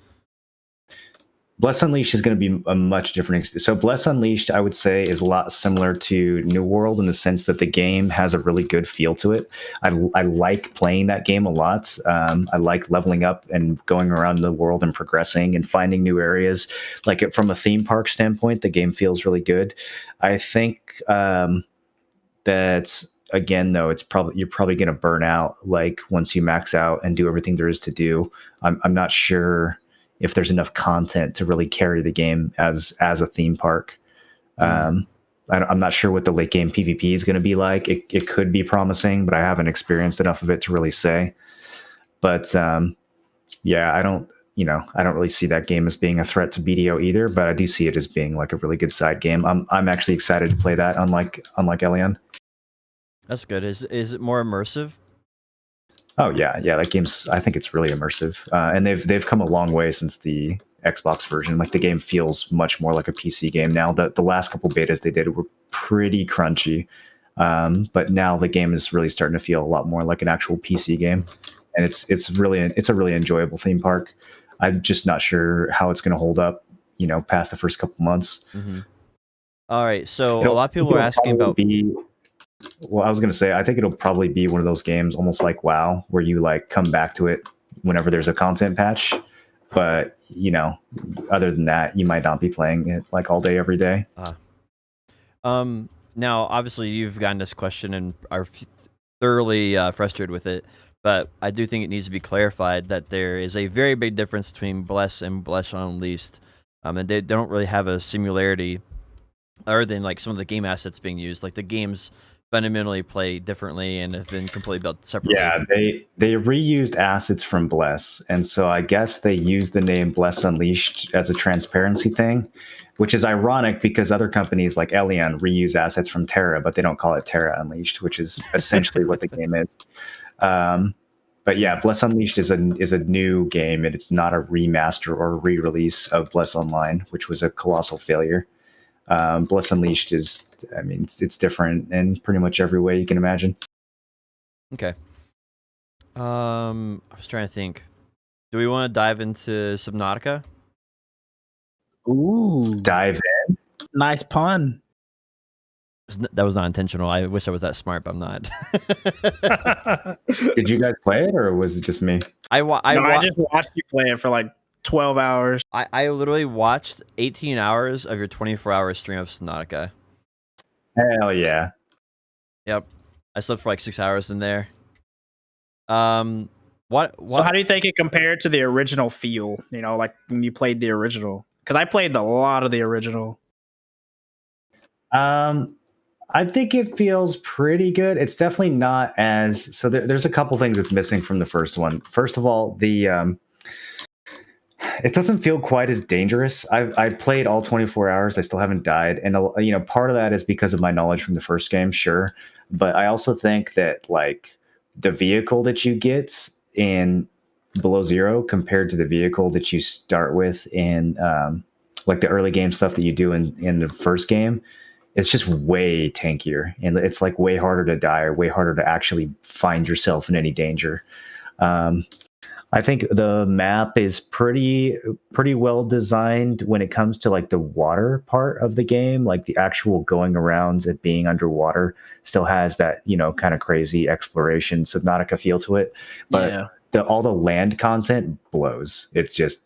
Bless Unleashed is going to be a much different experience. So Bless Unleashed, I would say, is a lot similar to New World in the sense that the game has a really good feel to it. I like playing that game a lot. I like leveling up and going around the world and progressing and finding new areas. Like from a theme park standpoint, the game feels really good. I think that again, though, you're probably going to burn out like once you max out and do everything there is to do. I'm not sure if there's enough content to really carry the game as a theme park. I'm not sure what the late game PvP is going to be like. It could be promising, but I haven't experienced enough of it to really say. But yeah, I don't really see that game as being a threat to BDO either, but I do see it as being like a really good side game. I'm actually excited to play that, unlike Elion. That's good. Is it more immersive? Oh yeah, that game's. I think it's really immersive, and they've come a long way since the Xbox version. Like the game feels much more like a PC game now. The last couple betas they did were pretty crunchy, but now the game is really starting to feel a lot more like an actual PC game, and it's a really enjoyable theme park. I'm just not sure how it's going to hold up, past the first couple months. Mm-hmm. All right, so a lot of people are asking about. Well, I was going to say, I think it'll probably be one of those games, almost like WoW, where you like come back to it whenever there's a content patch. But other than that, you might not be playing it like all day, every day. Now, obviously, you've gotten this question and are thoroughly frustrated with it. But I do think it needs to be clarified that there is a very big difference between Bless and Bless Unleashed. And they don't really have a similarity other than like some of the game assets being used. Like the games fundamentally play differently and have been completely built separately. Yeah, they reused assets from Bless, and so I guess they used the name Bless Unleashed as a transparency thing, which is ironic because other companies like Elion reuse assets from Terra, but they don't call it Terra Unleashed, which is essentially what the game is. But yeah, Bless Unleashed is a new game, and it's not a remaster or re-release of Bless Online, which was a colossal failure. Bless Unleashed is, I mean, it's different in pretty much every way you can imagine. Okay. I was trying to think. Do we want to dive into Subnautica? Ooh, Dive in. Nice pun. That was not intentional. I wish I was that smart, but I'm not. Did you guys play it, or was it just me? I just watched you play it for like 12 hours. I literally watched 18 hours of your 24-hour stream of Subnautica. Hell yeah. Yep. I slept for like 6 hours in there. What? So how do you think it compared to the original feel? Like when you played the original? Because I played a lot of the original. I think it feels pretty good. It's definitely not as... So there's a couple things that's missing from the first one. First of all, it doesn't feel quite as dangerous. I played all 24 hours. I still haven't died. And, part of that is because of my knowledge from the first game, sure. But I also think that, like, the vehicle that you get in Below Zero compared to the vehicle that you start with in, like, the early game stuff that you do in the first game, it's just way tankier. And it's, like, way harder to die or way harder to actually find yourself in any danger. I think the map is pretty well designed when it comes to like the water part of the game. Like the actual going around it being underwater still has that, kind of crazy exploration Subnautica feel to it. But all the land content blows. It's just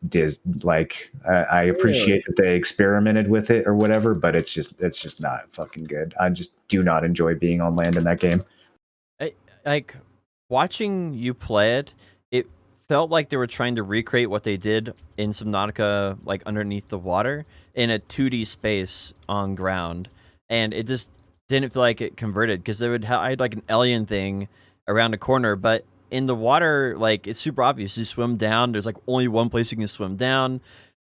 like I appreciate that they experimented with it or whatever, but it's just not fucking good. I just do not enjoy being on land in that game. Like watching you play it, it felt like they were trying to recreate what they did in Subnautica, like underneath the water in a 2D space on ground, and it just didn't feel like it converted because I had like an alien thing around a corner, but in the water, like it's super obvious. You swim down. There's like only one place you can swim down,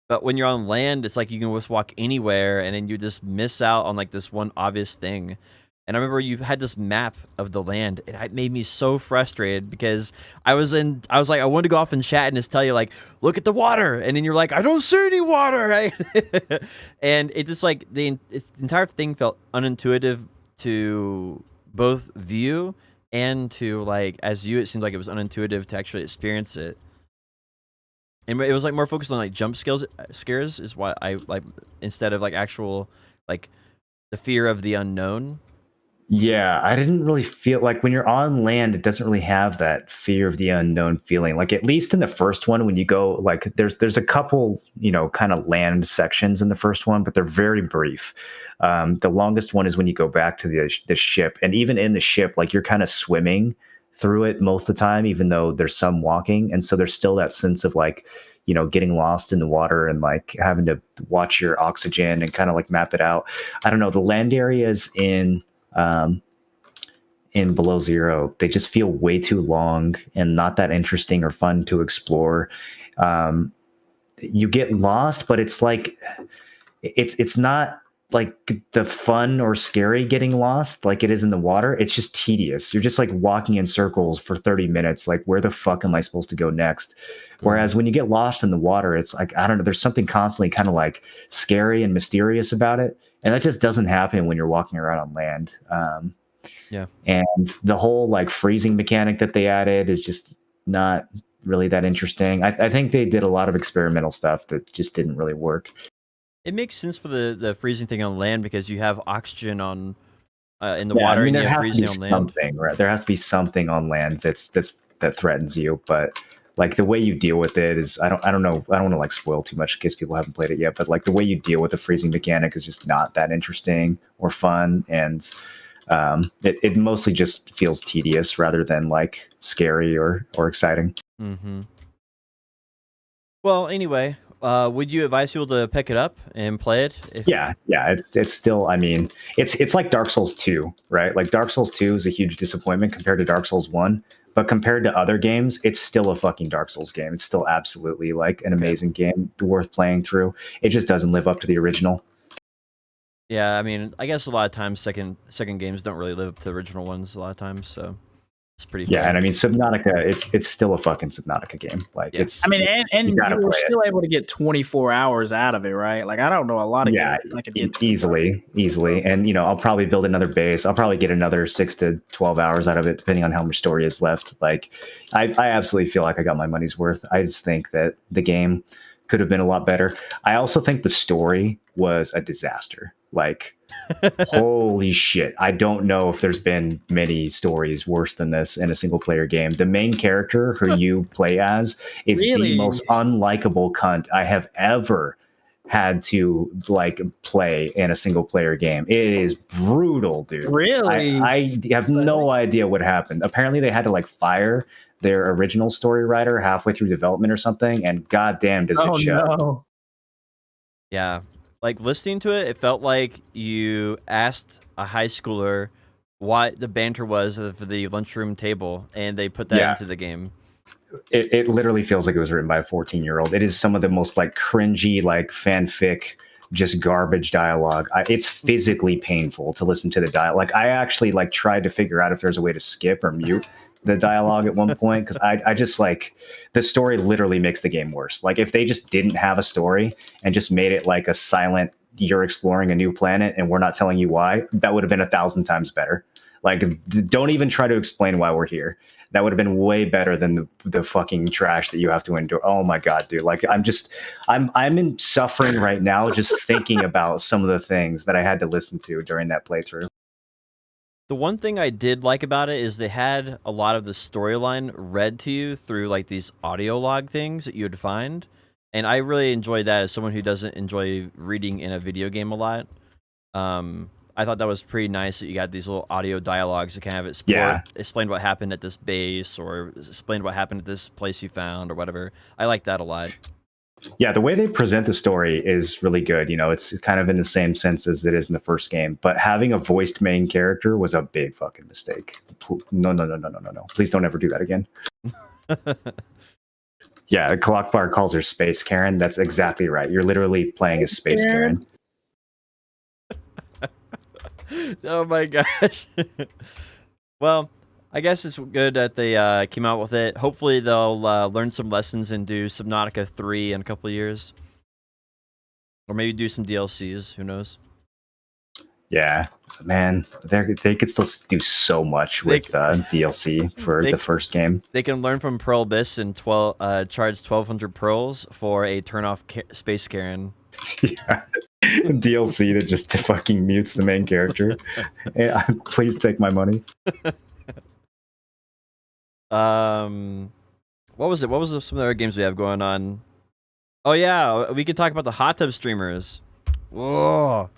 but when you're on land, it's like you can just walk anywhere, and then you just miss out on like this one obvious thing. And I remember you had this map of the land, and it made me so frustrated because I was like, I wanted to go off and chat and just tell you, like, look at the water. And then you're like, I don't see any water. Right? And it just like, the entire thing felt unintuitive to both view and to like, as you, it seemed like it was unintuitive to actually experience it. And it was like more focused on like jump scares is why I like, instead of like actual, like the fear of the unknown. Yeah, I didn't really feel like when you're on land, it doesn't really have that fear of the unknown feeling. Like at least in the first one, when you go, like there's a couple, kind of land sections in the first one, but they're very brief. The longest one is when you go back to the ship, and even in the ship, like you're kind of swimming through it most of the time, even though there's some walking, and so there's still that sense of like, getting lost in the water and like having to watch your oxygen and kind of like map it out. I don't know, the land areas in Below Zero, they just feel way too long and not that interesting or fun to explore. You get lost, but it's like it's not like the fun or scary getting lost like it is in the water. It's just tedious. You're just like walking in circles for 30 minutes. Like, where the fuck am I supposed to go next? Whereas when you get lost in the water, it's like, I don't know, there's something constantly kind of like scary and mysterious about it. And that just doesn't happen when you're walking around on land. Yeah. And the whole like freezing mechanic that they added is just not really that interesting. I think they did a lot of experimental stuff that just didn't really work. It makes sense for the freezing thing on land because you have oxygen on in the Yeah, water I mean, and there you have has to be freezing on land. something, right? There has to be something on land that threatens you, but like the way you deal with it is, I don't know, I don't want to like spoil too much in case people haven't played it yet, but like the way you deal with the freezing mechanic is just not that interesting or fun, and it mostly just feels tedious rather than like scary or exciting. Mm-hmm. Well, anyway, would you advise people to pick it up and play it? Yeah, it's still, I mean, it's like Dark Souls 2, right? Like Dark Souls 2 is a huge disappointment compared to Dark Souls 1, but compared to other games, it's still a fucking Dark Souls game. It's still absolutely like an amazing game worth playing through. It just doesn't live up to the original. Yeah, I mean, I guess a lot of times second games don't really live up to the original ones a lot of times, so it's pretty Yeah, fair. and I mean Subnautica, it's still a fucking Subnautica game. Like Yeah. it's, I mean, and you you gotta were play it. still able to get 24 hours out of it, right? Like, I don't know a lot of Yeah, games I could get 24 easily. And you know, I'll probably build another base. I'll probably get another 6 to 12 hours out of it, depending on how much story is left. Like, I absolutely feel like I got my money's worth. I just think that the game could have been a lot better. I also think the story was a disaster. Like, holy shit. I don't know if there's been many stories worse than this in a single player game. The main character who you play as is Really? the most unlikable cunt I have ever had to like play in a single player game. It is brutal, dude. Really? I have no idea what happened. Apparently they had to like fire their original story writer halfway through development or something, and goddamn does it show. No. Yeah. Like listening to it, it felt like you asked a high schooler what the banter was for the lunchroom table, and they put that into the game. It literally feels like it was written by a 14-year-old. It is some of the most like cringy, like fanfic, just garbage dialogue. It's physically painful to listen to the dialogue. Like, I actually like tried to figure out if there's a way to skip or mute the dialogue at one point, because I just like, the story literally makes the game worse. Like, if they just didn't have a story and just made it like a silent, you're exploring a new planet and we're not telling you why, that would have been 1,000 times better. Like, don't even try to explain why we're here. That would have been way better than the fucking trash that you have to endure. Oh my god, dude! Like, I'm in suffering right now just thinking about some of the things that I had to listen to during that playthrough. The one thing I did like about it is they had a lot of the storyline read to you through like these audio log things that you would find, and I really enjoyed that as someone who doesn't enjoy reading in a video game a lot. I thought that was pretty nice that you got these little audio dialogues that kind of explain what happened at this base or explain what happened at this place you found or whatever. I like that a lot. Yeah, the way they present the story is really good. You know, it's kind of in the same sense as it is in the first game, but having a voiced main character was a big fucking mistake. No. Please don't ever do that again. Yeah, Clock Bar calls her Space Karen. That's exactly right. You're literally playing as Space Karen. Oh my gosh. Well, I guess it's good that they came out with it. Hopefully they'll learn some lessons and do Subnautica 3 in a couple of years. Or maybe do some DLCs, who knows? Yeah, man, they could still do so much with DLC for the first game. They can learn from Pearl Abyss and charge 1,200 pearls for a turn-off Space Karen. Yeah. DLC that just fucking mutes the main character. Yeah, please take my money. What was it? What was some of the other games we have going on? Oh yeah, we could talk about the hot tub streamers. Whoa.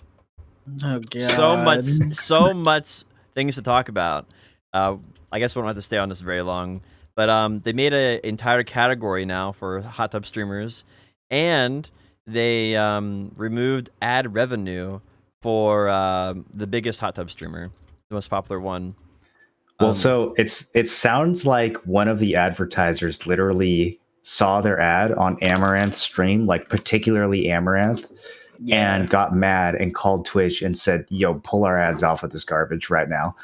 Oh god. So much things to talk about. I guess we don't have to stay on this very long. But they made an entire category now for hot tub streamers, and they removed ad revenue for the biggest hot tub streamer, the most popular one. Well, so it sounds like one of the advertisers literally saw their ad on Amaranth's stream, like particularly Amaranth, and got mad and called Twitch and said, "Yo, pull our ads off of this garbage right now."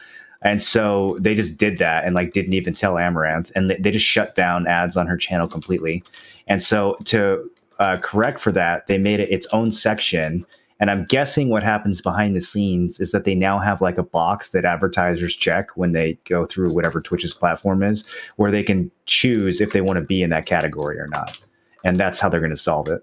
And so they just did that and like didn't even tell Amaranth, and they just shut down ads on her channel completely. And so to correct for that, they made it its own section. And I'm guessing what happens behind the scenes is that they now have like a box that advertisers check when they go through whatever Twitch's platform is, where they can choose if they want to be in that category or not. And that's how they're going to solve it.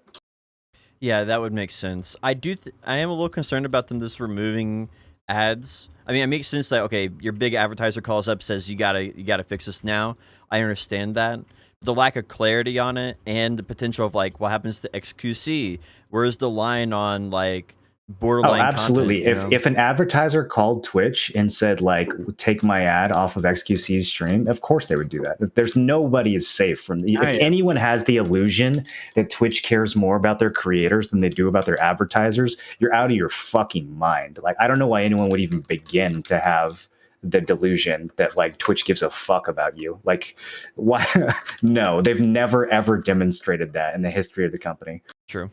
Yeah, that would make sense. I am a little concerned about them just removing ads. I mean, it makes sense that, okay, your big advertiser calls up, says you gotta fix this now. I understand that. The lack of clarity on it and the potential of like what happens to XQC. Where's the line on like borderline absolutely. content, If an advertiser called Twitch and said like, take my ad off of XQC's stream, of course they would do that. There's nobody is safe from if anyone has the illusion that Twitch cares more about their creators than they do about their advertisers, you're out of your fucking mind. Like, I don't know why anyone would even begin to have the delusion that like Twitch gives a fuck about you. Like, why? No, they've never ever demonstrated that in the history of the company. True.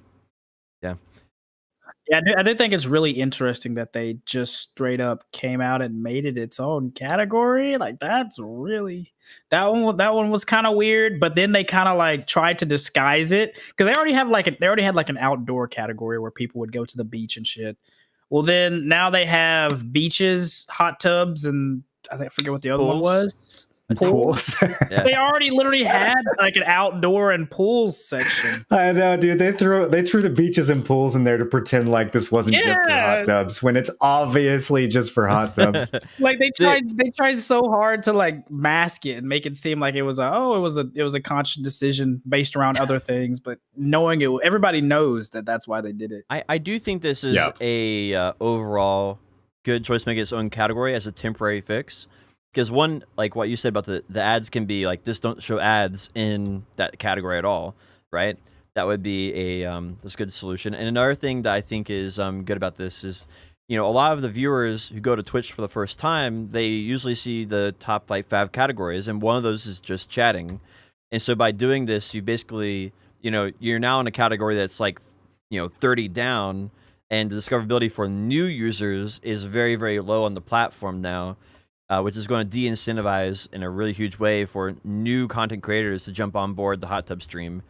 Yeah. Yeah, I do think it's really interesting that they just straight up came out and made it its own category. Like that's really that one was kind of weird, but then they kind of like tried to disguise it because they already had like an outdoor category where people would go to the beach and shit. Well, then now they have beaches, hot tubs, and I forget what the other one was. Pools. Yeah. They already literally had like an outdoor and pools section. I know, dude. They threw the beaches and pools in there to pretend like this wasn't just for hot tubs when it's obviously just for hot tubs. Like they tried so hard to like mask it and make it seem like it was a conscious decision based around other things, but knowing it, everybody knows that's why they did it. I do think this is a overall good choice to make its own category as a temporary fix. Because one, like what you said about the ads can be like, just don't show ads in that category at all, right? That would be that's a good solution. And another thing that I think is good about this is, a lot of the viewers who go to Twitch for the first time, they usually see the top like 5 categories, and one of those is just chatting. And so by doing this, you basically, you're now in a category that's like, 30 down, and the discoverability for new users is very, very low on the platform now. Which is going to de-incentivize in a really huge way for new content creators to jump on board the hot tub stream.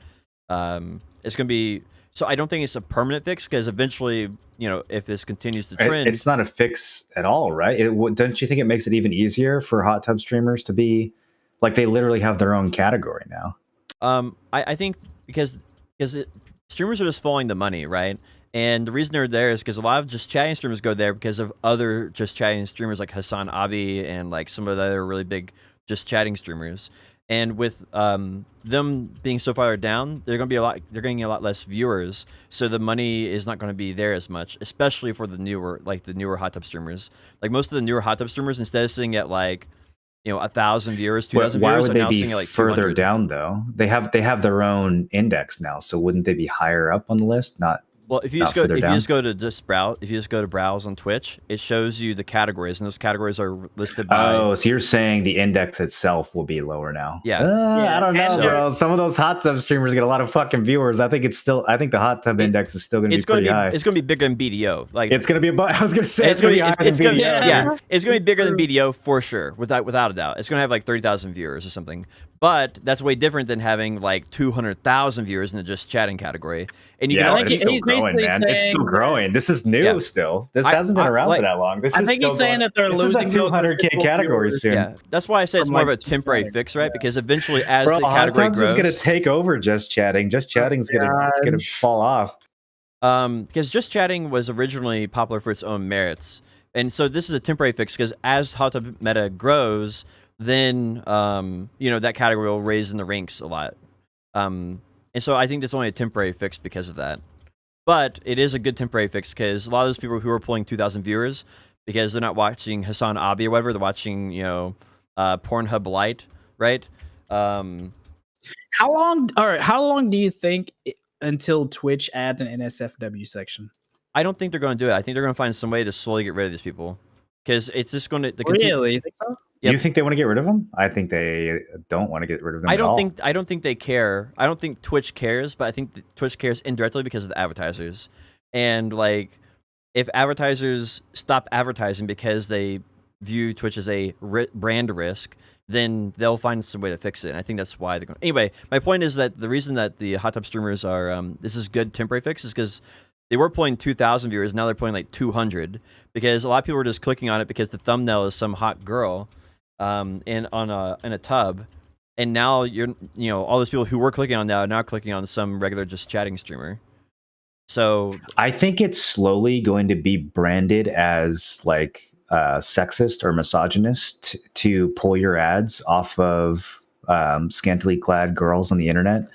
It's going to be... So I don't think it's a permanent fix, because eventually, if this continues to trend... It's not a fix at all, right? Don't you think it makes it even easier for hot tub streamers to be... Like, they literally have their own category now. I think because streamers are just following the money, right? And the reason they're there is because a lot of just chatting streamers go there because of other just chatting streamers like Hassan Abi and like some of the other really big just chatting streamers. And with them being so far down, they're getting a lot less viewers. So the money is not going to be there as much, especially for the newer hot tub streamers. Like most of the newer hot tub streamers, instead of sitting at like 1,000 viewers, 2,000 viewers, why would they be seeing like further 200. down though? They have their own index now, so wouldn't they be higher up on the list? Well, if you just go to browse on Twitch, it shows you the categories, and those categories are listed by. Oh, so you're saying the index itself will be lower now? Yeah. I don't know, bro. Some of those hot tub streamers get a lot of fucking viewers. I think the hot tub index is still going to be pretty high. It's going to be bigger than BDO. Like it's going to be. I was going to say it's going to be higher than BDO. Yeah, it's going to be bigger than BDO for sure, without a doubt. It's going to have like 30,000 viewers or something. But that's way different than having like 200,000 viewers in the just chatting category. And you can it's still growing, man. It's still growing. This is new still. This hasn't been around for that long. I think he's saying that they're losing 200K categories soon. Yeah, that's why I say it's more of a temporary fix, right? Because eventually, as the category grows, is going to take over just chatting. Just chatting's going to fall off. Because just chatting was originally popular for its own merits, and so this is a temporary fix. Because as hot tub meta grows, then that category will raise in the ranks a lot. And so I think it's only a temporary fix because of that. But it is a good temporary fix because a lot of those people who are pulling 2,000 viewers, because they're not watching Hassan Abi or whatever, they're watching, Pornhub Lite, right? How long do you think until Twitch adds an NSFW section? I don't think they're going to do it. I think they're going to find some way to slowly get rid of these people. Because it's just going to... Really? You think so? Yep. You think they want to get rid of them? I think they don't want to get rid of them. I don't think they care. I don't think Twitch cares, but I think Twitch cares indirectly because of the advertisers. And like, if advertisers stop advertising because they view Twitch as a brand risk, then they'll find some way to fix it. And I think that's why they're going. Anyway, my point is that the reason that the hot tub streamers are this is good temporary fix is because they were pulling 2,000 viewers, now they're pulling like 200 because a lot of people were just clicking on it because the thumbnail is some hot girl in a tub, and now all those people who were clicking on that are now clicking on some regular just chatting streamer. So I think it's slowly going to be branded as like sexist or misogynist to pull your ads off of scantily clad girls on the internet.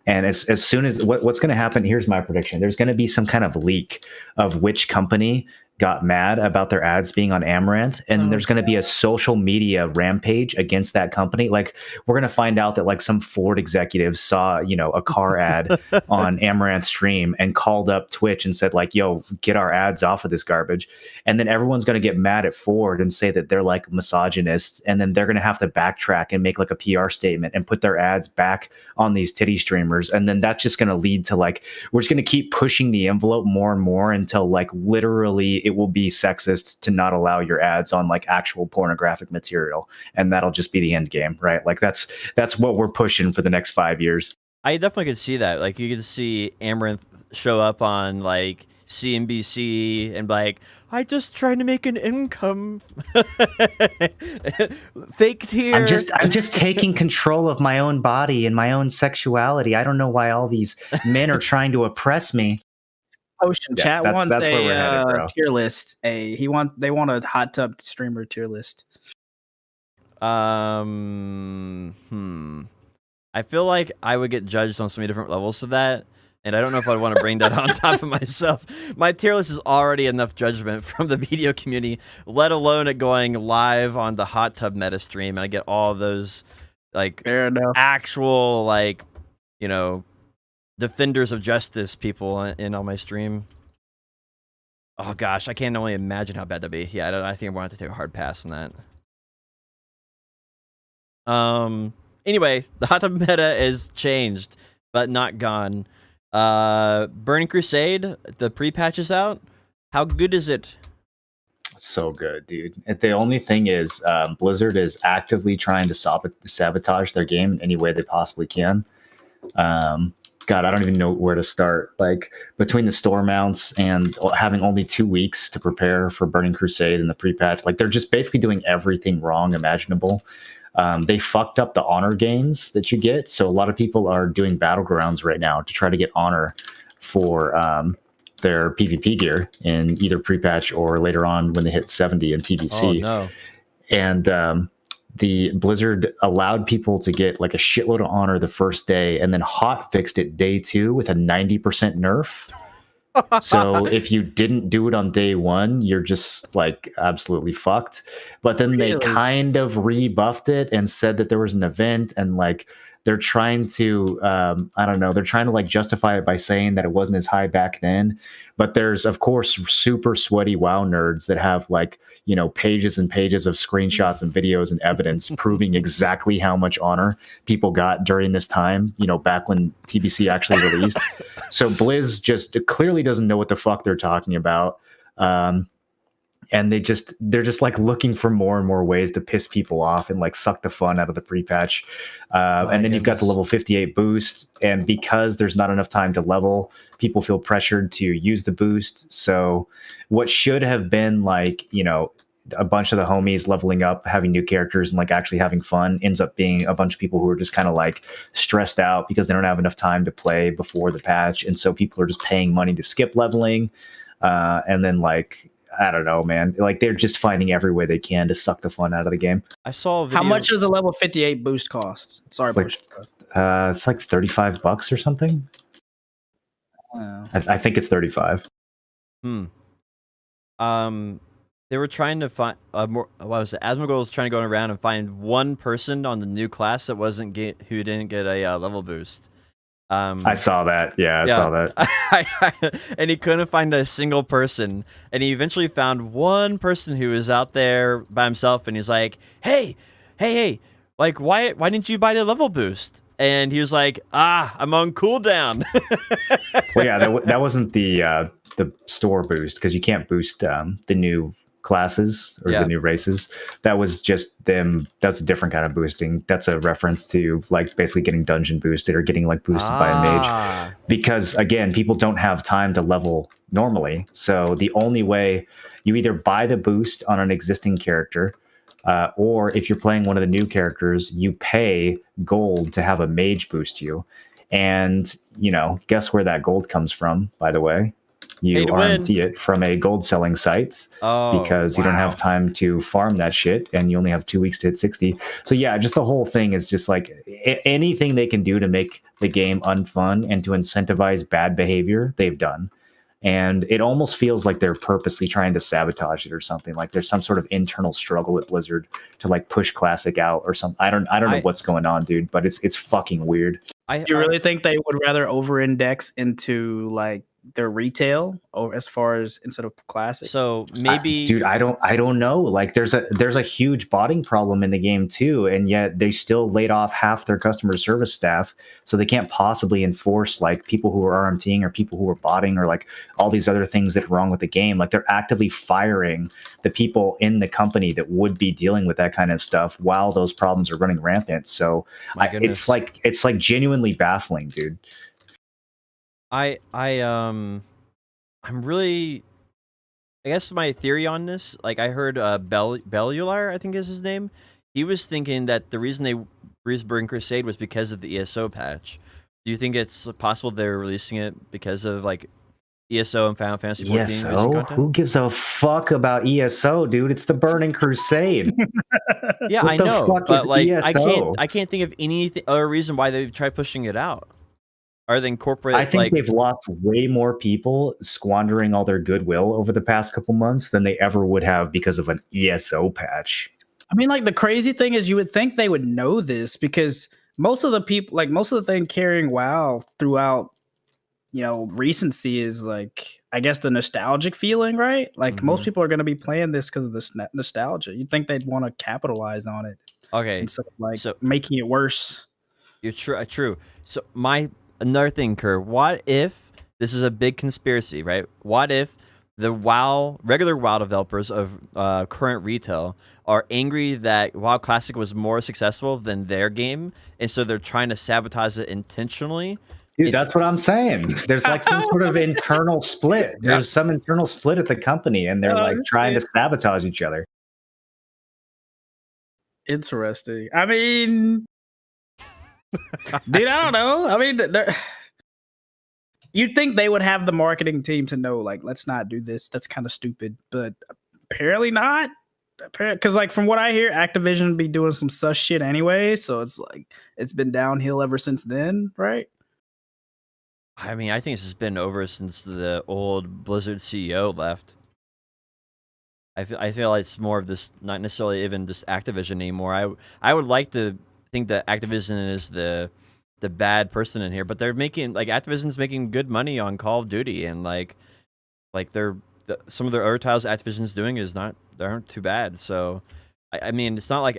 And as soon as what's going to happen, here's my prediction. There's going to be some kind of leak of which company got mad about their ads being on Amaranth, and there's going to be a social media rampage against that company. Like, we're going to find out that like some Ford executives saw, a car ad on Amaranth stream and called up Twitch and said like, yo, get our ads off of this garbage. And then everyone's going to get mad at Ford and say that they're like misogynists. And then they're going to have to backtrack and make like a PR statement and put their ads back on these titty streamers. And then that's just going to lead to like, we're just going to keep pushing the envelope more and more until like literally it will be sexist to not allow your ads on like actual pornographic material. And that'll just be the end game, right? Like that's what we're pushing for the next 5 years. I definitely could see that. Like, you could see Amaranth show up on like CNBC and be like, I just trying to make an income. Fake tear. I'm just taking control of my own body and my own sexuality. I don't know why all these men are trying to oppress me. Ocean Chat wants that's where we're headed, bro. tier list. They want a hot tub streamer tier list. I feel like I would get judged on so many different levels for that, and I don't know if I'd want to bring that on top of myself. My tier list is already enough judgment from the video community, let alone it going live on the hot tub meta stream, and I get all those like actual like defenders of justice people in on my stream. Oh gosh, I can't only imagine how bad that'd be. Yeah, I think I'm going to have to take a hard pass on that. Anyway, the hot tub meta is changed, but not gone. Burning Crusade, the pre-patch is out. How good is it? So good, dude. The only thing is Blizzard is actively trying to sabotage their game in any way they possibly can. God, I don't even know where to start. Like, between the store mounts and having only 2 weeks to prepare for Burning Crusade and the pre-patch, like they're just basically doing everything wrong imaginable. They fucked up the honor gains that you get. So a lot of people are doing battlegrounds right now to try to get honor for their PvP gear in either pre-patch or later on when they hit 70 in TBC. Oh, no. And the Blizzard allowed people to get like a shitload of honor the first day and then hot fixed it day 2 with a 90% nerf. So if you didn't do it on day 1, you're just like absolutely fucked. But then they kind of rebuffed it and said that there was an event, and like they're trying to I don't know, they're trying to like justify it by saying that it wasn't as high back then. But there's of course super sweaty WoW nerds that have like, pages and pages of screenshots and videos and evidence proving exactly how much honor people got during this time, back when TBC actually released. So Blizz just clearly doesn't know what the fuck they're talking about. And they're just like looking for more and more ways to piss people off and like suck the fun out of the pre-patch. And then you've got the level 58 boost. And because there's not enough time to level, people feel pressured to use the boost. So what should have been like, a bunch of the homies leveling up, having new characters and like actually having fun ends up being a bunch of people who are just kind of like stressed out because they don't have enough time to play before the patch. And so people are just paying money to skip leveling. And then like, I don't know, man. Like they're just finding every way they can to suck the fun out of the game. I saw a video. How much does a level 58 boost cost? Sorry, it's like $35 or something. Wow. I think it's 35. They were trying to find more. What was it? Asmongold was trying to go around and find one person on the new class that who didn't get a level boost. I saw that. Yeah, I saw that. And he couldn't find a single person. And he eventually found one person who was out there by himself. And he's like, hey, like, why didn't you buy the level boost? and he was like, I'm on cooldown. Well, yeah, that wasn't the store boost, because you can't boost the new classes or Yeah. the new races. That was just them. That's a different kind of boosting. That's a reference to like basically getting dungeon boosted or getting like boosted by a mage. Because again, people don't have time to level normally. So the only way, you either buy the boost on an existing character, or if you're playing one of the new characters, you pay gold to have a mage boost you. And, guess where that gold comes from, by the way? Pay You to win. RMT it from a gold selling site, because you don't have time to farm that shit, and you only have 2 weeks to hit 60. So yeah, just the whole thing is just like anything they can do to make the game unfun and to incentivize bad behavior, they've done. And it almost feels like they're purposely trying to sabotage it or something. Like there's some sort of internal struggle at Blizzard to like push Classic out or something. I don't know what's going on, dude, but it's fucking weird. You really think they would rather over-index into like their retail, or as far as instead of Classic? So maybe, dude, I don't know. Like there's a huge botting problem in the game too, and yet they still laid off half their customer service staff, so they can't possibly enforce like people who are RMTing or people who are botting or like all these other things that are wrong with the game. Like they're actively firing the people in the company that would be dealing with that kind of stuff while those problems are running rampant. So it's like genuinely baffling, dude. I'm really, I guess my theory on this, like I heard Bellular, I think is his name. He was thinking that the reason they released Burning Crusade was because of the ESO patch. Do you think it's possible they're releasing it because of like ESO and Final Fantasy 14 ESO? Who gives a fuck about ESO, dude? It's the Burning Crusade. Yeah, what I the know, fuck but is like ESO? I can't think of any other reason why they try pushing it out. Are they incorporate? I think they've lost way more people squandering all their goodwill over the past couple months than they ever would have because of an ESO patch. I mean, like the crazy thing is, you would think they would know this, because most of the people, like most of the thing carrying WoW throughout, recency is like, I guess, the nostalgic feeling, right? Like most people are going to be playing this because of the nostalgia. You'd think they'd want to capitalize on it. Okay, instead of like making it worse. You're true. So another thing, Kerr, what if this is a big conspiracy, right? What if the regular WoW developers of current retail are angry that WoW Classic was more successful than their game, and so they're trying to sabotage it intentionally? Dude, that's what I'm saying. There's like some sort of internal split. There's some internal split at the company, and they're like trying to sabotage each other. Interesting. I mean, dude, I don't know. I mean, you'd think they would have the marketing team to know, like, let's not do this. That's kind of stupid, but apparently not. Because, like, from what I hear, Activision be doing some sus shit anyway. So it's like it's been downhill ever since then, right? I mean, I think it's just been over since the old Blizzard CEO left. I feel like it's more of this, not necessarily even just Activision anymore. I would like to think that Activision is the bad person in here, but they're making, like, Activision's making good money on Call of Duty, and like some of their other titles Activision's doing they aren't too bad. So I mean, it's not like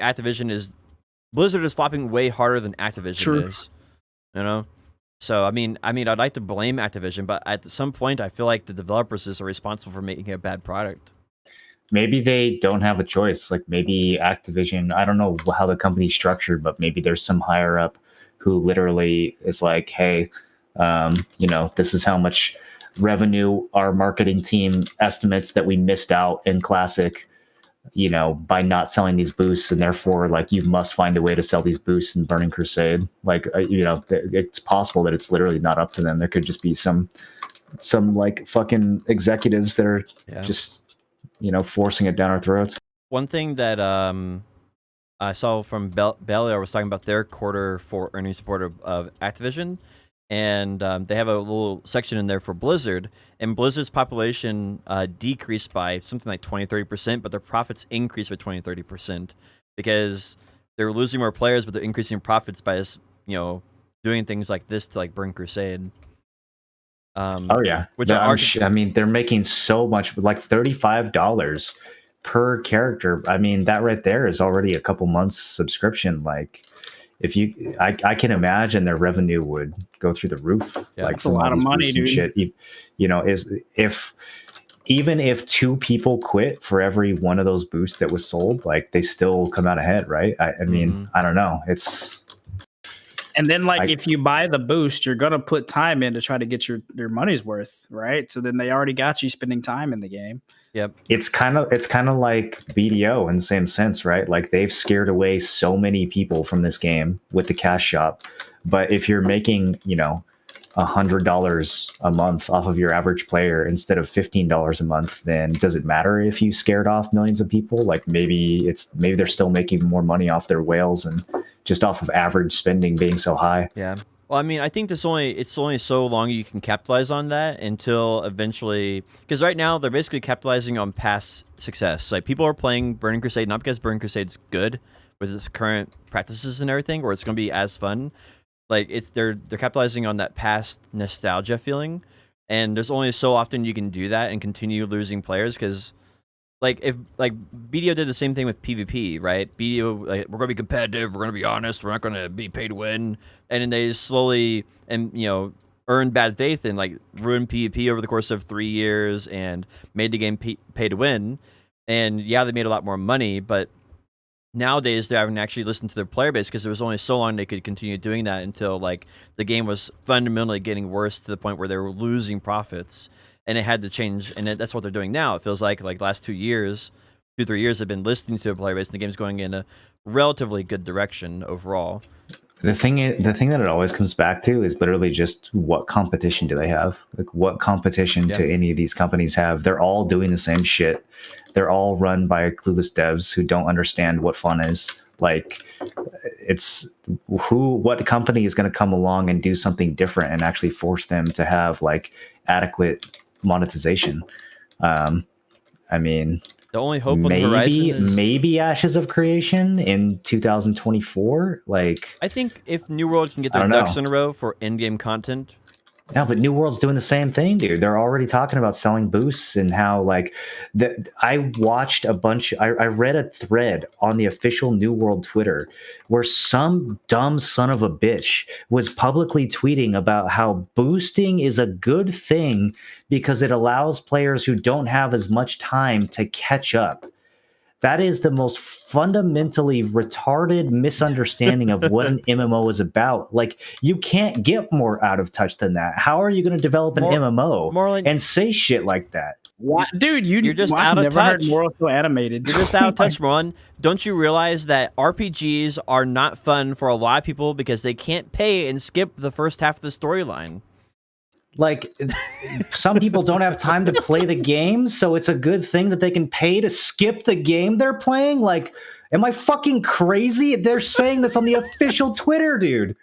Blizzard is flopping way harder than Activision is, So I mean, I'd like to blame Activision, but at some point, I feel like the developers are responsible for making a bad product. Maybe they don't have a choice. Like maybe Activision, I don't know how the company's structured, but maybe there's some higher up who literally is like, hey, this is how much revenue our marketing team estimates that we missed out in Classic, by not selling these boosts, and therefore, like, you must find a way to sell these boosts in Burning Crusade. Like, it's possible that it's literally not up to them. There could just be some like fucking executives that are just, forcing it down our throats. One thing that I saw from Bellier was talking about their quarter 4 earnings report of Activision, and they have a little section in there for Blizzard, and Blizzard's population decreased by something like 20-30%, but their profits increased by 20-30% because they're losing more players, but they're increasing profits by doing things like this to like Burn Crusade. Oh yeah, I mean, they're making so much, like $35 per character. I mean, that right there is already a couple months subscription. Like, if you, I can imagine their revenue would go through the roof. Yeah, like that's a from all lot of these money, boosts and dude. shit. You know, is if even if 2 people quit for every one of those boosts that was sold, like they still come out ahead, right? I mean, I don't know. It's And then, like, I- if you buy the boost, you're gonna put time in to try to get your money's worth, right? So then they already got you spending time in the game. Yep. it's kind of like BDO in the same sense, right? Like they've scared away so many people from this game with the cash shop. But if you're making, you know, $100 a month off of your average player instead of $15 a month, then does it matter if you scared off millions of people? Like maybe they're still making more money off their whales and just off of average spending being so high. Yeah. Well, I mean, I think it's only so long you can capitalize on that until eventually, because right now they're basically capitalizing on past success. Like people are playing Burning Crusade not because Burning Crusade's good with its current practices and everything, or it's going to be as fun. Like they're capitalizing on that past nostalgia feeling, and there's only so often you can do that and continue losing players because. Like if BDO did the same thing with PvP, right? BDO, like, we're gonna be competitive, we're gonna be honest, we're not gonna be pay to win, and then they slowly and earn bad faith and like ruin PvP over the course of 3 years and made the game pay to win. And yeah, they made a lot more money, but nowadays they're having to actually listen to their player base because it was only so long they could continue doing that until like the game was fundamentally getting worse to the point where they were losing profits. And it had to change, and that's what they're doing now. It feels like last 2 years, 3 years, have been listening to a player base, and the game's going in a relatively good direction overall. The thing that it always comes back to is literally just what competition do they have? Like what competition do any of these companies have? They're all doing the same shit. They're all run by clueless devs who don't understand what fun is. Like what company is going to come along and do something different and actually force them to have like adequate monetization? I mean, the only hope on the horizon is maybe Ashes of Creation in 2024. Like, I think if New World can get their ducks in a row for in-game content. Yeah, but New World's doing the same thing, dude. They're already talking about selling boosts and how like I watched a bunch. I read a thread on the official New World Twitter where some dumb son of a bitch was publicly tweeting about how boosting is a good thing because it allows players who don't have as much time to catch up. That is the most fundamentally retarded misunderstanding of what an MMO is about. Like, you can't get more out of touch than that. How are you going to develop an MMO and say shit like that? What? Dude, you're just out of touch. I've never heard Moral so animated. You're just out of touch, Ron. Don't you realize that RPGs are not fun for a lot of people because they can't pay and skip the first half of the storyline? Like, some people don't have time to play the game, so it's a good thing that they can pay to skip the game they're playing. Like, am I fucking crazy? They're saying this on the official Twitter, dude.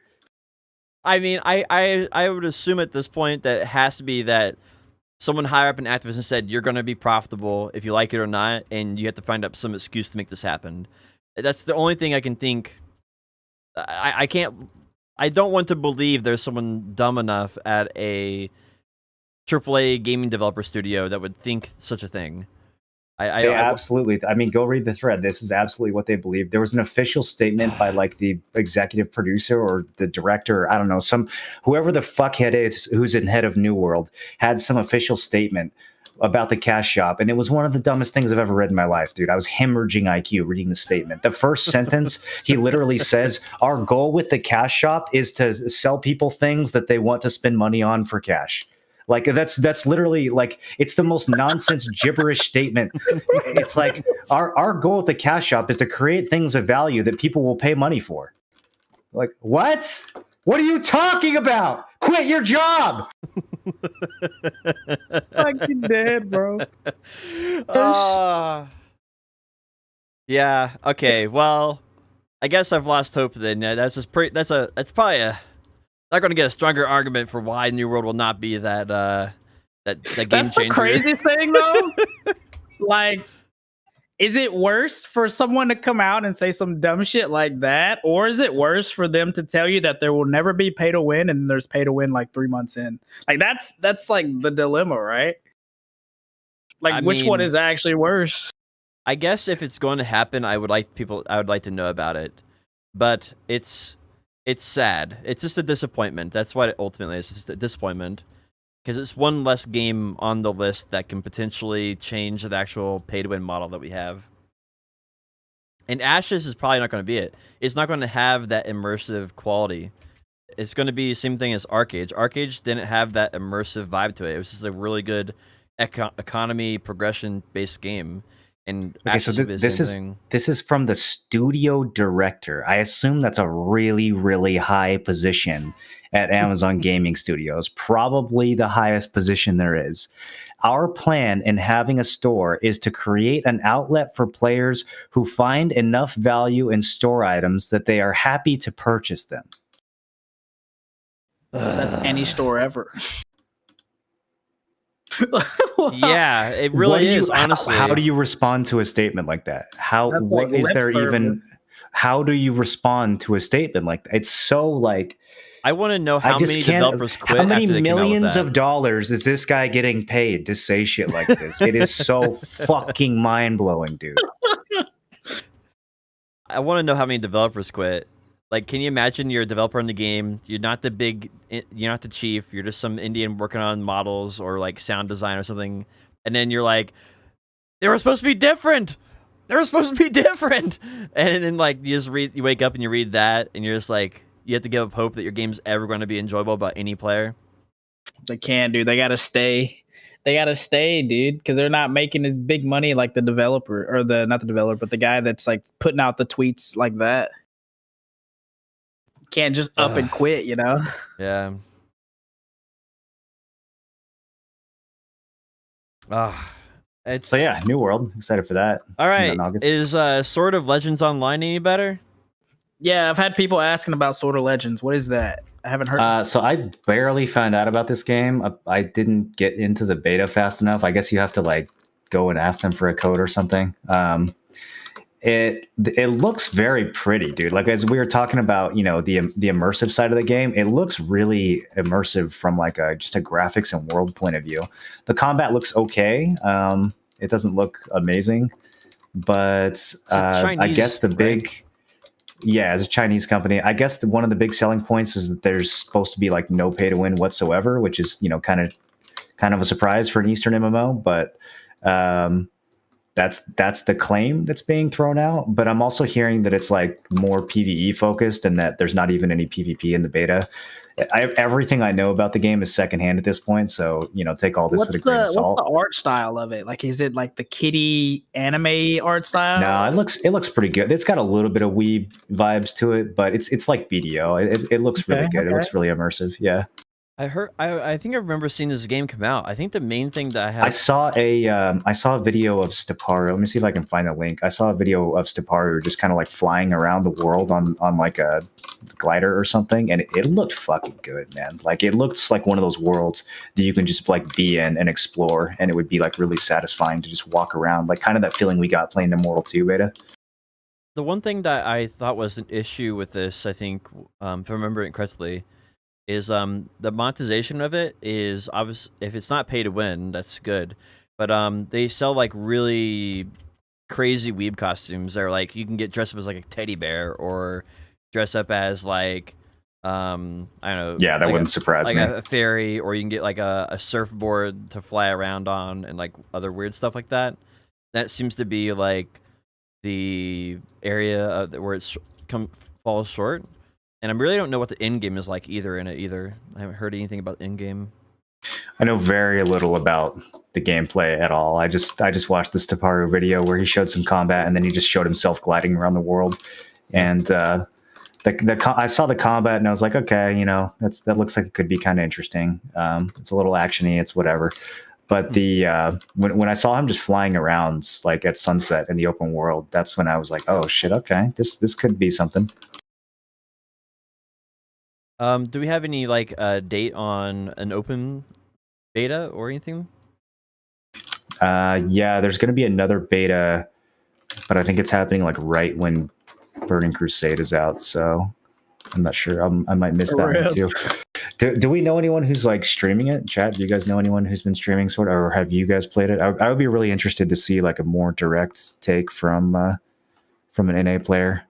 I mean, I would assume at this point that it has to be that someone higher up in Activision said you're going to be profitable if you like it or not, and you have to find up some excuse to make this happen. That's the only thing I can think. I can't. I don't want to believe there's someone dumb enough at a AAA gaming developer studio that would think such a thing. Absolutely. I mean, go read the thread. This is absolutely what they believe. There was an official statement by like the executive producer or the director, I don't know, whoever the fuckhead is who's in head of New World had some official statement about the cash shop, and it was one of the dumbest things I've ever read in my life, dude. I was hemorrhaging IQ reading the statement. The first sentence, he literally says, our goal with the cash shop is to sell people things that they want to spend money on for cash. Like, that's literally, like, it's the most nonsense gibberish statement. It's like, our goal at the cash shop is to create things of value that people will pay money for. Like, what? What are you talking about? Quit your job! Fucking dead, bro. Yeah. Okay. Well, I guess I've lost hope then. That's probably not going to get a stronger argument for why New World will not be that game changer. That's the craziest thing, though. Like, is it worse for someone to come out and say some dumb shit like that, or is it worse for them to tell you that there will never be pay to win and there's pay to win like 3 months in? Like, that's like the dilemma, right? Like, which one is actually worse? I guess if it's going to happen, I would like to know about it. But it's It's sad. It's just a disappointment. That's what it ultimately is. It's just a disappointment. Because it's one less game on the list that can potentially change the actual pay-to-win model that we have. And Ashes is probably not going to be it. It's not going to have that immersive quality. It's going to be the same thing as Arcade. Arcade didn't have that immersive vibe to it. It was just a really good economy progression-based game. And Okay, so Ashes would be the same thing. this is from the studio director. I assume that's a really, really high position at Amazon Gaming Studios, probably the highest position there is. Our plan in having a store is to create an outlet for players who find enough value in store items that they are happy to purchase them. That's any store ever. Yeah, it What really do you- is, honestly. How do you respond to a statement like that? That's What like is lip there even? service. How do you respond to a statement like that? It's so like I want to know I how just many can't. developers quit How many after they came out with millions that. of dollars is this guy getting paid to say shit like this? It is so fucking mind blowing, dude. I want to know how many developers quit. Like, can you imagine you're a developer in the game? You're not the chief. You're just some Indian working on models or like sound design or something. And then you're like, they were supposed to be different. They were supposed to be different. And then like you wake up and you read that, and you're just like, you have to give up hope that your game's ever going to be enjoyable by any player. They can't, dude. They gotta stay. They gotta stay, dude, because they're not making as big money like the developer or not the developer, but the guy that's like putting out the tweets like that. Can't just up and quit, you know. Yeah. It's So yeah, New World. Excited for that. all right. In August. Is Sword of Legends Online any better? Yeah, I've had people asking about Sword of Legends. What is that? I haven't heard. So I barely found out about this game. I didn't get into the beta fast enough. I guess you have to like go and ask them for a code or something. It looks very pretty, dude. Like as we were talking about, you know, the immersive side of the game, it looks really immersive from like just a graphics and world point of view. The combat looks okay. It doesn't look amazing, but I guess the big. Yeah, as a Chinese company, I guess one of the big selling points is that there's supposed to be like no pay to win whatsoever, which is, you know, kind of a surprise for an Eastern MMO. But that's the claim that's being thrown out. But I'm also hearing that it's like more PvE focused and that there's not even any PvP in the beta. Everything I know about the game is secondhand at this point, so you know, take all this with a grain of salt. What's the art style of it? Like, is it like the kiddie anime art style? No, it looks pretty good. It's got a little bit of weeb vibes to it, but it's like BDO. It looks really good. Okay. It looks really immersive. Yeah. I think I remember seeing this game come out. I think the main thing that I saw a video of Steparu. Let me see if I can find a link. I saw a video of Steparu just kind of like flying around the world on like a glider or something, and it looked fucking good, man. Like it looks like one of those worlds that you can just like be in and explore, and it would be like really satisfying to just walk around, like kind of that feeling we got playing Immortal 2 beta. The one thing that I thought was an issue with this, I think, if I remember it correctly, is the monetization of it is obvious. If it's not pay to win, that's good. But they sell like really crazy weeb costumes. They're like you can get dressed up as like a teddy bear or dress up as like I don't know. Yeah, that like wouldn't surprise like me. a fairy, or you can get like a surfboard to fly around on, and like other weird stuff like that. That seems to be like the area where it's falls short. And I really don't know what the end game is like either. I haven't heard anything about the end game. I know very little about the gameplay at all. I just watched the Steparu video where he showed some combat, and then he just showed himself gliding around the world. And I saw the combat, and I was like, okay, you know, that looks like it could be kind of interesting. It's a little actiony, it's whatever. But when I saw him just flying around like at sunset in the open world, that's when I was like, oh shit, okay, this could be something. Do we have any like date on an open beta or anything? Yeah, there's going to be another beta, but I think it's happening like right when Burning Crusade is out. So I'm not sure. I might miss that one too. Do we know anyone who's like streaming it? Chat, do you guys know anyone who's been streaming Sword, or have you guys played it? I would be really interested to see like a more direct take from an NA player.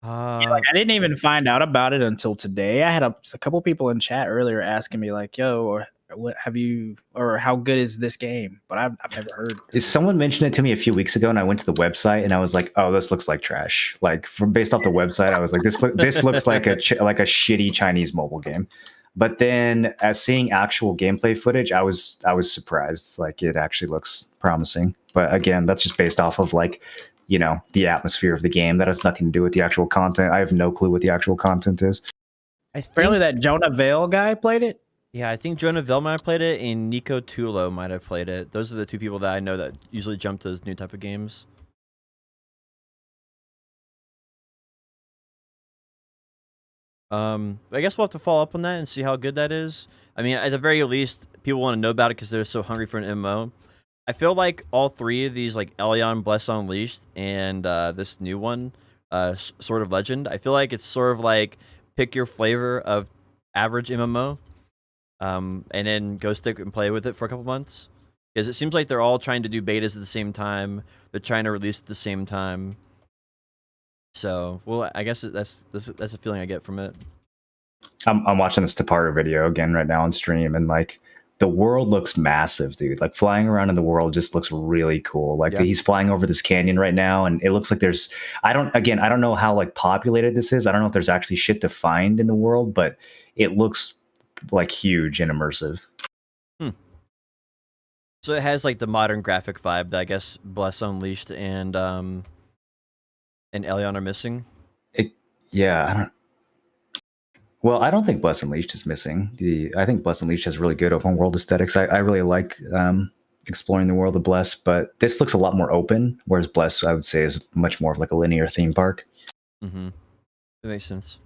Like, I didn't even find out about it until today. I had a couple people in chat earlier asking me like, "Yo, or what have you, or how good is this game?" But I've never heard. Someone mentioned it to me a few weeks ago, and I went to the website and I was like, "Oh, this looks like trash." Like based off the website, I was like, "This looks like a shitty Chinese mobile game." But then, as seeing actual gameplay footage, I was surprised. Like it actually looks promising. But again, that's just based off of like, the atmosphere of the game. That has nothing to do with the actual content. I have no clue what the actual content is. Apparently, that Jonah Vale guy played it. Yeah, I think Jonah Vale might have played it, and Nico Tulo might have played it. Those are the two people that I know that usually jump to those new type of games. I guess we'll have to follow up on that and see how good that is. I mean, at the very least, people want to know about it because they're so hungry for an MMO. I feel like all three of these, like Elion, Bless Unleashed, and this new one, Sword of Legend, I feel like it's sort of like pick your flavor of average MMO, and then go stick and play with it for a couple months. Because it seems like they're all trying to do betas at the same time. They're trying to release at the same time. So, well, I guess that's a feeling I get from it. I'm watching this Taparu video again right now on stream, and like the world looks massive, dude. Like flying around in the world just looks really cool. Like he's flying over this canyon right now, and it looks like there's I don't know how like populated this is. I don't know if there's actually shit to find in the world, but it looks like huge and immersive. So it has like the modern graphic vibe that I guess Bless Unleashed and Elion are missing. I don't think Bless Unleashed is missing. I think Bless Unleashed has really good open world aesthetics. I really like exploring the world of Bless, but this looks a lot more open, whereas Bless, I would say, is much more of like a linear theme park. Mm-hmm. That makes sense.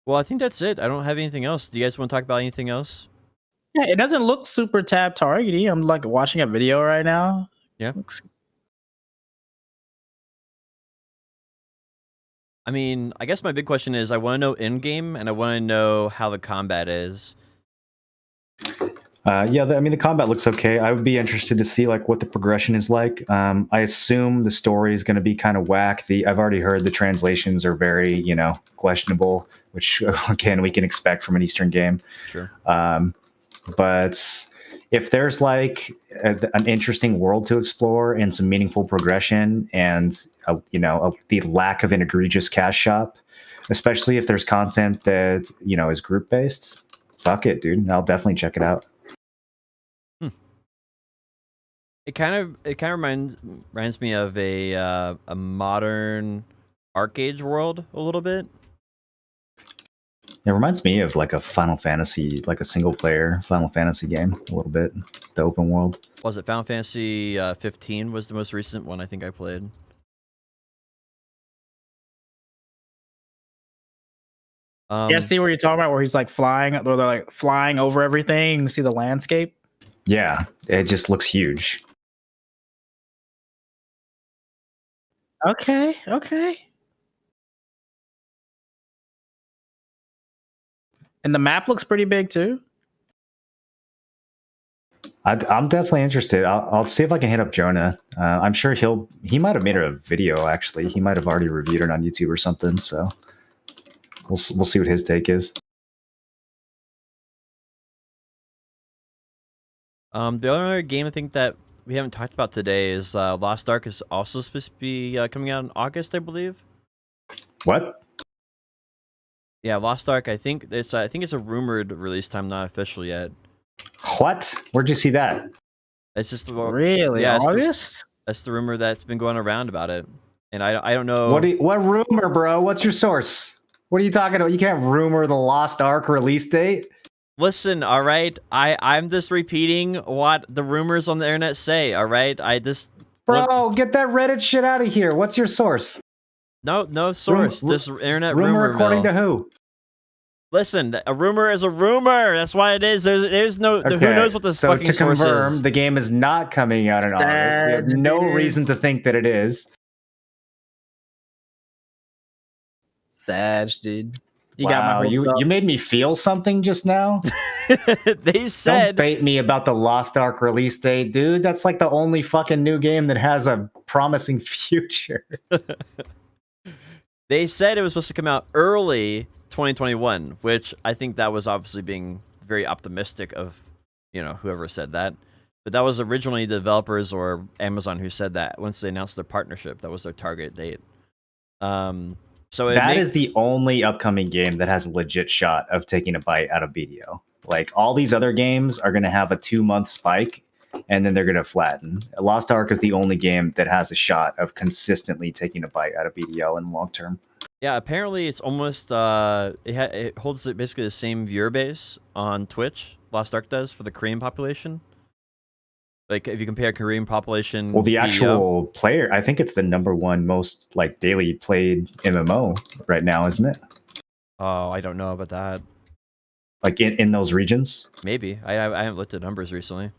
Well, I think that's it. I don't have anything else. Do you guys want to talk about anything else? Yeah, it doesn't look super tab targety. I'm like watching a video right now. Yeah. I mean, I guess my big question is I want to know in-game, and I want to know how the combat is. The combat looks okay. I would be interested to see like what the progression is like. I assume the story is going to be kind of whack. I've already heard the translations are very, questionable, which again we can expect from an Eastern game. Sure. But if there's like an interesting world to explore and some meaningful progression and the lack of an egregious cash shop, especially if there's content that is group based, fuck it, dude. I'll definitely check it out. It kind of reminds me of a modern arcade world a little bit. It reminds me of like a Final Fantasy, like a single player Final Fantasy game a little bit. The open world. Was it Final Fantasy 15 was the most recent one I think I played. Yeah, see where you're talking about where he's like flying, or they're like flying over everything. You see the landscape. Yeah, it just looks huge. Okay. And the map looks pretty big too. I'm definitely interested. I'll see if I can hit up Jonah. I'm sure he might have made a video actually. He might have already reviewed it on YouTube or something. So we'll see what his take is. The other game I think that we haven't talked about today is Lost Ark is also supposed to be coming out in August, I believe. What? Yeah, Lost Ark. I think it's a rumored release time, not official yet. What? Where'd you see that? It's just really August. That's the rumor that's been going around about it, and I don't know. What rumor, bro? What's your source? What are you talking about? You can't rumor the Lost Ark release date. Listen, all right. I'm just repeating what the rumors on the internet say. All right, Bro, get that Reddit shit out of here. What's your source? No source. Just internet rumor according mill. To who? Listen, a rumor is a rumor. That's why it is. There's no. Okay. Who knows what this fucking source is? To confirm, the game is not coming out in August. We have no reason to think that it is. Sag, dude. You made me feel something just now. They said don't bait me about the Lost Ark release date, dude. That's like the only fucking new game that has a promising future. They said it was supposed to come out early 2021, which I think that was obviously being very optimistic of, whoever said that. But that was originally the developers or Amazon who said that once they announced their partnership. That was their target date. So that is the only upcoming game that has a legit shot of taking a bite out of BDO. Like all these other games are going to have a 2-month spike and then they're going to flatten. Lost Ark is the only game that has a shot of consistently taking a bite out of BDO in the long term. Yeah, apparently it's almost it holds basically the same viewer base on Twitch. Lost Ark does for the Korean population. Like if you compare Korean population, well, the BDO, actual player, I think it's the #1 most like daily played MMO right now, isn't it? Oh, I don't know about that. Like in those regions, maybe I haven't looked at numbers recently.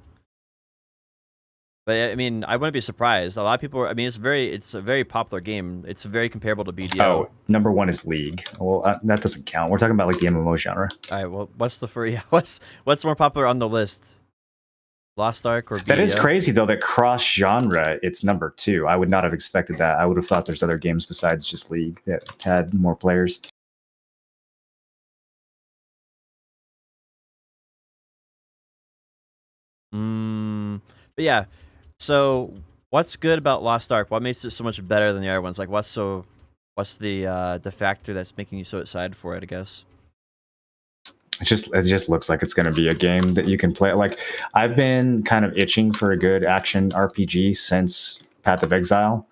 But I mean, I wouldn't be surprised. A lot of people. I mean, it's a very popular game. It's very comparable to BDO. Oh, #1 is League. Well, that doesn't count. We're talking about like the MMO genre. All right. Well, what's more popular on the list? Lost Ark or BDO? That is crazy though. That cross genre, it's #2. I would not have expected that. I would have thought there's other games besides just League that had more players. But yeah. So, what's good about Lost Ark? What makes it so much better than the other ones? Like, what's the factor that's making you so excited for it? I guess. It just looks like it's going to be a game that you can play. Like I've been kind of itching for a good action RPG since Path of Exile.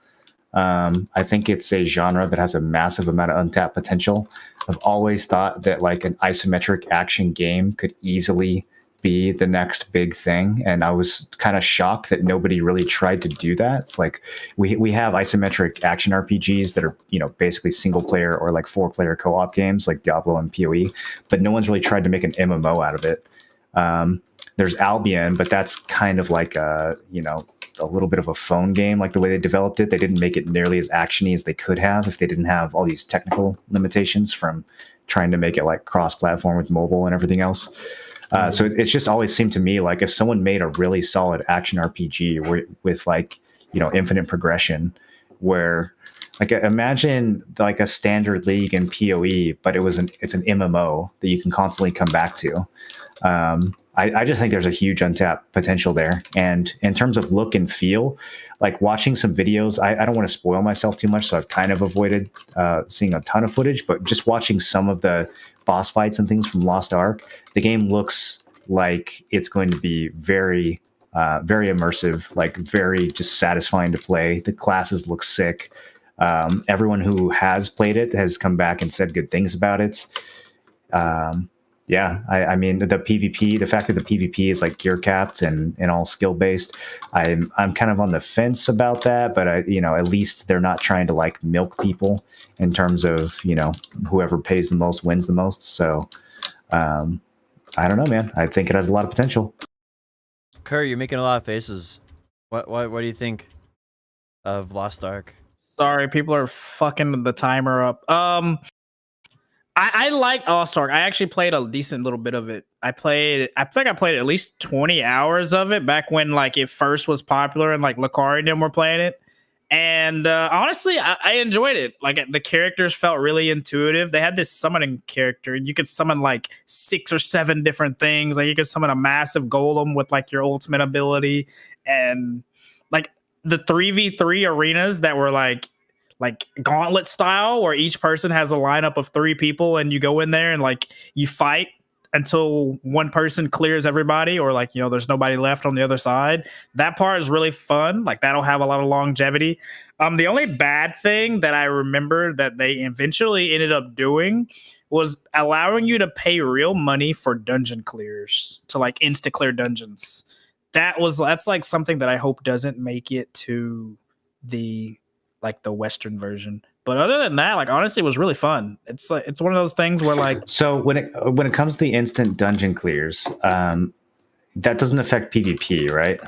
I think it's a genre that has a massive amount of untapped potential. I've always thought that like an isometric action game could easily be the next big thing, and I was kind of shocked that nobody really tried to do that. It's like we have isometric action RPGs that are basically single player or like 4-player co-op games like Diablo and PoE, but no one's really tried to make an MMO out of it. There's Albion, but that's kind of like a little bit of a phone game. Like the way they developed it, they didn't make it nearly as actiony as they could have if they didn't have all these technical limitations from trying to make it like cross-platform with mobile and everything else. So it's just always seemed to me like if someone made a really solid action RPG with like, infinite progression, where like imagine like a standard League in PoE, but it's an MMO that you can constantly come back to. I just think there's a huge untapped potential there. And in terms of look and feel, like watching some videos, I don't want to spoil myself too much, so I've kind of avoided seeing a ton of footage, but just watching some of the boss fights and things from Lost Ark, the game looks like it's going to be very, very immersive, like very just satisfying to play. The classes look sick. Everyone who has played it has come back and said good things about it. Yeah, I mean the PvP, the fact that the PvP is like gear capped and all skill based, I'm kind of on the fence about that. But at least they're not trying to like milk people in terms of whoever pays the most wins the most. So I don't know, man. I think it has a lot of potential. Curry, you're making a lot of faces. What do you think of Lost Ark? Sorry, people are fucking the timer up. I like Lost Ark. I actually played a decent little bit of it. I think I played at least 20 hours of it back when like it first was popular and like Lakari and them were playing it. And honestly, I enjoyed it. Like the characters felt really intuitive. They had this summoning character, and you could summon like 6 or 7 different things. Like you could summon a massive golem with like your ultimate ability, and like the 3v3 arenas that were like gauntlet style, where each person has a lineup of 3 people, and you go in there and like you fight until one person clears everybody, or like there's nobody left on the other side. That part is really fun. Like that'll have a lot of longevity. The only bad thing that I remember that they eventually ended up doing was allowing you to pay real money for dungeon clears, to like insta clear dungeons. That's like something that I hope doesn't make it to the Western version. But other than that, like honestly, it was really fun. It's one of those things where like, so when it comes to the instant dungeon clears, that doesn't affect PvP, right?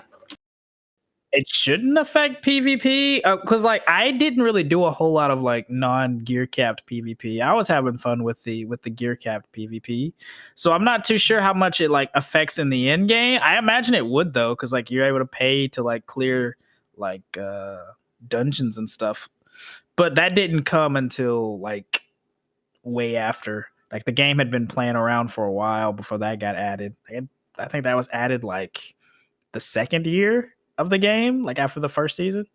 it shouldn't affect PvP because like I didn't really do a whole lot of like non-gear capped PvP. I was having fun with the gear capped PvP, so I'm not too sure how much it like affects in the end game. I imagine it would though, because like you're able to pay to like clear like dungeons and stuff. But that didn't come until like way after. Like the game had been playing around for a while before that got added. I think that was added like the second year of the game, like after the first season.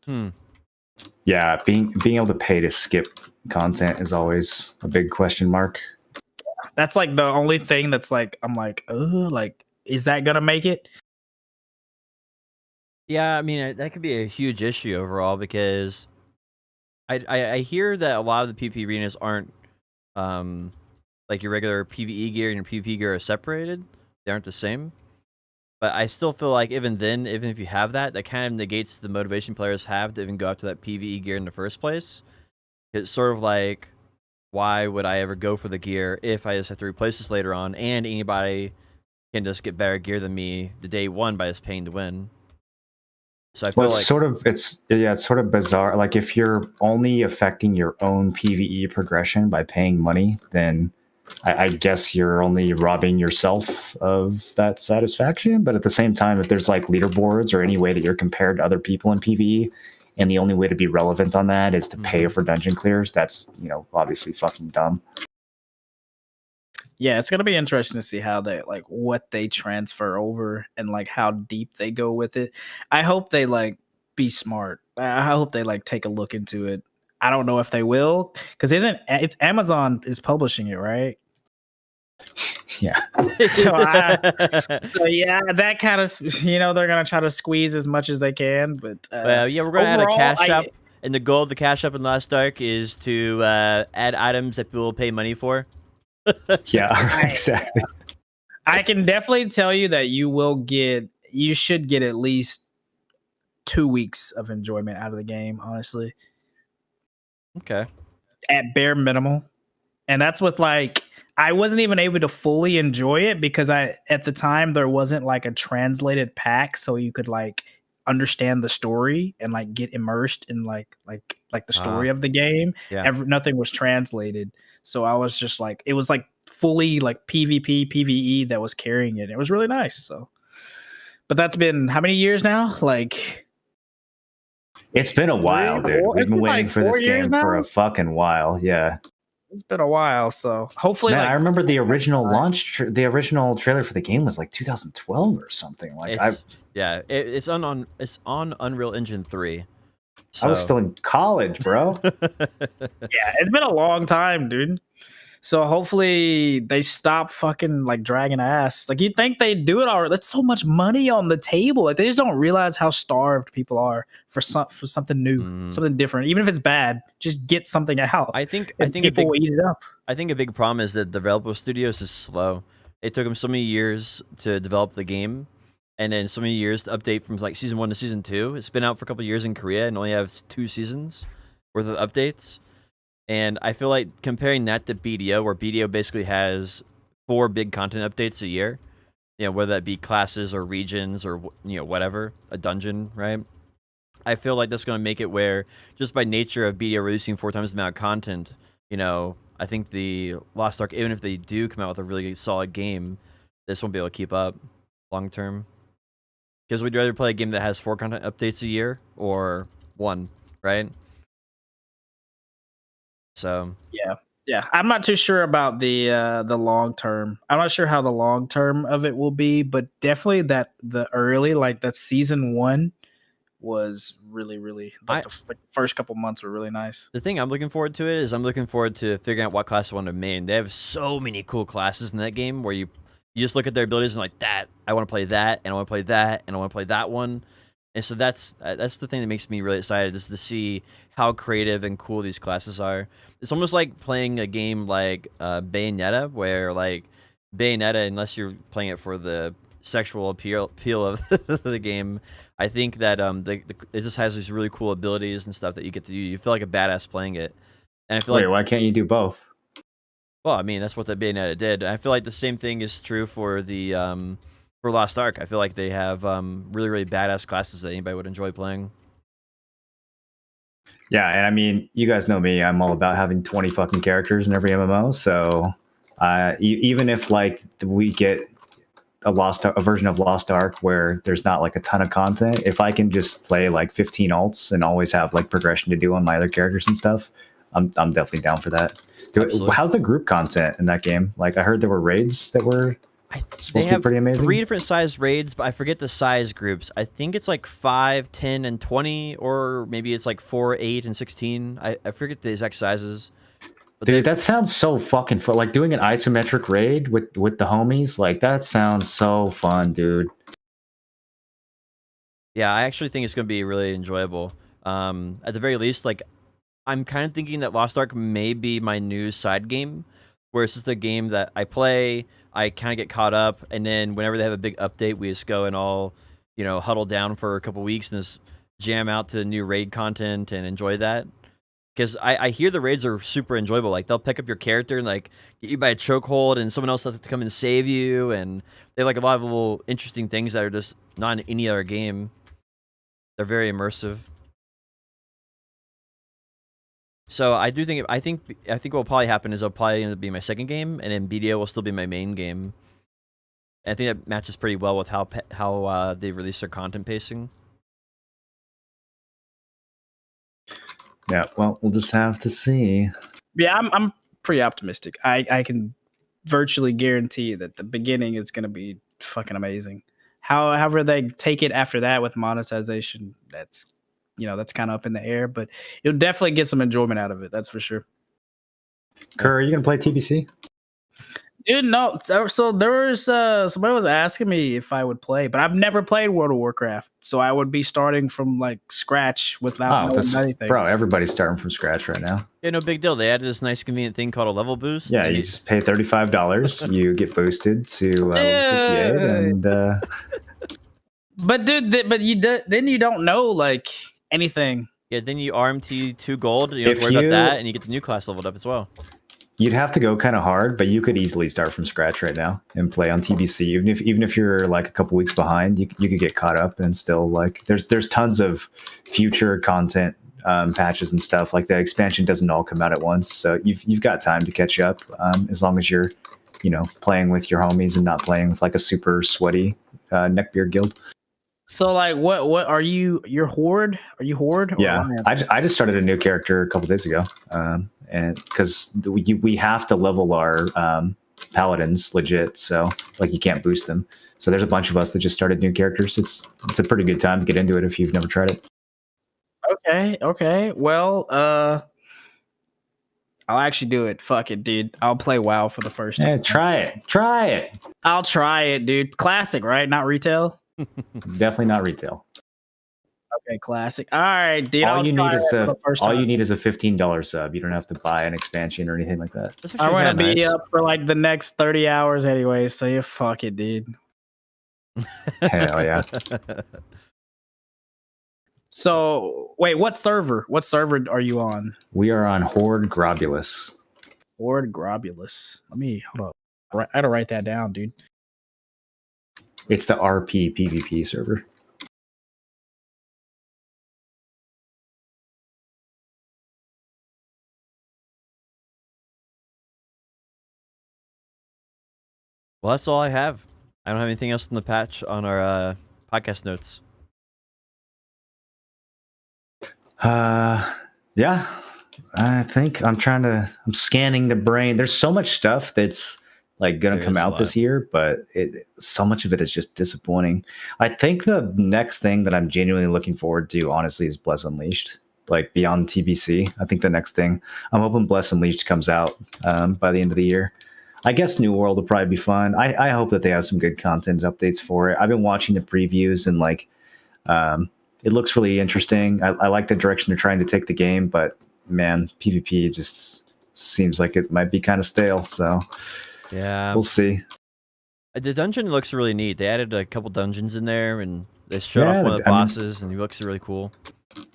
Yeah, being able to pay to skip content is always a big question mark. That's like the only thing that's like I'm like, oh, like is that gonna make it? Yeah, I mean that could be a huge issue overall because I hear that a lot of the PvP arenas aren't like your regular PvE gear and your PvP gear are separated. They aren't the same. But I still feel like even then, even if you have that, that kind of negates the motivation players have to even go after that PvE gear in the first place. It's sort of like, why would I ever go for the gear if I just have to replace this later on, and anybody can just get better gear than me the day one by just paying to win. So I feel Well, like it's sort of bizarre. Like if you're only affecting your own PvE progression by paying money, then I guess you're only robbing yourself of that satisfaction. But at the same time, if there's like leaderboards or any way that you're compared to other people in PvE, and the only way to be relevant on that is to pay for dungeon clears, that's, obviously fucking dumb. Yeah, it's gonna be interesting to see how they like what they transfer over and like how deep they go with it. I hope they like be smart. I hope they like take a look into it. I don't know if they will because it's Amazon is publishing it, right? Yeah. So yeah, that kind of they're gonna try to squeeze as much as they can. But well, yeah, we're gonna add a overall, cash shop, and the goal of the cash shop in Lost Ark is to add items that people will pay money for. Yeah, exactly. I can definitely tell you that you should get at least 2 weeks of enjoyment out of the game, honestly. Okay. At bare minimum. And that's with like I wasn't even able to fully enjoy it because at the time there wasn't like a translated pack so you could like understand the story and like get immersed in like the story of the game. Yeah. Nothing was translated. So I was just like it was like fully like PvP, PvE that was carrying it. It was really nice. So but that's been how many years now? Like it's been a while, dude. We've been waiting for this game for a fucking while. Yeah. It's been a while, so hopefully. Man, I remember the original the original trailer for the game was like 2012 or something. Like it's on Unreal Engine 3. So. I was still in college, bro. Yeah, it's been a long time, dude. So hopefully they stop fucking like dragging ass. Like you'd think they'd do it already. That's so much money on the table. Like they just don't realize how starved people are for something new, something different. Even if it's bad, just get something out. I think people will eat it up. I think a big problem is that developer studios is slow. It took them so many years to develop the game, and then so many years to update from like season 1 to season 2. It's been out for a couple of years in Korea and only has 2 seasons worth of updates. And I feel like comparing that to BDO, where BDO basically has 4 big content updates a year, whether that be classes or regions or whatever, a dungeon, right? I feel like that's going to make it where just by nature of BDO releasing 4 times the amount of content, I think the Lost Ark, even if they do come out with a really solid game, this won't be able to keep up long term. Because we'd rather play a game that has 4 content updates a year or 1, right? So yeah. I'm not too sure about the long term. I'm not sure how the long term of it will be, but definitely that the early like that season 1 was really like the first couple months were really nice. The thing I'm looking forward to is I'm looking forward to figuring out what class I want to main. They have so many cool classes in that game where you just look at their abilities and like that I want to play that and I want to play that and I want to play that one. And so that's the thing that makes me really excited, is to see how creative and cool these classes are. It's almost like playing a game like Bayonetta, where like Bayonetta, unless you're playing it for the sexual appeal of the game, I think that it just has these really cool abilities and stuff that you get to do. You feel like a badass playing it. And I feel like, why can't you do both? Well, I mean, that's what the Bayonetta did. I feel like the same thing is true for the for Lost Ark. I feel like they have really badass classes that anybody would enjoy playing. Yeah, and I mean, you guys know me. I'm all about having 20 fucking characters in every MMO. So even if like we get a version of Lost Ark where there's not like a ton of content, if I can just play like 15 alts and always have like progression to do on my other characters and stuff, I'm definitely down for that. Absolutely. How's the group content in that game? Like I heard there were raids that were They supposed to be have pretty amazing. 3 different size raids, but I forget the size groups. I think it's like 5, 10, and 20, or maybe it's like 4, 8, and 16. I forget the exact sizes. But Dude, that sounds so fucking fun. Like doing an isometric raid with the homies, like that sounds so fun, dude. yeah, I actually think it's going to be really enjoyable. At the very least, like I'm kind of thinking that Lost Ark may be my new side game, where it's just a game that I play, I kind of get caught up, and then whenever they have a big update, we just go and all, huddle down for a couple weeks and just jam out to new raid content and enjoy that. Because I hear the raids are super enjoyable. Like they'll pick up your character and like get you by a chokehold, and someone else has to come and save you, and they have like a lot of little interesting things that are just not in any other game. They're very immersive. So I think what will probably happen is it'll probably end up being my second game, and then BDO will still be my main game. And I think that matches pretty well with how they release their content pacing. Yeah, well, we'll just have to see. Yeah, I'm pretty optimistic. I can virtually guarantee that the beginning is going to be fucking amazing. However they take it after that with monetization, that's kind of up in the air, but you'll definitely get some enjoyment out of it. That's for sure. Kerr, are you gonna play TBC? Dude, no. So there was somebody was asking me if I would play, but I've never played World of Warcraft, so I would be starting from like scratch without knowing anything. Bro, everybody's starting from scratch right now. Yeah, no big deal. They added this nice convenient thing called a level boost. Yeah, you just pay $35, you get boosted to level 58, and But dude, then you don't know like anything. Yeah, then you RMT 2 gold. You don't have to worry about that, and you get the new class leveled up as well. You'd have to go kind of hard, but you could easily start from scratch right now and play on TBC. Even if you're like a couple weeks behind, you could get caught up and still like there's tons of future content patches and stuff. Like the expansion doesn't all come out at once, so you've got time to catch up as long as you're playing with your homies and not playing with like a super sweaty neckbeard guild. So like what are you? You're Horde? Are you Horde? Yeah, I just started a new character a couple days ago, and because we have to level our paladins legit, so like you can't boost them. So there's a bunch of us that just started new characters. It's a pretty good time to get into it if you've never tried it. Okay. Well, I'll actually do it. Fuck it, dude. I'll play WoW for the first time. Yeah, try it. I'll try it, dude. Classic, right? Not retail. Definitely not retail. Okay, classic. All right, dude. All you need is a $15 sub. You don't have to buy an expansion or anything like that. I'm gonna be up for like the next 30 hours anyway, so you fuck it, dude. Hell yeah. So wait, what server? What server are you on? We are on Horde Grobulus. Horde Grobulus. Let me hold up. I gotta write that down, dude. It's the RP PvP server. Well, that's all I have. I don't have anything else in the patch on our podcast notes. Yeah. I think I'm scanning the brain. There's so much stuff that's like going to come out this year, but so much of it is just disappointing. I think the next thing that I'm genuinely looking forward to, honestly, is Bless Unleashed. Like beyond TBC, I think the next thing I'm hoping Bless Unleashed comes out by the end of the year. I guess New World will probably be fun. I hope that they have some good content updates for it. I've been watching the previews and like it looks really interesting. I like the direction they're trying to take the game, but man, PvP just seems like it might be kind of stale. So yeah, we'll see. The dungeon looks really neat. They added a couple dungeons in there, and they showed off one of the bosses, and he looks really cool.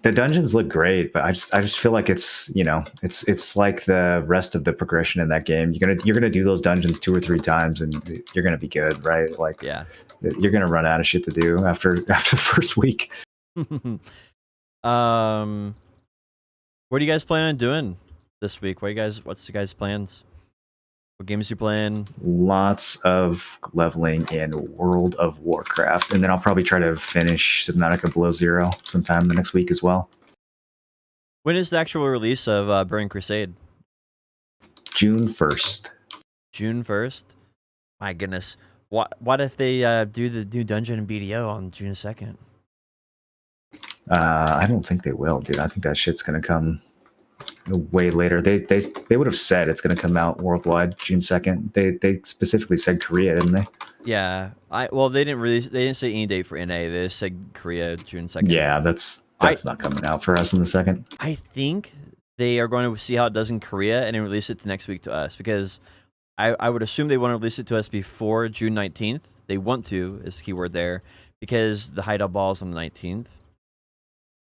The dungeons look great, but I just feel like it's it's like the rest of the progression in that game. You're gonna do those dungeons 2 or 3 times, and you're gonna be good, right? Like yeah, you're gonna run out of shit to do after the first week. What are you guys planning on doing this week? What's you guys' plans? What games you playing? Lots of leveling in World of Warcraft, and then I'll probably try to finish Subnautica Below Zero sometime the next week as well. When is the actual release of Burning Crusade? June 1st. June 1st? My goodness. What if they do the new dungeon in BDO on June 2nd? I don't think they will, dude. I think that shit's gonna come way later. They would have said it's gonna come out worldwide June 2nd. They specifically said Korea, didn't they? Yeah. They didn't say any date for NA. They just said Korea June 2nd. Yeah, that's not coming out for us in the second. I think they are going to see how it does in Korea and then release it next week to us, because I would assume they want to release it to us before June 19th. They want to, is the keyword there, because the hideout ball is on the 19th.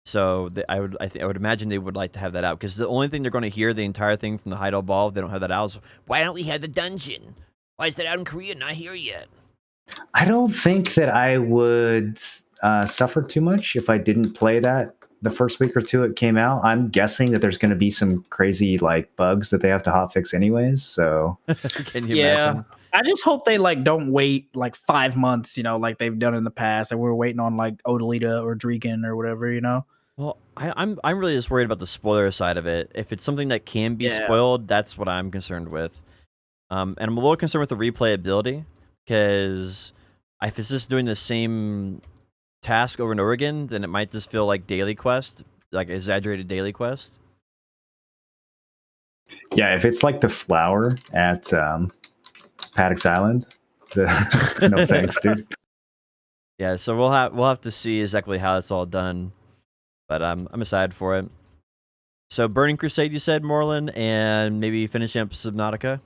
So I would imagine they would like to have that out, because the only thing they're going to hear the entire thing from the hideout ball, if they don't have that out, is, why don't we have the dungeon? Why is that out in Korea, not here yet? I don't think that I would suffer too much if I didn't play that the first week or two it came out. I'm guessing that there's going to be some crazy like bugs that they have to hotfix anyways. So Can you imagine? I just hope they like don't wait like 5 months, like they've done in the past, and we're waiting on like Odalita or Dregan or whatever. Well, I'm really just worried about the spoiler side of it. If it's something that can be spoiled, that's what I'm concerned with. And I'm a little concerned with the replayability, because if it's just doing the same task over and over again, then it might just feel like daily quest, like exaggerated daily quest. Yeah, if it's like the flower at Paddock's Island, no thanks, dude. Yeah, so we'll have to see exactly how it's all done, but I'm excited for it. So Burning Crusade, you said, Moreland, and maybe finishing up Subnautica.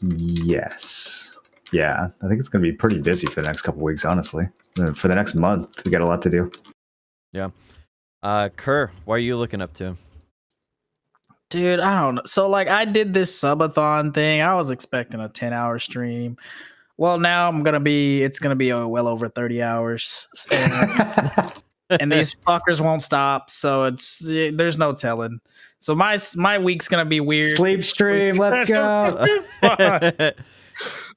Yes. Yeah, I think it's going to be pretty busy for the next couple weeks, honestly. For the next month, we got a lot to do. Yeah. Kerr, what are you looking up to? Dude, I don't know. So like I did this subathon thing. I was expecting a 10-hour stream. Well, now it's going to be well over 30 hours. And these fuckers won't stop, so there's no telling. So my week's gonna be weird. Sleep stream, let's go.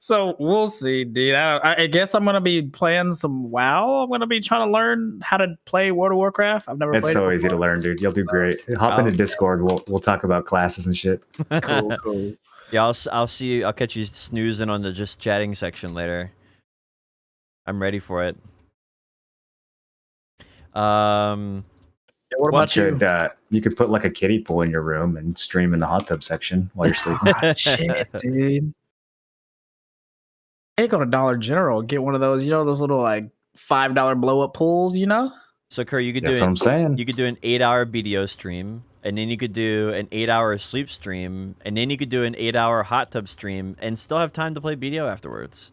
So we'll see, dude. I guess I'm gonna be playing some WoW. I'm gonna be trying to learn how to play World of Warcraft. I've never played. It's so easy to learn, dude. You'll do great. Hop into Discord. We'll talk about classes and shit. Cool. Yeah, I'll see you. I'll catch you snoozing on the just chatting section later. I'm ready for it. What about you? You could put like a kiddie pool in your room and stream in the hot tub section while you're sleeping. Shit, dude. I go to Dollar General, get one of those, those little like $5 blow up pools, So Kerr, you could That's what I'm saying. You could do an 8-hour BDO stream, and then you could do an 8-hour sleep stream, and then you could do an 8-hour hot tub stream, and still have time to play BDO afterwards.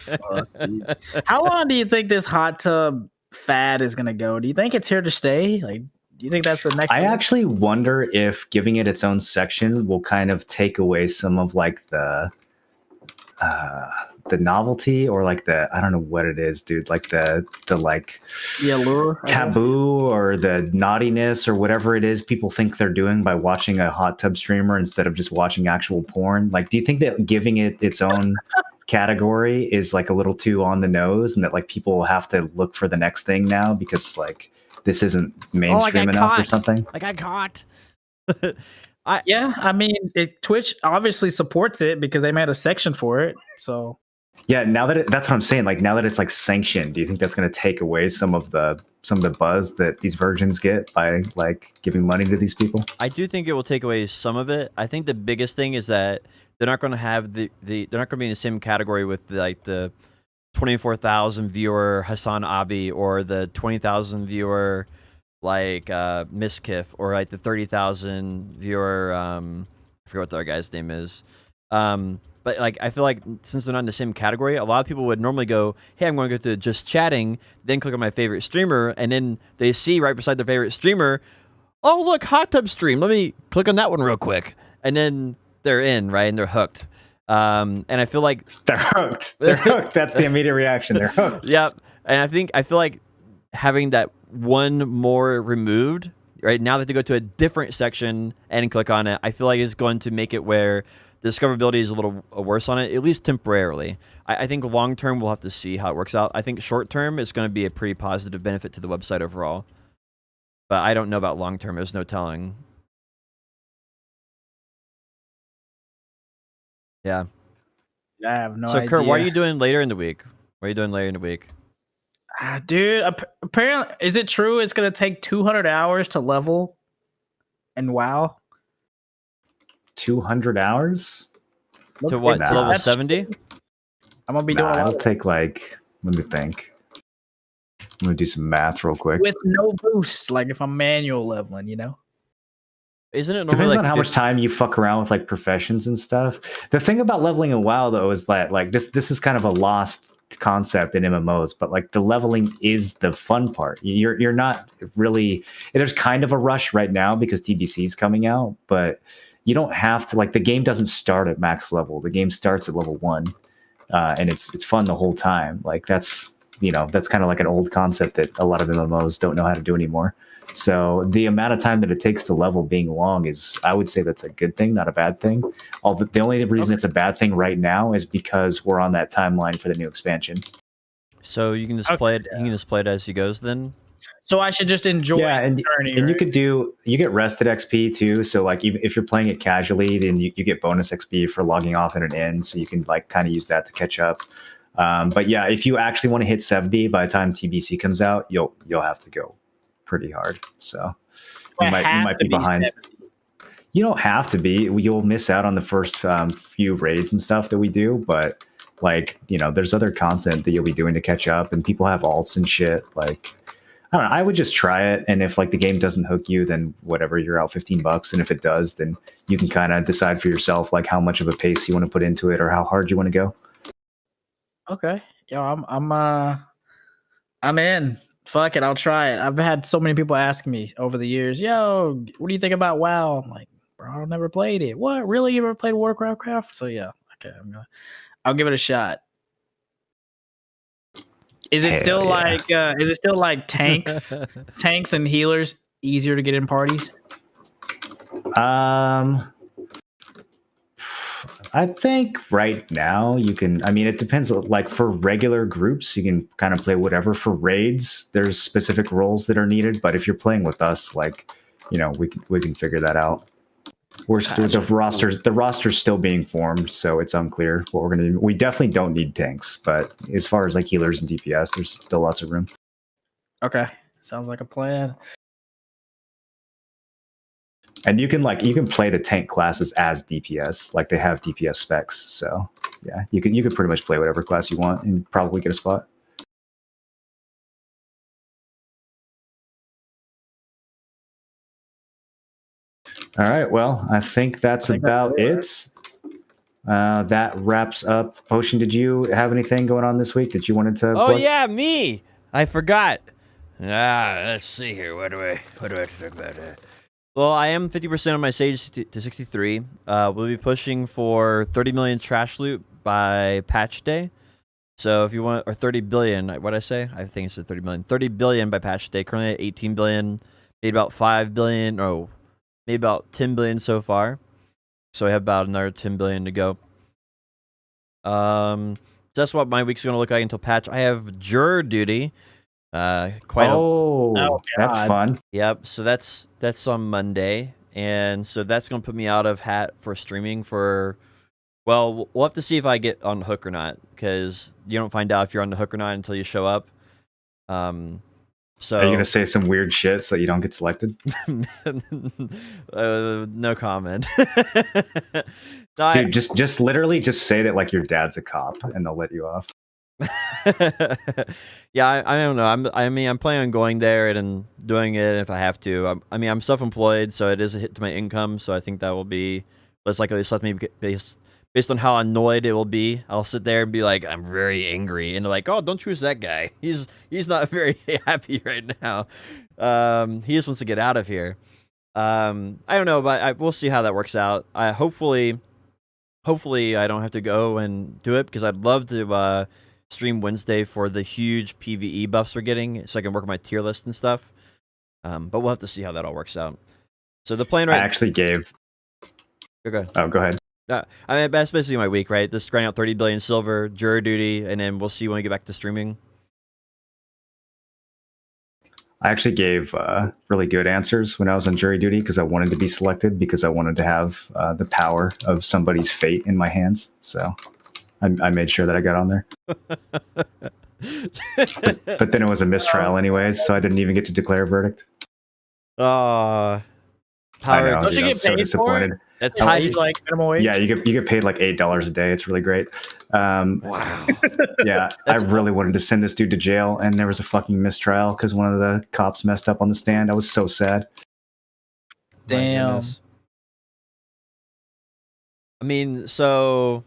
Fuck, dude. How long do you think this hot tub fad is gonna go? Do you think it's here to stay? Like, do you think that's the next? I actually wonder if giving it its own section will kind of take away some of like the novelty, or like I don't know what it is, dude. Like the like allure, taboo, or the naughtiness, or whatever it is people think they're doing by watching a hot tub streamer instead of just watching actual porn. Like, do you think that giving it its own category is like a little too on the nose, and that like people will have to look for the next thing now because like this isn't mainstream enough or something? Like I caught. I mean, Twitch obviously supports it because they made a section for it. So yeah, that's what I'm saying. Like, now that it's like sanctioned, do you think that's going to take away some of the buzz that these virgins get by like giving money to these people? I do think it will take away some of it. I think the biggest thing is that they're not going to have they're not going to be in the same category with like the 24,000 viewer Hassan Abi, or the 20,000 viewer like Miskiff, or like the 30,000 viewer I forget what the other guy's name is. But like I feel like since they're not in the same category, a lot of people would normally go, hey, I'm going to go to just chatting, then click on my favorite streamer, and then they see right beside their favorite streamer, oh look, hot tub stream, let me click on that one real quick, and then they're in, right, and they're hooked. And I feel like they're hooked. They're hooked. That's the immediate reaction. They're hooked. Yep. And I feel like having that one more removed Right now, they have to go to a different section and click on it. I feel like it's going to make it where the discoverability is a little worse on it, at least temporarily. I think long term we'll have to see how it works out. I think short term it's going to be a pretty positive benefit to the website overall, but I don't know about long term. There's no telling. Yeah. I have no So, idea. Kurt, what are you doing later in the week? What are you doing later in the week? Dude, apparently, is it true it's going to take 200 hours to level in WoW? 200 hours? To what? Nah. To level That's 70? true. I'm going to be doing a Nah, lot it'll take like, let me think. I'm gonna do some math real quick. with no boosts, like if I'm manual leveling, you know? Isn't it normally Depends like on how 50? much time you fuck around with like professions and stuff. The thing about leveling in WoW though is that like this is kind of a lost concept in MMOs, but like the leveling is the fun part. You're not really, there's kind of a rush right now because TBC is coming out, but you don't have to, like, the game doesn't start at max level. The game starts at level 1, and it's fun the whole time. Like that's kind of like an old concept that a lot of MMOs don't know how to do anymore. So the amount of time that it takes to level being long is, I would say that's a good thing, not a bad thing. The only reason it's a bad thing right now is because we're on that timeline for the new expansion. So you can just play it. You can just play it as he goes. Then. So I should just enjoy and the journey, and right? you get rested XP too. So like even if you're playing it casually, then you get bonus XP for logging off at an end. So you can like kind of use that to catch up. But yeah, if you actually want to hit 70 by the time TBC comes out, you'll have to go pretty hard. So you might be behind. 70. You don't have to be. You'll miss out on the first few raids and stuff that we do, but like, there's other content that you'll be doing to catch up, and people have alts and shit. Like, I don't know. I would just try it, and if like the game doesn't hook you, then whatever, you're out $15. And if it does, then you can kind of decide for yourself like how much of a pace you want to put into it or how hard you want to go. Okay. Yo, I'm in. Fuck it, I'll try it. I've had so many people asking me over the years, yo, what do you think about WoW? I'm like, bro, I've never played it. What? Really? You ever played Warcraft? So yeah, okay, I'll give it a shot. Is it still like tanks and healers easier to get in parties? I think right now you can, I mean, it depends. Like for regular groups, you can kind of play whatever. For raids, there's specific roles that are needed. But if you're playing with us, like, we can figure that out. We're still, the roster's still being formed, so it's unclear what we're gonna do. We definitely don't need tanks, but as far as like healers and DPS, there's still lots of room. Okay, sounds like a plan. And you can play the tank classes as DPS, like they have DPS specs. So yeah, you can pretty much play whatever class you want and probably get a spot. All right, well, I think that's about it. That wraps up. Potion, did you have anything going on this week that you wanted to? Oh yeah, me. I forgot. Let's see here. What do I think about it? Well, I am 50% on my Sage to 63. We'll be pushing for 30 million trash loot by patch day. So if you want, or 30 billion, what did I say? I think it's 30 million. 30 billion by patch day. Currently at 18 billion. Made about 5 billion. Oh, maybe about 10 billion so far. So I have about another 10 billion to go. So that's what my week's going to look like until patch. I have juror duty. That's fun. Yep. So that's on Monday, and so that's gonna put me out of hat for streaming for. Well, we'll have to see if I get on the hook or not, because you don't find out if you're on the hook or not until you show up. So are you gonna say some weird shit so that you don't get selected? No comment. Dude, just literally just say that like your dad's a cop and they'll let you off. Yeah, I don't know. I'm planning on going there and doing it if I have to. I'm self-employed, so it is a hit to my income. So I think that will be less likely to select me based on how annoyed it will be. I'll sit there and be like, I'm very angry, and they're like, oh, don't choose that guy. He's not very happy right now. He just wants to get out of here. I don't know, but we'll see how that works out. Hopefully I don't have to go and do it, because I'd love to stream Wednesday for the huge PvE buffs we're getting, so I can work on my tier list and stuff. But we'll have to see how that all works out. So the plan I right. actually gave. Okay. Oh, go ahead. I mean, that's basically my week, right? Just grind out 30 billion silver, jury duty, and then we'll see when we get back to streaming. I actually gave really good answers when I was on jury duty because I wanted to be selected because I wanted to have the power of somebody's fate in my hands. So I made sure that I got on there. But then it was a mistrial anyways, so I didn't even get to declare a verdict. Power. I know, Don't you dude, I get was so paid for disappointed. it? That Are tie. you like minimum wage? Yeah, you get paid like $8 a day. It's really great. Wow. Yeah, I really wanted to send this dude to jail, and there was a fucking mistrial because one of the cops messed up on the stand. I was so sad. Damn. My goodness. I mean, so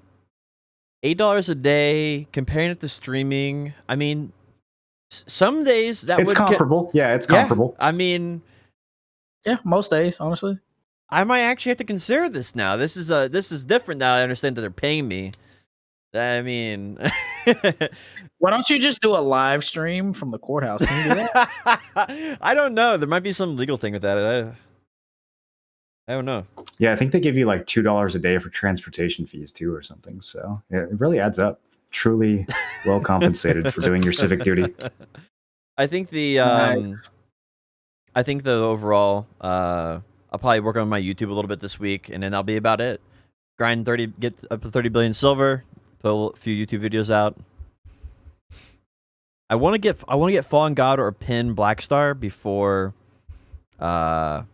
$8 a day, comparing it to streaming. I mean, some days that It's would comparable. Yeah, it's comparable. I mean, Yeah, most days, honestly. I might actually have to consider this now. This is different now. I understand that they're paying me. I mean, Why don't you just do a live stream from the courthouse? Can you do that? I don't know. There might be some legal thing with that. I don't know. Yeah, I think they give you like $2 a day for transportation fees too, or something. So yeah, it really adds up. Truly well compensated for doing your civic duty. I think Nice. I think the overall, I'll probably work on my YouTube a little bit this week, and then that'll be about it. Grind 30, get up to 30 billion silver, put a few YouTube videos out. I want to get Fallen God or Pin Black Star before the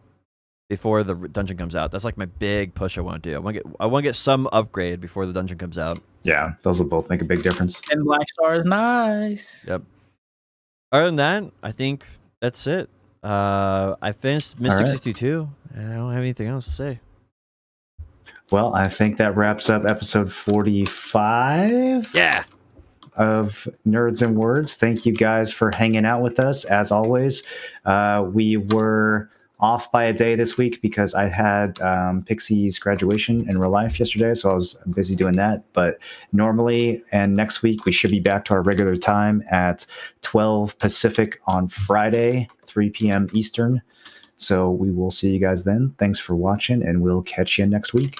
dungeon comes out. That's like my big push I want to do. I want to get some upgrade before the dungeon comes out. Yeah, those will both make a big difference. And Black Star is nice. Yep. Other than that, I think that's it. I finished Mystic right. 62, and I don't have anything else to say. Well, I think that wraps up episode 45. Yeah. Of Nerds and Words. Thank you guys for hanging out with us. As always, we were off by a day this week because I had Pixie's graduation in real life yesterday, so I was busy doing that. But normally and next week, we should be back to our regular time at 12 Pacific on Friday, 3 p.m. Eastern. So we will see you guys then. Thanks for watching, and we'll catch you next week.